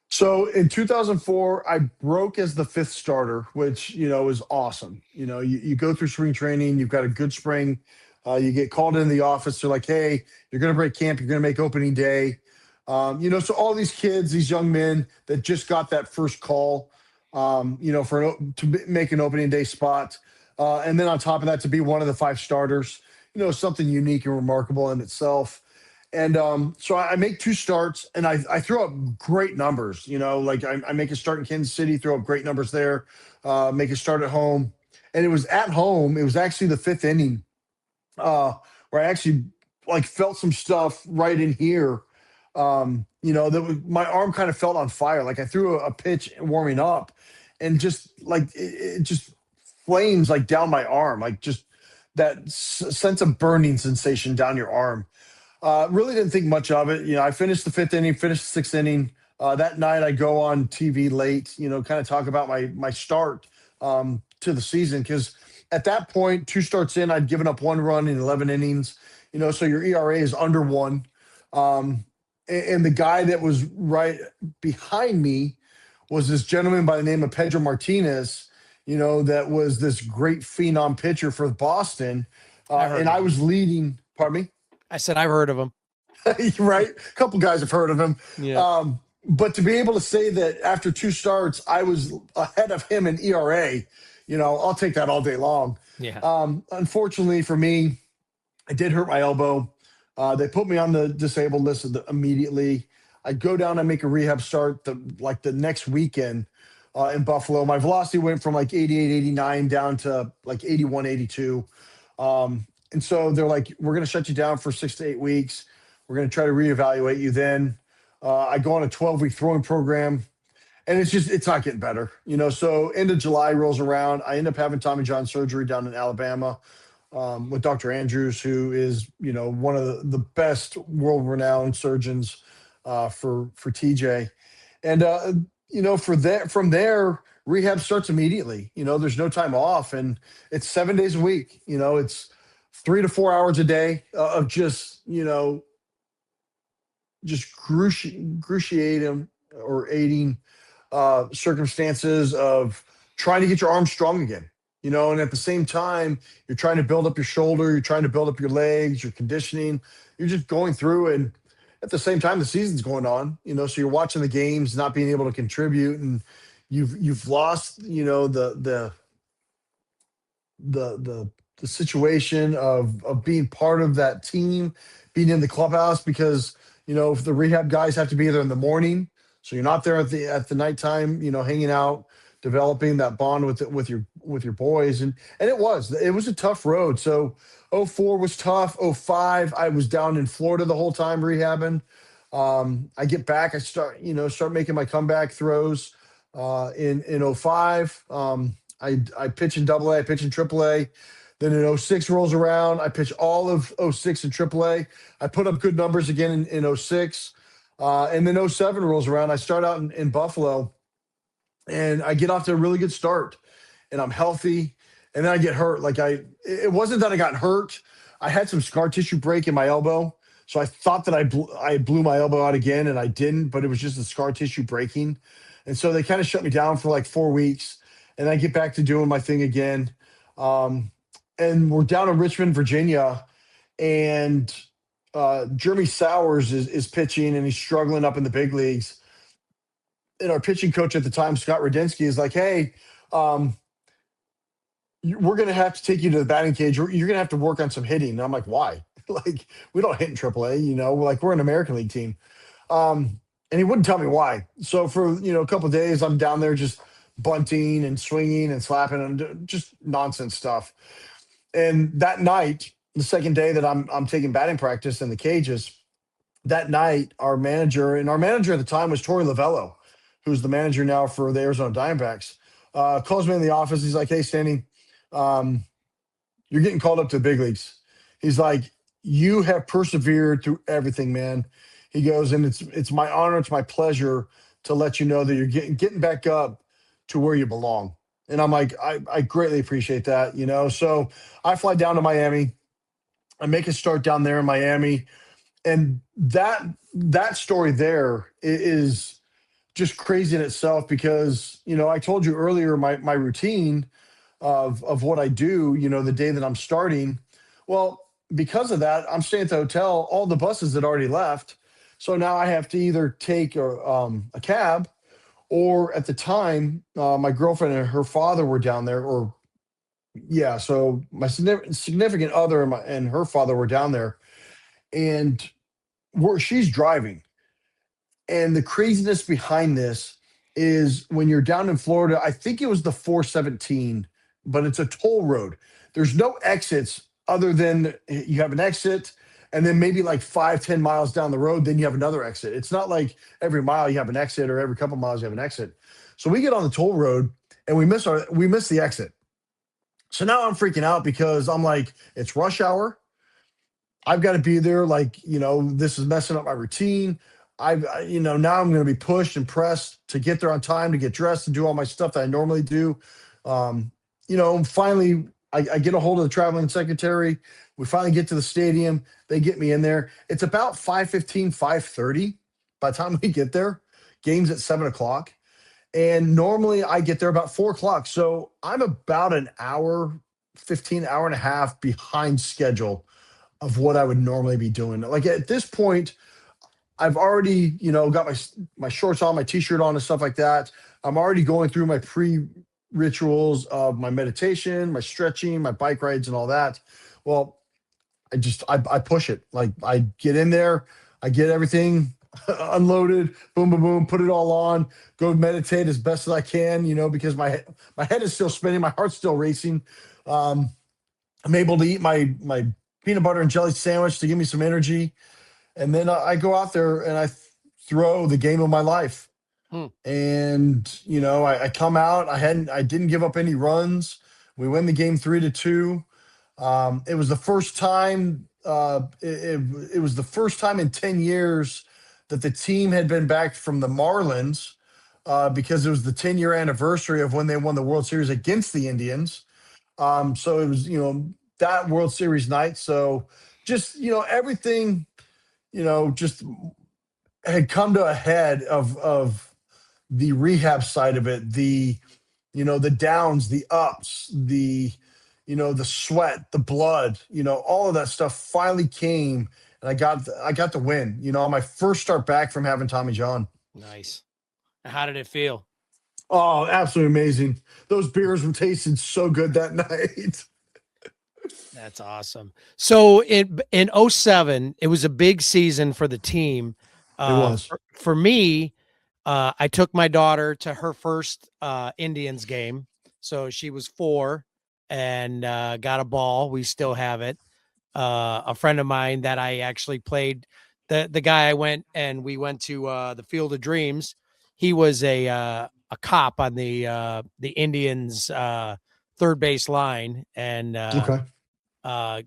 So in 2004, I broke as the fifth starter, which, is awesome. You go through spring training, you've got a good spring. You get called in the office. They're like, hey, you're going to break camp. You're going to make opening day. So all these kids, these young men that just got that first call, make an opening day spot, and then on top of that, to be one of the five starters, something unique and remarkable in itself. And so I make two starts, and I throw up great numbers. Like I make a start in Kansas City, throw up great numbers there. Make a start at home, and it was at home. It was actually the fifth inning, uh, where I actually like felt some stuff right in here. That was, my arm kind of felt on fire. Like I threw a pitch warming up, and just like it just flames like down my arm, like just that sense of burning sensation down your arm. Really didn't think much of it. I finished the fifth inning, finished the sixth inning. That night, I go on TV late, kind of talk about my start to the season, because at that point, two starts in, I'd given up one run in 11 innings. So your ERA is under one. And the guy that was right behind me was this gentleman by the name of Pedro Martinez. That was this great phenom pitcher for Boston, and I was leading. Pardon me. I said I've heard of him. Right? A couple guys have heard of him. Yeah. But to be able to say that after two starts, I was ahead of him in ERA, I'll take that all day long. Yeah. Unfortunately for me, I did hurt my elbow. They put me on the disabled list immediately. I go down and make a rehab start the next weekend in Buffalo. My velocity went from like 88, 89 down to like 81, 82. And so they're like, we're going to shut you down for 6 to 8 weeks. We're going to try to reevaluate you then. I go on a 12-week throwing program, and it's not getting better. So end of July rolls around. I end up having Tommy John surgery down in Alabama with Dr. Andrews, who is, one of the best world-renowned surgeons for TJ. And, from there, rehab starts immediately. There's no time off, and it's 7 days a week. It's 3 to 4 hours a day of just cruciating or aiding circumstances of trying to get your arm strong again. And at the same time, you're trying to build up your shoulder, you're trying to build up your legs, your conditioning. You're just going through, and at the same time, the season's going on. So you're watching the games, not being able to contribute, and you've lost, the situation of being part of that team, being in the clubhouse, because if the rehab guys have to be there in the morning, so you're not there at the nighttime, hanging out, developing that bond with your boys, and it was a tough road. So 04 was tough. 05, I was down in Florida the whole time rehabbing. I get back, I start making my comeback throws in 05. I pitch in Double-A, I pitch in Triple-A. Then in 06 rolls around, I pitch all of 06 in AAA. I put up good numbers again in 06. And then 07 rolls around. I start out in Buffalo, and I get off to a really good start, and I'm healthy. And then I get hurt. It wasn't that I got hurt. I had some scar tissue break in my elbow. So I thought that I blew my elbow out again, and I didn't, but it was just the scar tissue breaking. And so they kind of shut me down for like 4 weeks, and I get back to doing my thing again. And we're down in Richmond, Virginia, and Jeremy Sowers is pitching, and he's struggling up in the big leagues. And our pitching coach at the time, Scott Radinsky, is like, hey, we're going to have to take you to the batting cage. You're going to have to work on some hitting. And I'm like, why? We don't hit in AAA, we're an American League team. And he wouldn't tell me why. So for, a couple of days, I'm down there just bunting and swinging and slapping and just nonsense stuff. And that night, the second day that I'm taking batting practice in the cages, that night, our manager at the time was Torey Lovello, who's the manager now for the Arizona Diamondbacks, calls me in the office. He's like, hey, Stanley, you're getting called up to the big leagues. He's like, you have persevered through everything, man. He goes, and it's my honor, it's my pleasure to let you know that you're getting back up to where you belong. And I'm like, I greatly appreciate that, So I fly down to Miami. I make a start down there in Miami. And that story there is just crazy in itself, because, I told you earlier my routine of what I do, the day that I'm starting. Well, because of that, I'm staying at the hotel. All the buses had already left. So now I have to either take a cab, or at the time, my girlfriend and her father were down there, or yeah, so my significant other and her father were down there, and she's driving. And the craziness behind this is when you're down in Florida, I think it was the 417, but it's a toll road. There's no exits other than you have an exit, and then maybe like 5, 10 miles down the road, then you have another exit. It's not like every mile you have an exit or every couple miles you have an exit. So we get on the toll road and we miss the exit. So now I'm freaking out because I'm like, it's rush hour. I've got to be there. Like, this is messing up my routine. Now I'm going to be pushed and pressed to get there on time, to get dressed and do all my stuff that I normally do. Finally, I get a hold of the traveling secretary. We finally get to the stadium. They get me in there. It's about 5:15, 5:30 by the time we get there. Game's at 7 o'clock. And normally I get there about 4 o'clock. So I'm about an hour, 15, hour and a half behind schedule of what I would normally be doing. Like at this point, I've already, got my shorts on, my t-shirt on and stuff like that. I'm already going through my pre-rituals of my meditation, my stretching, my bike rides and all that. Well, I push it. Like I get in there, I get everything unloaded, boom, boom, boom, put it all on, go meditate as best as I can, because my head is still spinning, my heart's still racing. Um, I'm able to eat my peanut butter and jelly sandwich to give me some energy, and then I go out there and I throw the game of my life. Hmm. And I come out. I didn't give up any runs. We win the game 3-2. It was the first time. It was the first time in 10 years that the team had been back from the Marlins, because it was the 10-year anniversary of when they won the World Series against the Indians. So it was that World Series night. So just everything just had come to a head of the rehab side of it, the downs, the ups, the sweat, the blood, all of that stuff finally came, and I got the win, on my first start back from having Tommy John. Nice. How did it feel? Oh, absolutely amazing. Those beers were tasting so good that night. That's awesome. So in '07, it was a big season for the team. It was. For me, I took my daughter to her first Indians game. So she was 4 and got a ball. We still have it. A friend of mine that I actually played, the guy I went and we went to the Field of Dreams. He was a cop on the Indians third base line, and Okay.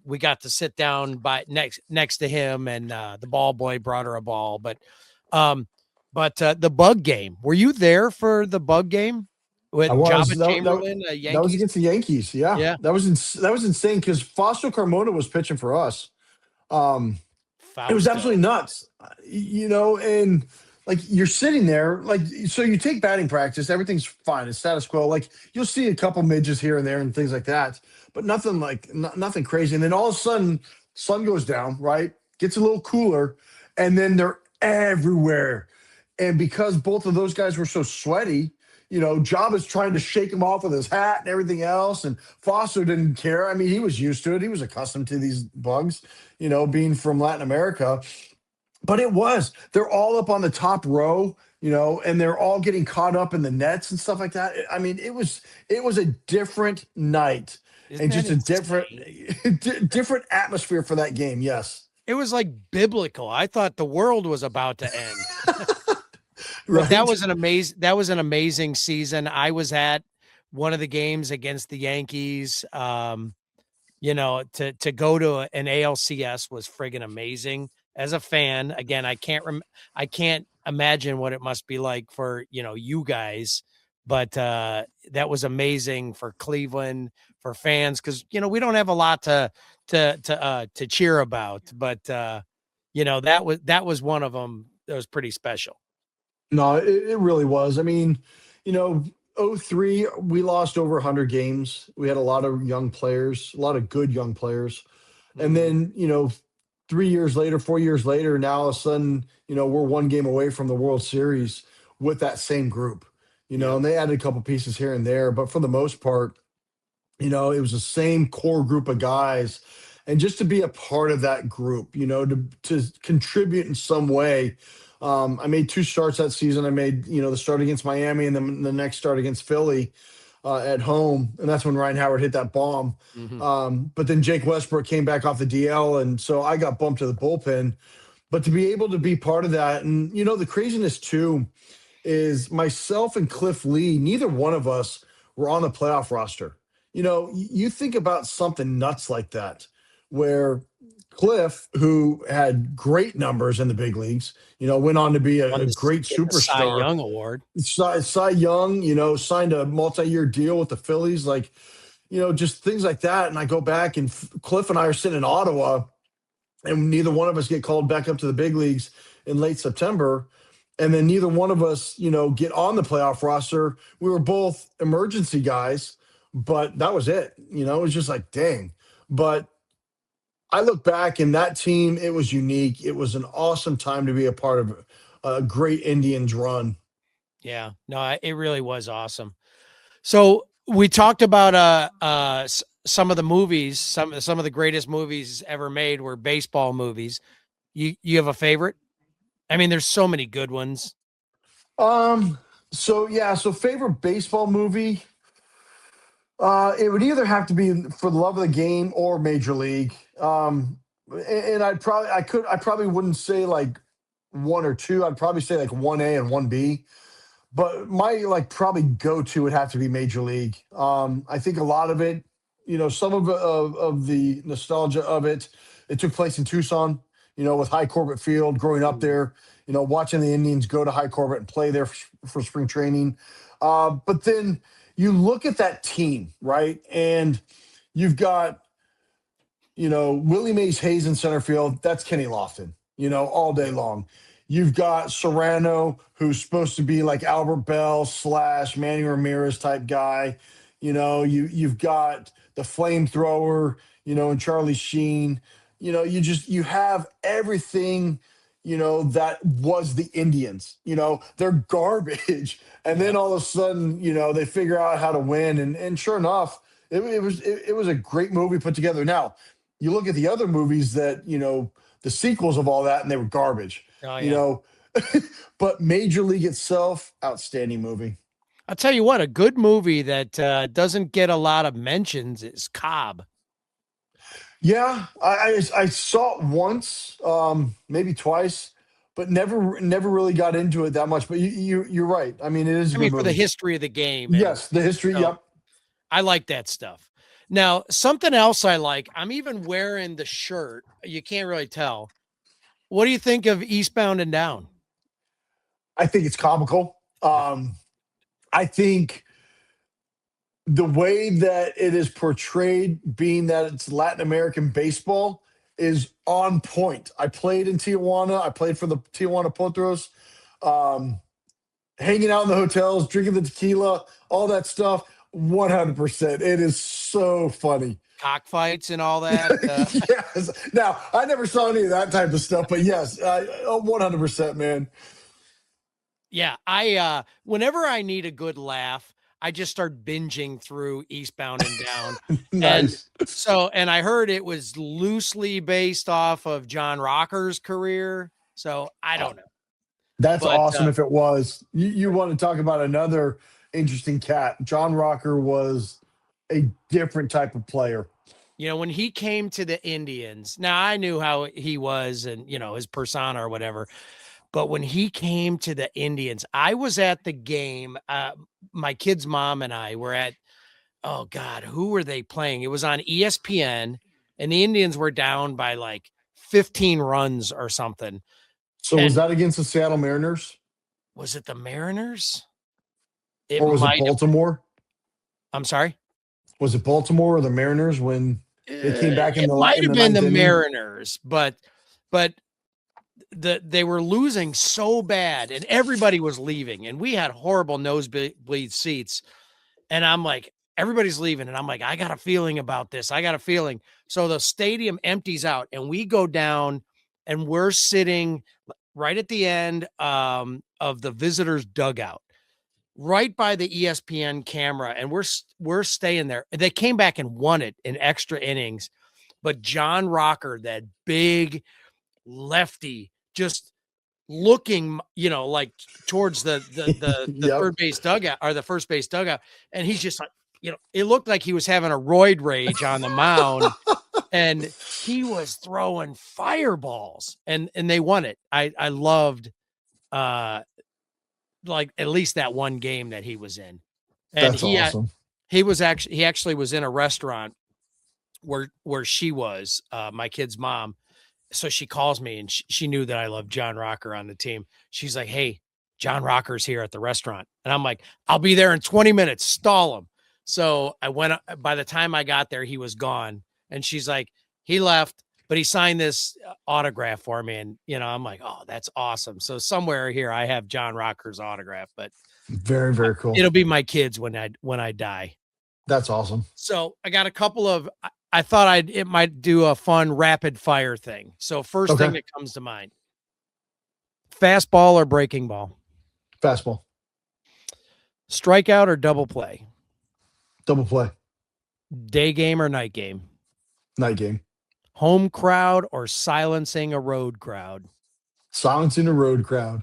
we got to sit down by next to him, and the ball boy brought her a ball. Um, the bug game. Were you there for the bug game I with was. Jabba Chamberlain, That was Yankees? against the Yankees. Yeah. Yeah, That was insane because Foster Carmona was pitching for us. Um, it was Fausto. absolutely nuts, and like you're sitting there, like, so you take batting practice, everything's fine, it's status quo. Like you'll see a couple midges here and there and things like that, but nothing like nothing crazy. And then all of a sudden, sun goes down, right? Gets a little cooler, and then they're everywhere. And because both of those guys were so sweaty, Jabba's trying to shake him off with his hat and everything else. And Foster didn't care. I mean, he was used to it. He was accustomed to these bugs, being from Latin America. But they're all up on the top row, and they're all getting caught up in the nets and stuff like that. I mean, it was a different night, Isn't and that just a different insane? different atmosphere for that game. Yes. It was like biblical. I thought the world was about to end. But Right. that was an amazing season. I was at one of the games against the Yankees. To go to an ALCS was friggin' amazing. As a fan, again, I can't imagine what it must be like for, you guys, but that was amazing for Cleveland, for fans, because we don't have a lot to cheer about, but that was one of them that was pretty special. No, it really was. I mean, you know, '03 we lost over 100 games. We had a lot of young players, a lot of good young players. And Mhm. then, 3 years later, 4 years later, now all of a sudden, we're one game away from the World Series with that same group. Yeah. And they added a couple pieces here and there, but for the most part, it was the same core group of guys. And just to be a part of that group, to contribute in some way. I made two starts that season. I made, the start against Miami and then the next start against Philly at home. And that's when Ryan Howard hit that bomb. Mhm. But then Jake Westbrook came back off the DL. And so I got bumped to the bullpen. But to be able to be part of that, and, the craziness too is myself and Cliff Lee, neither one of us were on the playoff roster. You think about something nuts like that, where Cliff, who had great numbers in the big leagues, went on to be Won a the great get the Cy superstar. Young Award. Cy Young, signed a multi-year deal with the Phillies, like, just things like that. And I go back and Cliff and I are sitting in Ottawa, and neither one of us get called back up to the big leagues in late September. And then neither one of us, get on the playoff roster. We were both emergency guys, but that was it. It was just like, dang. But I look back and that team, it was unique. It was an awesome time to be a part of a great Indians run. Yeah, no, it really was awesome. So we talked about some of the movies, some of the greatest movies ever made were baseball movies. You have a favorite? I mean, there's so many good ones. So favorite baseball movie. It would either have to be For the Love of the Game or Major League. And I probably wouldn't say like one or two. I'd probably say like 1A and 1B. But my probably go-to would have to be Major League. I think a lot of it, some of the nostalgia of it, it took place in Tucson, with High Corbett Field, growing up there, watching the Indians go to High Corbett and play there for spring training. But then you look at that team, right? And you've got, Willie Mays Hayes in center field. That's Kenny Lofton, all day long. You've got Serrano, who's supposed to be like Albert Bell / Manny Ramirez type guy. You've got the flamethrower, and Charlie Sheen. You have everything, that was the Indians. They're garbage. And then all of a sudden, they figure out how to win. And sure enough, it was a great movie put together. Now, you look at the other movies that, the sequels of all that, and they were garbage. Oh, yeah. But Major League itself, outstanding movie. I'll tell you what, a good movie that doesn't get a lot of mentions is Cobb. Yeah, I saw it once, maybe twice, but never really got into it that much. But you're right. I mean, it is a good For the movie. history of the game. And, Yes, the history. Yep. I like that stuff. Now, something else I like, I'm even wearing the shirt. You can't really tell. What do you think of Eastbound and Down? I think it's comical. I think the way that it is portrayed, being that it's Latin American baseball, is on point. I played in Tijuana. I played for the Tijuana Potros. Hanging out in the hotels, drinking the tequila, all that stuff. 100%. It is so funny. Cockfights and all that. Yes. Now, I never saw any of that type of stuff, but yes, 100%, man. Yeah, I whenever I need a good laugh, I just start binging through Eastbound and Down. Nice. And I heard it was loosely based off of John Rocker's career. So I don't know. That's But awesome if it was. You want to talk about another interesting cat. John Rocker was a different type of player. when he came to the Indians, now I knew how he was and his persona or whatever. But when he came to the Indians, I was at the game. My kid's mom and I were at, oh God, who were they playing? It was on ESPN, and the Indians were down by like 15 runs or something. So was that against the Seattle Mariners? Was it the Mariners? Or was it Baltimore? I'm sorry? Was it Baltimore or the Mariners when they came back in it the might have been the ninth inning? Mariners, but they were losing so bad and everybody was leaving and we had horrible nosebleed seats. And I'm like, everybody's leaving. And I'm like, I got a feeling about this. I got a feeling. So the stadium empties out and we go down and we're sitting right at the end of the visitors dugout, right by the ESPN camera. And we're staying there. They came back and won it in extra innings. But John Rocker, that big lefty, just looking, like towards the Yep. third base dugout or the first base dugout. And he's just like, it looked like he was having a roid rage on the mound and he was throwing fireballs and they won it. I loved like at least that one game that he was in. And That's awesome. he actually was in a restaurant where she was, my kid's mom. So she calls me and she knew that I loved John Rocker on the team. She's like, "Hey, John Rocker's here at the restaurant." And I'm like, "I'll be there in 20 minutes. Stall him." So I went, by the time I got there, he was gone. And she's like, "He left, but he signed this autograph for me." And, I'm like, "Oh, that's awesome." So somewhere here I have John Rocker's autograph, but Very, very cool. it'll be my kids when I die. That's awesome. So I got a couple of, I thought it might do a fun rapid fire thing. So first thing that comes to mind, fastball or breaking ball, Fastball. strikeout or double play, Double play. day game or night game, Night game. home crowd or silencing a road crowd. Silencing a road crowd.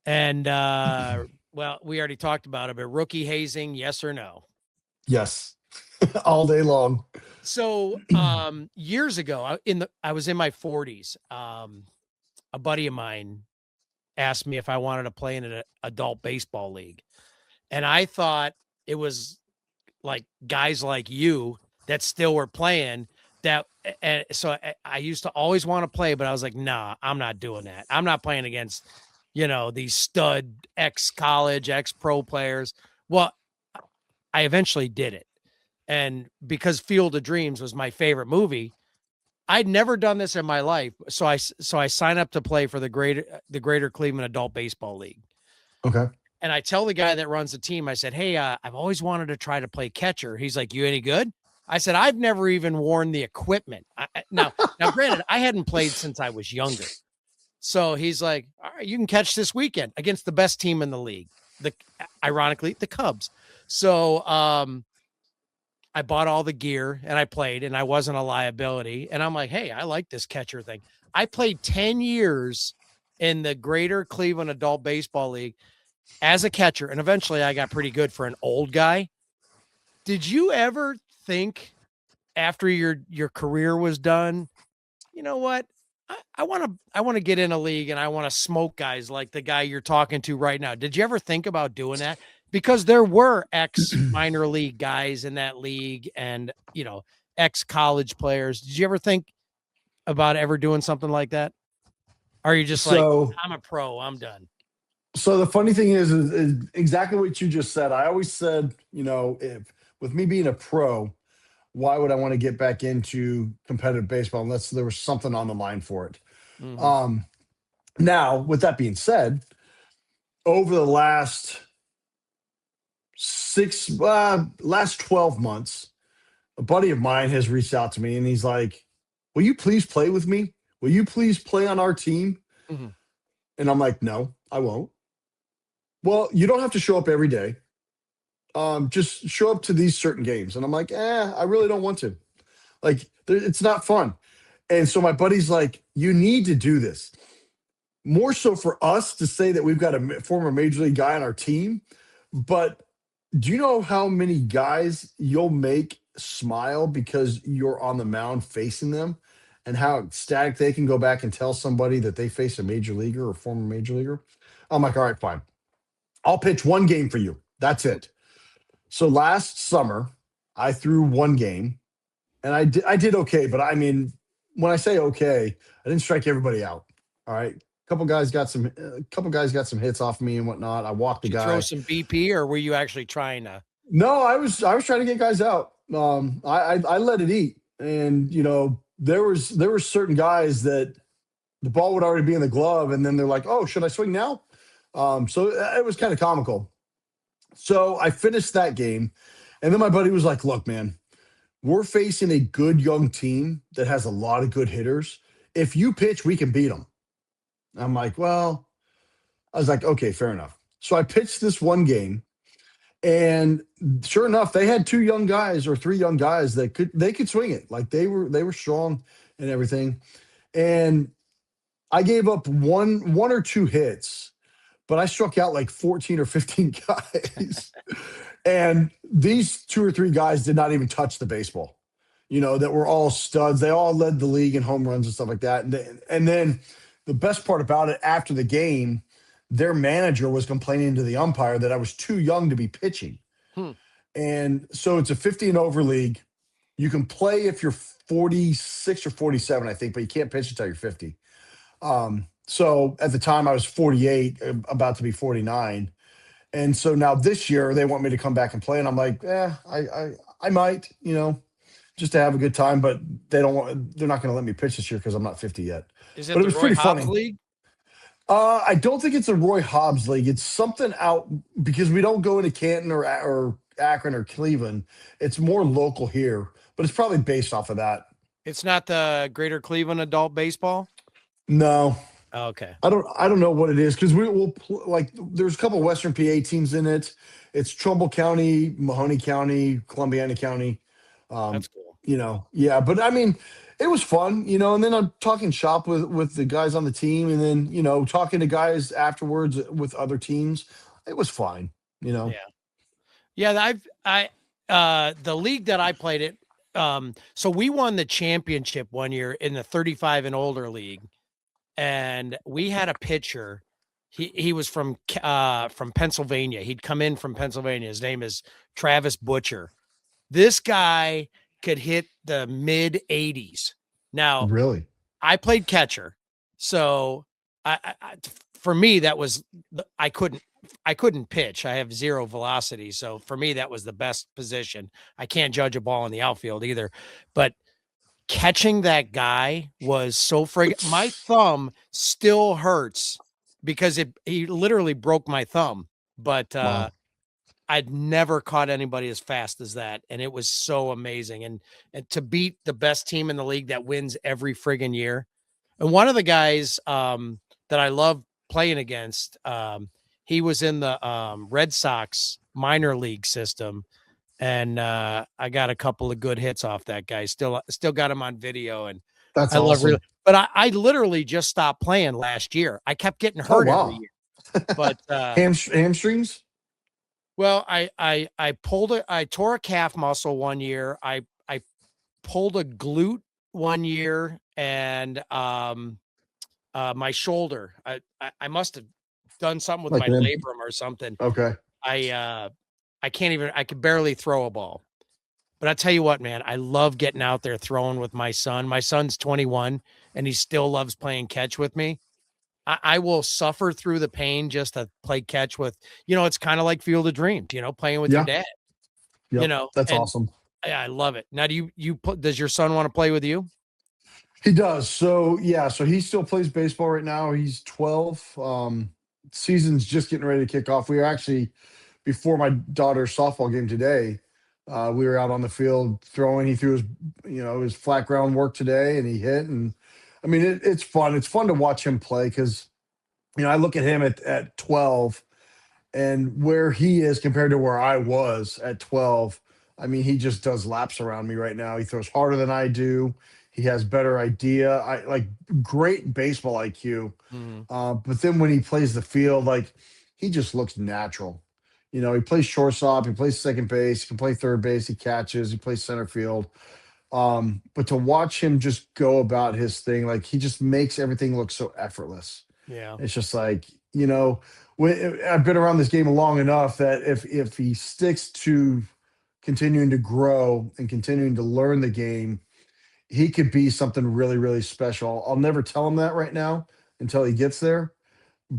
And, well, we already talked about it, but rookie hazing, yes or no? Yes. All day long. So, years ago, I was in my 40s. A buddy of mine asked me if I wanted to play in an adult baseball league. And I thought it was like guys like you that still were playing that. And so I used to always want to play, but I was like, nah, I'm not doing that. I'm not playing against, these stud ex-college, ex-pro players. Well, I eventually did it. And because Field of Dreams was my favorite movie, I'd never done this in my life. So I signed up to play for the Greater Cleveland Adult Baseball League. Okay. And I tell the guy that runs the team, I said, "Hey, I've always wanted to try to play catcher." He's like, "You any good?" I said, "I've never even worn the equipment." Now, granted, I hadn't played since I was younger. So he's like, "All right, you can catch this weekend against the best team in the league." Ironically, the Cubs. So, I bought all the gear and I played and I wasn't a liability. And I'm like, "Hey, I like this catcher thing." I played 10 years in the Greater Cleveland Adult Baseball League as a catcher. And eventually I got pretty good for an old guy. Did you ever think after your career was done, you know what? I want to get in a league and I want to smoke guys like the guy you're talking to right now. Did you ever think about doing that? Because there were ex minor league guys in that league and, ex college players. Did you ever think about ever doing something like that? Or are you just like, I'm a pro, I'm done? So the funny thing is exactly what you just said. I always said, with me being a pro, why would I want to get back into competitive baseball unless there was something on the line for it? Mhm. Now, with that being said, over the last 12 months, a buddy of mine has reached out to me and he's like, "Will you please play with me? Will you please play on our team?" Mhm. And I'm like, "No, I won't." "Well, you don't have to show up every day. Just show up to these certain games." And I'm like, I really don't want to. Like, it's not fun. And so my buddy's like, "You need to do this." More so for us to say that we've got a former major league guy on our team. But do you know how many guys you'll make smile because you're on the mound facing them and how ecstatic they can go back and tell somebody that they face a major leaguer or former major leaguer? I'm like, "All right, fine. I'll pitch one game for you. That's it." So last summer, I threw one game and I did okay. But I mean, when I say okay, I didn't strike everybody out. All right. A couple guys got some hits off me and whatnot. I walked the Did you throw guy. some BP or were you actually trying to? No, I was trying to get guys out. I let it eat, and there were certain guys that the ball would already be in the glove, and then they're like, "Oh, should I swing now?" So it was kind of comical. So I finished that game, And then my buddy was like, look, man, we're facing a good young team that has a lot of good hitters. If you pitch, we can beat them. I'm like, well, I was like, okay, fair enough. So I pitched this one game, and sure enough, they had two young guys or three young guys that could swing it. Like they were strong and everything. And I gave up one or two hits, but I struck out like 14 or 15 guys. And these two or three guys did not even touch the baseball, that were all studs. They all led the league in home runs and stuff like that. And then the best part about it, after the game, their manager was complaining to the umpire that I was too young to be pitching. Hmm. And so it's a 50 and over league. You can play if you're 46 or 47, I think, but you can't pitch until you're 50. So at the time I was 48, about to be 49. And so now this year they want me to come back and play. And I'm like, I might, just to have a good time, but they're not going to let me pitch this year because I'm not 50 yet. Is it But it the was Roy pretty Hobbs funny. League? I don't think it's a Roy Hobbs league. It's something out because we don't go into Canton or Akron or Cleveland. It's more local here, but it's probably based off of that. It's not the Greater Cleveland Adult Baseball? No, Okay. I don't know what it is because like there's a couple Western PA teams in it. It's Trumbull County, Mahoney County, Columbiana County. Um, That's cool. yeah, but I mean, it was fun, and then I'm talking shop with the guys on the team, and then talking to guys afterwards with other teams. It was fine, Yeah. Yeah, the league that I played it, so we won the championship one year in the 35 and older league, and we had a pitcher. He was from Pennsylvania. He'd come in from Pennsylvania. His name is Travis Butcher. This guy could hit the mid 80s. Now, really. I played catcher, so for me that was I couldn't pitch. I have zero velocity, so for me that was the best position. I can't judge a ball in the outfield either, but catching that guy was so friggin'. My thumb still hurts because he literally broke my thumb, but Wow. I'd never caught anybody as fast as that, and it was so amazing. And to beat the best team in the league that wins every friggin' year. And one of the guys that I love playing against, he was in the Red Sox minor league system, and I got a couple of good hits off that guy. Still got him on video, and That's I love really. awesome. But I literally just stopped playing last year. I kept getting Oh hurt every wow. year, but Hamstrings. well, I tore a calf muscle one year. I pulled a glute one year, and my shoulder. I must have done something with Like my an labrum or something. Okay. I can't even. I could barely throw a ball. But I tell you what, man, I love getting out there throwing with my son. My son's 21, and he still loves playing catch with me. I will suffer through the pain just to play catch with. It's kind of like Field of Dreams. Playing with your Yeah. dad. Yep. That's And awesome. I love it. Now, does your son want to play with you? He does. So yeah, so he still plays baseball right now. He's 12. Season's just getting ready to kick off. We were actually before my daughter's softball game today. We were out on the field throwing. He threw his flat ground work today, and he hit. And I mean, it's fun. It's fun to watch him play because I look at him at 12 and where he is compared to where I was at 12. I mean, he just does laps around me right now. He throws harder than I do. He has better idea. I like great baseball IQ. Mhm. But then when he plays the field, like he just looks natural. He plays shortstop, he plays second base, he can play third base, he catches, he plays center field. But to watch him just go about his thing, like he just makes everything look so effortless. Yeah. It's just like, I've been around this game long enough that if he sticks to continuing to grow and continuing to learn the game, he could be something really, really special. I'll never tell him that right now until he gets there,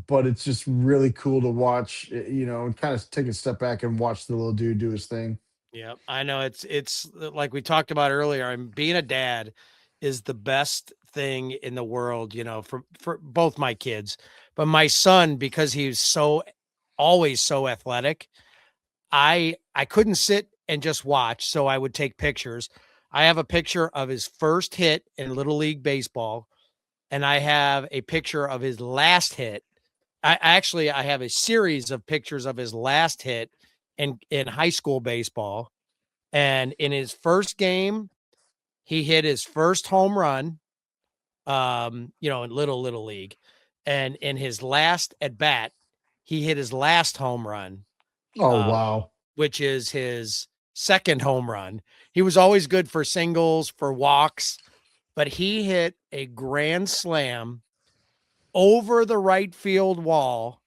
but it's just really cool to watch, and kind of take a step back and watch the little dude do his thing. Yeah, I know it's like we talked about earlier. Being a dad is the best thing in the world, for both my kids. But my son, because he's always so athletic, I couldn't sit and just watch. So I would take pictures. I have a picture of his first hit in Little League Baseball, and I have a picture of his last hit. I have a series of pictures of his last hit in high school baseball. And in his first game, he hit his first home run, in little league. And in his last at bat, he hit his last home run, Oh, uh, wow. which is his second home run. He was always good for singles, for walks, but he hit a grand slam over the right field wall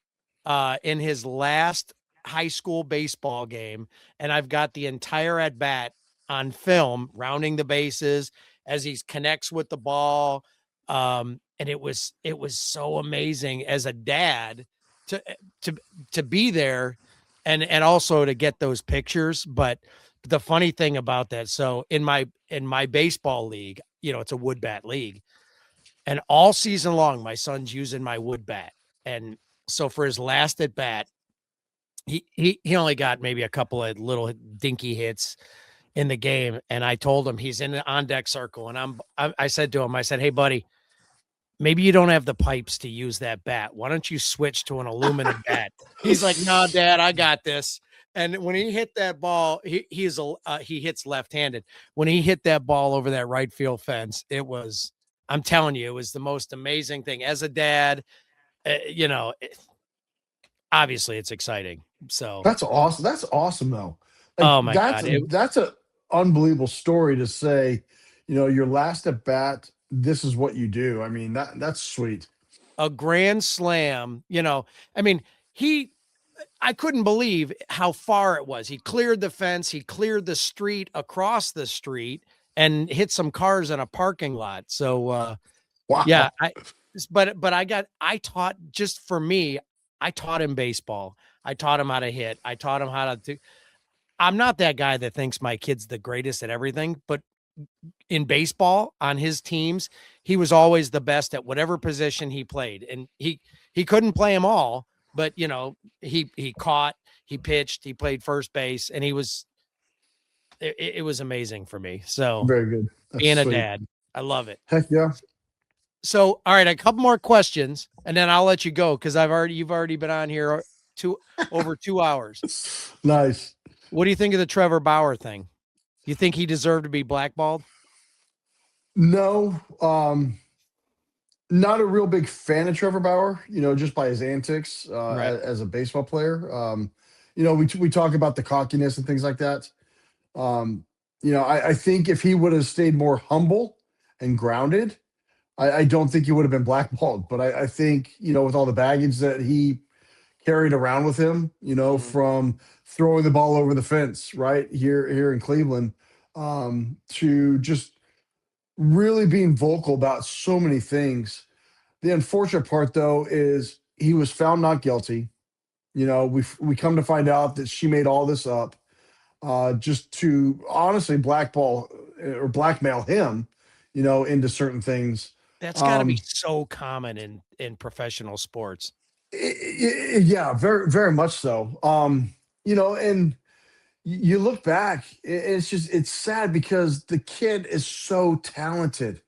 in his last high school baseball game. And I've got the entire at bat on film, rounding the bases as he connects with the ball. And it was so amazing as a dad to to to be there and also to get those pictures. But the funny thing about that, so in my baseball league, it's a wood bat league, and all season long, my son's using my wood bat. And so for his last at bat, he only got maybe a couple of little dinky hits in the game. And I told him he's in the on deck circle. And I said to him, I said, "Hey, buddy, maybe you don't have the pipes to use that bat. Why don't you switch to an aluminum bat?" He's like, "No, Dad, I got this." And when he hit that ball, he hits left-handed. When he hit that ball over that right field fence, I'm telling you, it was the most amazing thing. As a dad, obviously it's exciting. So, That's awesome. That's awesome, though. Like oh my God, that's a unbelievable story to say. Your last at bat. This is what you do. I mean, that's sweet. a grand slam, I mean, I couldn't believe how far it was. He cleared the fence, he cleared the street across the street and hit some cars in a parking lot. So, yeah, Wow. but I taught, just for me, I taught him baseball. I taught him how to hit. I taught him how to do. I'm not that guy that thinks my kid's the greatest at everything, but in baseball on his teams, he was always the best at whatever position he played. And he couldn't play them all, but he caught, he pitched, he played first base, and it was amazing for me. So Very good. That's being a sweet. dad, I love it. Heck yeah. So, all right, a couple more questions, and then I'll let you go because you've already been on here over 2 hours. Nice. What do you think of the Trevor Bauer thing? You think he deserved to be blackballed? No, not a real big fan of Trevor Bauer. Just by his antics Right. as a baseball player. We talk about the cockiness and things like that. I think if he would have stayed more humble and grounded, I don't think he would have been blackballed. But I think with all the baggage that he carried around with him, Mhm. from throwing the ball over the fence right here in Cleveland, to just really being vocal about so many things. The unfortunate part, though, is he was found not guilty. We come to find out that she made all this up, just to honestly blackball or blackmail him, into certain things. That's got to be Um, so common in professional sports. yeah, very, very much so. And you look back, it's sad because the kid is so talented.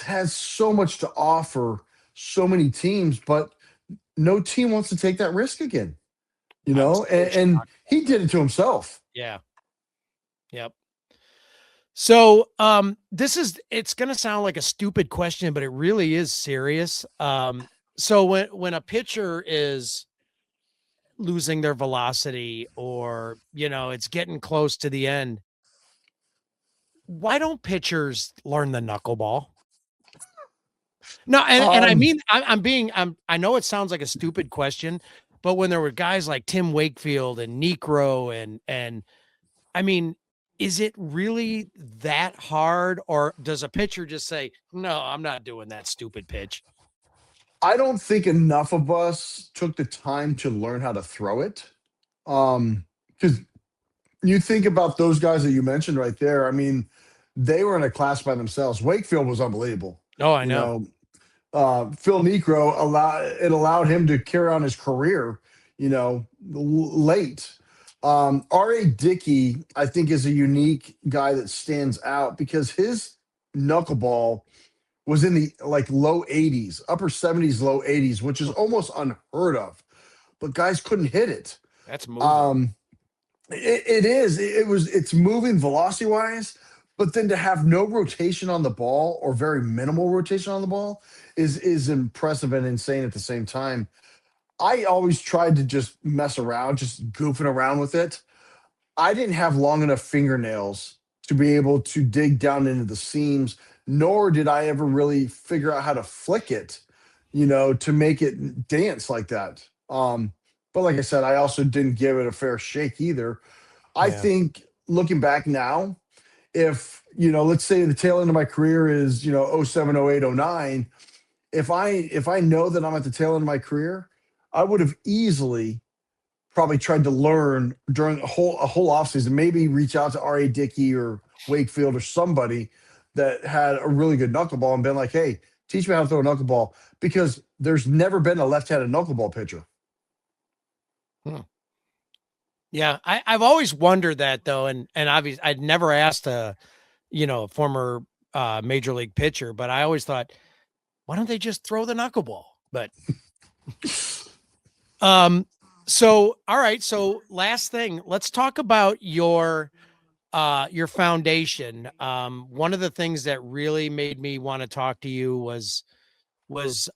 Has so much to offer, so many teams, but no team wants to take that risk again. I'm so And shocked. he did it to himself. Yeah. Yep. So, it's going to sound like a stupid question, but it really is serious. So when a pitcher is losing their velocity, or, it's getting close to the end, why don't pitchers learn the knuckleball? No, and I Um, mean, I know it sounds like a stupid question, but when there were guys like Tim Wakefield and Necro and I mean, is it really that hard, or does a pitcher just say, "No, I'm not doing that stupid pitch"? I don't think enough of us took the time to learn how to throw it. Because you think about those guys that you mentioned right there. I mean, they were in a class by themselves. Wakefield was unbelievable. Oh, I You know. know, Phil Necro allowed him to carry on his career, late. R.A. Dickey, I think, is a unique guy that stands out because his knuckleball was in the like low 80s, upper 70s, low 80s, which is Hmm. almost unheard of. But guys couldn't hit it. That's moving. Um, it is. It's moving velocity wise, but then to have no rotation on the ball or very minimal rotation on the ball is impressive and insane at the same time. I always tried to just mess around, just goofing around with it. I didn't have long enough fingernails to be able to dig down into the seams, nor did I ever really figure out how to flick it, to make it dance like that. But like I said, I also didn't give it a fair shake either. I Yeah. think looking back now, if, let's say the tail end of my career is, oh 07, oh 08, oh 09, if I know that I'm at the tail end of my career, I would have easily probably tried to learn during a whole offseason, maybe reach out to R.A. Dickey or Wakefield or somebody that had a really good knuckleball and been like, hey, teach me how to throw a knuckleball because there's never been a left-handed knuckleball pitcher. Hmm. Yeah, I've always wondered that though, and obviously I'd never asked a former major league pitcher, but I always thought, why don't they just throw the knuckleball? But um, so all right, so last thing, let's talk about your foundation. One of the things that really made me want to talk to you was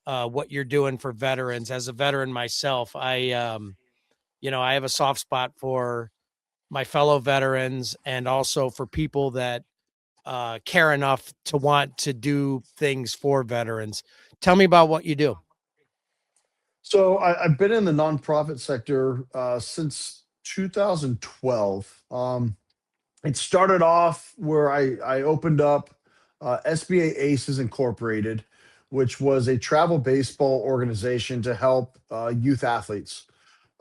what you're doing for veterans. As a veteran myself, I have a soft spot for my fellow veterans and also for people that care enough to want to do things for veterans. Tell me about what you do. So I've been in the nonprofit sector since 2012. It started off where I opened up SBA Aces Incorporated, which was a travel baseball organization to help youth athletes,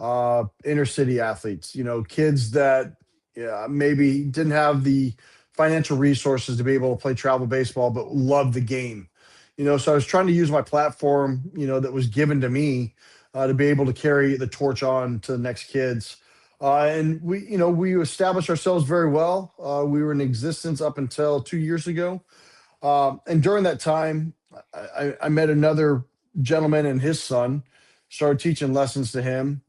inner city athletes, kids that, yeah, maybe didn't have the financial resources to be able to play travel baseball, but loved the game. So I was trying to use my platform, that was given to me to be able to carry the torch on to the next kids. And we established ourselves very well. We were in existence up until 2 years ago. And during that time, I met another gentleman and his son, started teaching lessons to him.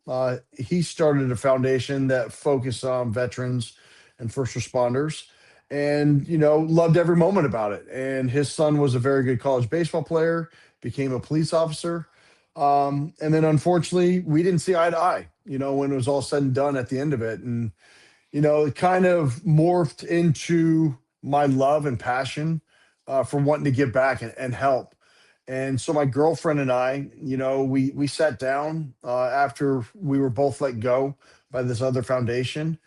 He started a foundation that focused on veterans and first responders and, loved every moment about it. And his son was a very good college baseball player, became a police officer. And then unfortunately, we didn't see eye to eye, when it was all said and done at the end of it. And, it kind of morphed into my love and passion for wanting to give back and help. And so my girlfriend and I, we sat down after we were both let go by this other foundation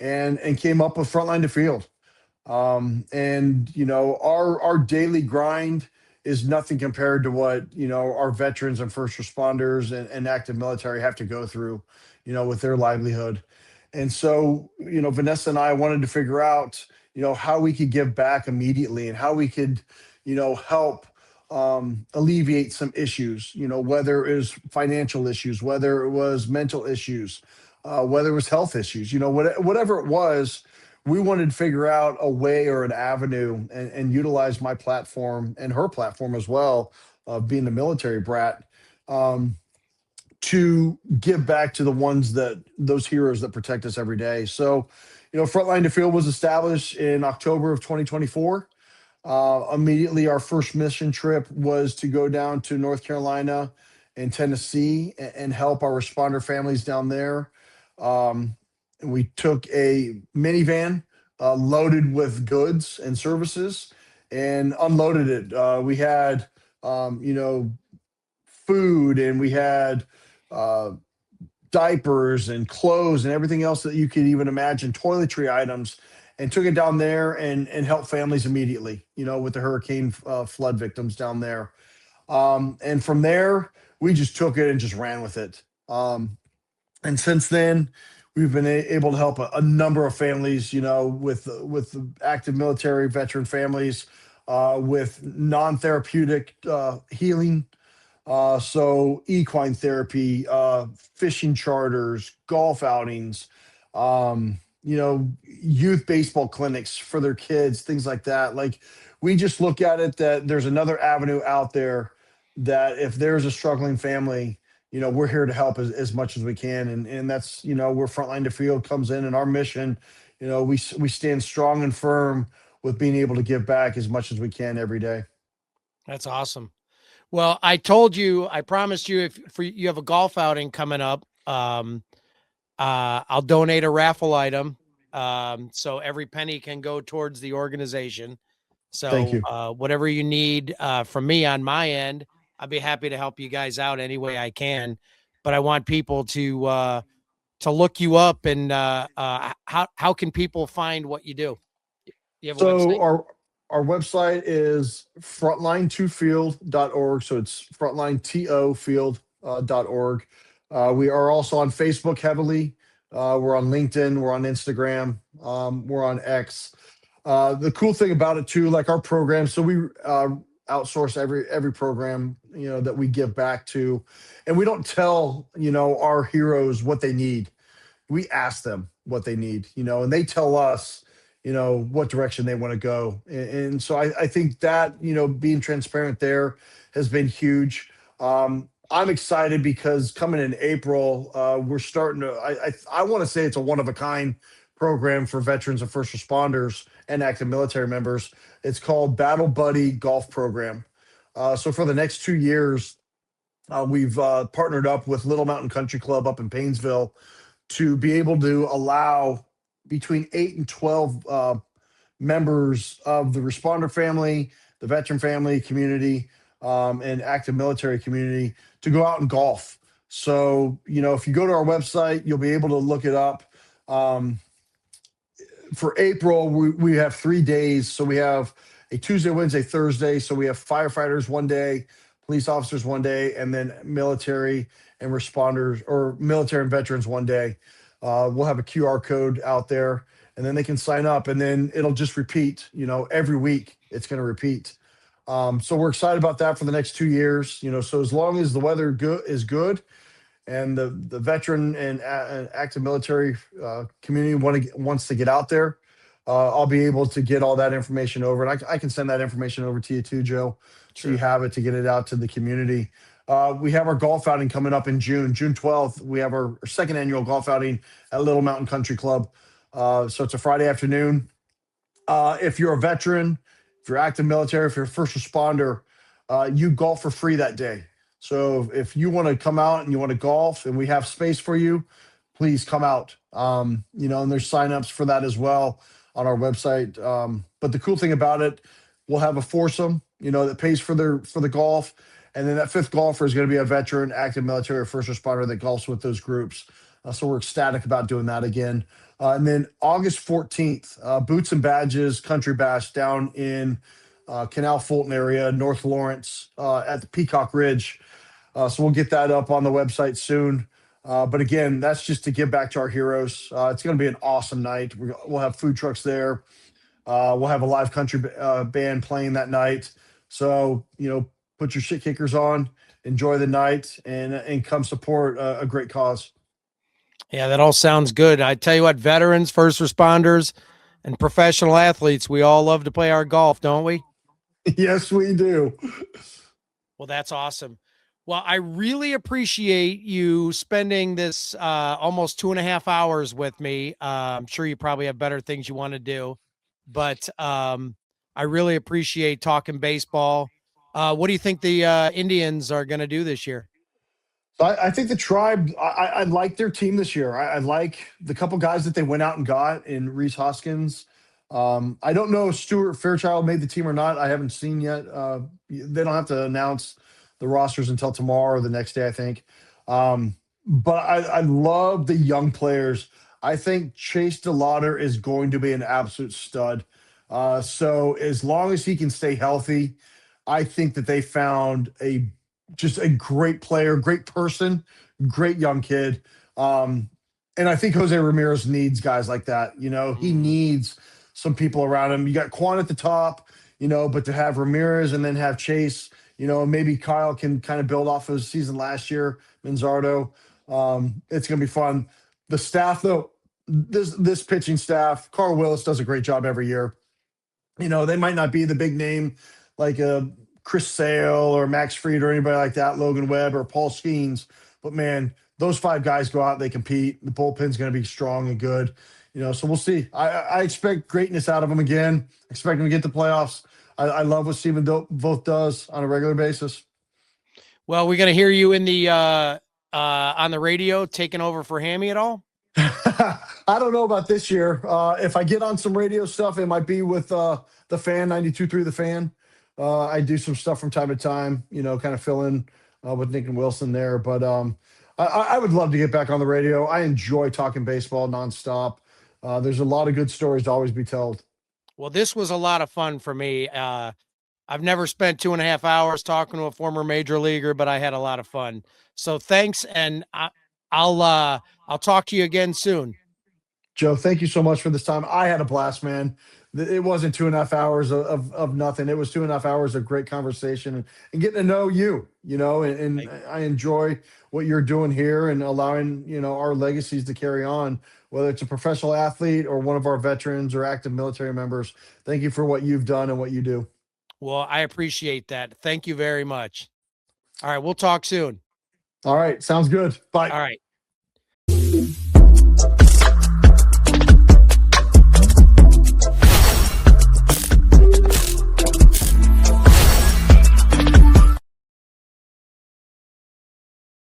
and came up with Frontline to Field. And our daily grind is nothing compared to what our veterans and first responders and active military have to go through, with their livelihood. And so, Vanessa and I wanted to figure out, how we could give back immediately and how we could, help alleviate some issues, whether it was financial issues, whether it was mental issues, whether it was health issues, whatever it was, we wanted to figure out a way or an avenue and utilize my platform and her platform as well of being a military brat, um, to give back to the ones that those heroes that protect us every day. So, Frontline to Field was established in October of 2024. Immediately, our first mission trip was to go down to North Carolina and Tennessee and help our responder families down there. And we took a minivan loaded with goods and services and unloaded it. We had, food and we had uh, diapers and clothes and everything else that you could even imagine, toiletry items, and took it down there and helped families immediately, with the hurricane flood victims down there. And from there, we just took it and just ran with it. And since then, we've been able to help a number of families, with active military veteran families, with non-therapeutic healing, so equine therapy, fishing charters, golf outings, youth baseball clinics for their kids, things like that. Like, we just look at it that there's another avenue out there, that if there's a struggling family, we're here to help as much as we can. And that's, where Frontline to Field comes in, and our mission, we stand strong and firm with being able to give back as much as we can every day. That's awesome. Well, I promised you, if for you have a golf outing coming up, I'll donate a raffle item. So every penny can go towards the organization. Thank So you. whatever you need from me on my end, I'd be happy to help you guys out any way I can. But I want people to look you up, and how can people find what you do? You have a So website? our website is frontline2field.org. So it's frontline-to-field.org. We are also on Facebook heavily. We're on LinkedIn. We're on Instagram. We're on X. The cool thing about it too, like our program, so we outsource every program that we give back to, and we don't tell our heroes what they need. We ask them what they need, and they tell us, what direction they want to go. And so I think that, being transparent there has been huge. I'm excited because coming in April, we're starting to, I want to say it's a one of a kind program for veterans and first responders and active military members. It's called Battle Buddy Golf Program. So for the next 2 years, we've partnered up with Little Mountain Country Club up in Paynesville to be able to allow between 8 and 12 members of the responder family, the veteran family community, and active military community to go out and golf. So, if you go to our website, you'll be able to look it up. Um, for April, we have 3 days. So we have a Tuesday, Wednesday, Thursday. So we have firefighters one day, police officers one day, and then military and responders, or military and veterans one day. We'll have a QR code out there, and then they can sign up, and then it'll just repeat. Every week it's going to repeat. So we're excited about that for the next 2 years. So as long as the weather is good, and the veteran and active military community wants to get out there, I'll be able to get all that information over, and I can send that information over to you too, Joe, so you Sure. have it to get it out to the community. We have our golf outing coming up in June 12th. We have our second annual golf outing at Little Mountain Country Club. So it's a Friday afternoon. If you're a veteran, if you're active military, if you're a first responder, you golf for free that day. So if you want to come out and you want to golf and we have space for you, please come out. And there's signups for that as well on our website. But the cool thing about it, we'll have a foursome, that pays for the golf. And then that fifth golfer is going to be a veteran, active military, or first responder that golfs with those groups. So we're ecstatic about doing that again. And then August 14th, Boots and Badges Country Bash down in Canal Fulton area, North Lawrence, at the Peacock Ridge. So we'll get that up on the website soon. But again, that's just to give back to our heroes. It's going to be an awesome night. We'll have food trucks there. We'll have a live country band playing that night. So, put your shit kickers on, enjoy the night, and come support a great cause. Yeah, that all sounds good. I tell you what, veterans, first responders, and professional athletes, we all love to play our golf, don't we? Yes, we do. Well, that's awesome. Well, I really appreciate you spending this almost 2.5 hours with me. I'm sure you probably have better things you want to do, but I really appreciate talking baseball. What do you think the Indians are going to do this year? I think the Tribe, I like their team this year. I like the couple guys that they went out and got in Reese Hoskins. I don't know if Stuart Fairchild made the team or not. I haven't seen yet. They don't have to announce the rosters until tomorrow or the next day, I think. But I love the young players. I think Chase DeLauder is going to be an absolute stud. So as long as he can stay healthy, I think that they found just a great player, great person, great young kid. And I think Jose Ramirez needs guys like that. He Mhm. needs some people around him. You got Quan at the top, but to have Ramirez and then have Chase, maybe Kyle can kind of build off of his season last year, Manzardo. It's going to be fun. The staff, though, this pitching staff, Carl Willis does a great job every year. They might not be the big name like Chris Sale or Max Fried or anybody like that, Logan Webb or Paul Skeens, but man, those five guys go out, they compete. The bullpen's going to be strong and good. So we'll see. I expect greatness out of them again. Expect them to get the playoffs. I love what Stephen Vogt does on a regular basis. Well, we're going to hear you in the on the radio taking over for Hammy at all? I don't know about this year. If I get on some radio stuff, it might be with the Fan 92.3 The Fan. I do some stuff from time to time, kind of fill in with Nick and Wilson there. But I would love to get back on the radio. I enjoy talking baseball nonstop. There's a lot of good stories to always be told. Well, this was a lot of fun for me. I've never spent 2.5 hours talking to a former major leaguer, but I had a lot of fun. So thanks, and I'll talk to you again soon. Joe, thank you so much for this time. I had a blast, man. It wasn't 2.5 hours of nothing. It was 2.5 hours of great conversation and getting to know you, and I enjoy what you're doing here and allowing, our legacies to carry on, whether it's a professional athlete or one of our veterans or active military members. Thank you for what you've done and what you do. Well, I appreciate that. Thank you very much. All right. We'll talk soon. All right. Sounds good. Bye. All right.